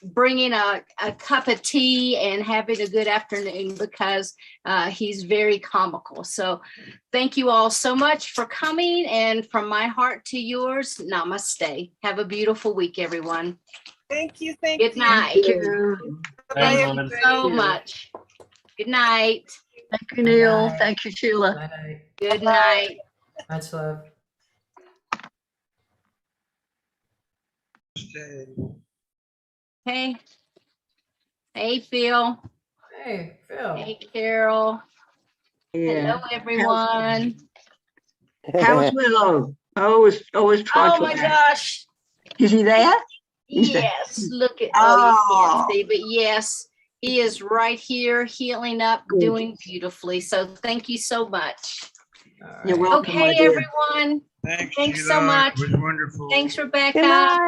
bringing a cup of tea and having a good afternoon, because he's very comical. So thank you all so much for coming. And from my heart to yours, namaste. Have a beautiful week, everyone. Thank you. Thank you. Good night. Thank you. Thank you so much. Good night. Thank you, Neil. Bye. Thank you, Sheila. Bye. Good night. Much love. Hey. Hey, Phil. Hey, Phil. Hey, Carol. Hello, everyone. How's Willow? I always try Oh to. my gosh. Is he there? Yes. Look at, Oh. you can't see, but yes, he is right here healing up, Good. doing beautifully. So thank you so much. All You're right. welcome, my Okay, dear. everyone. Thanks Thanks Sheila. so much. It was wonderful. Thanks, Rebecca.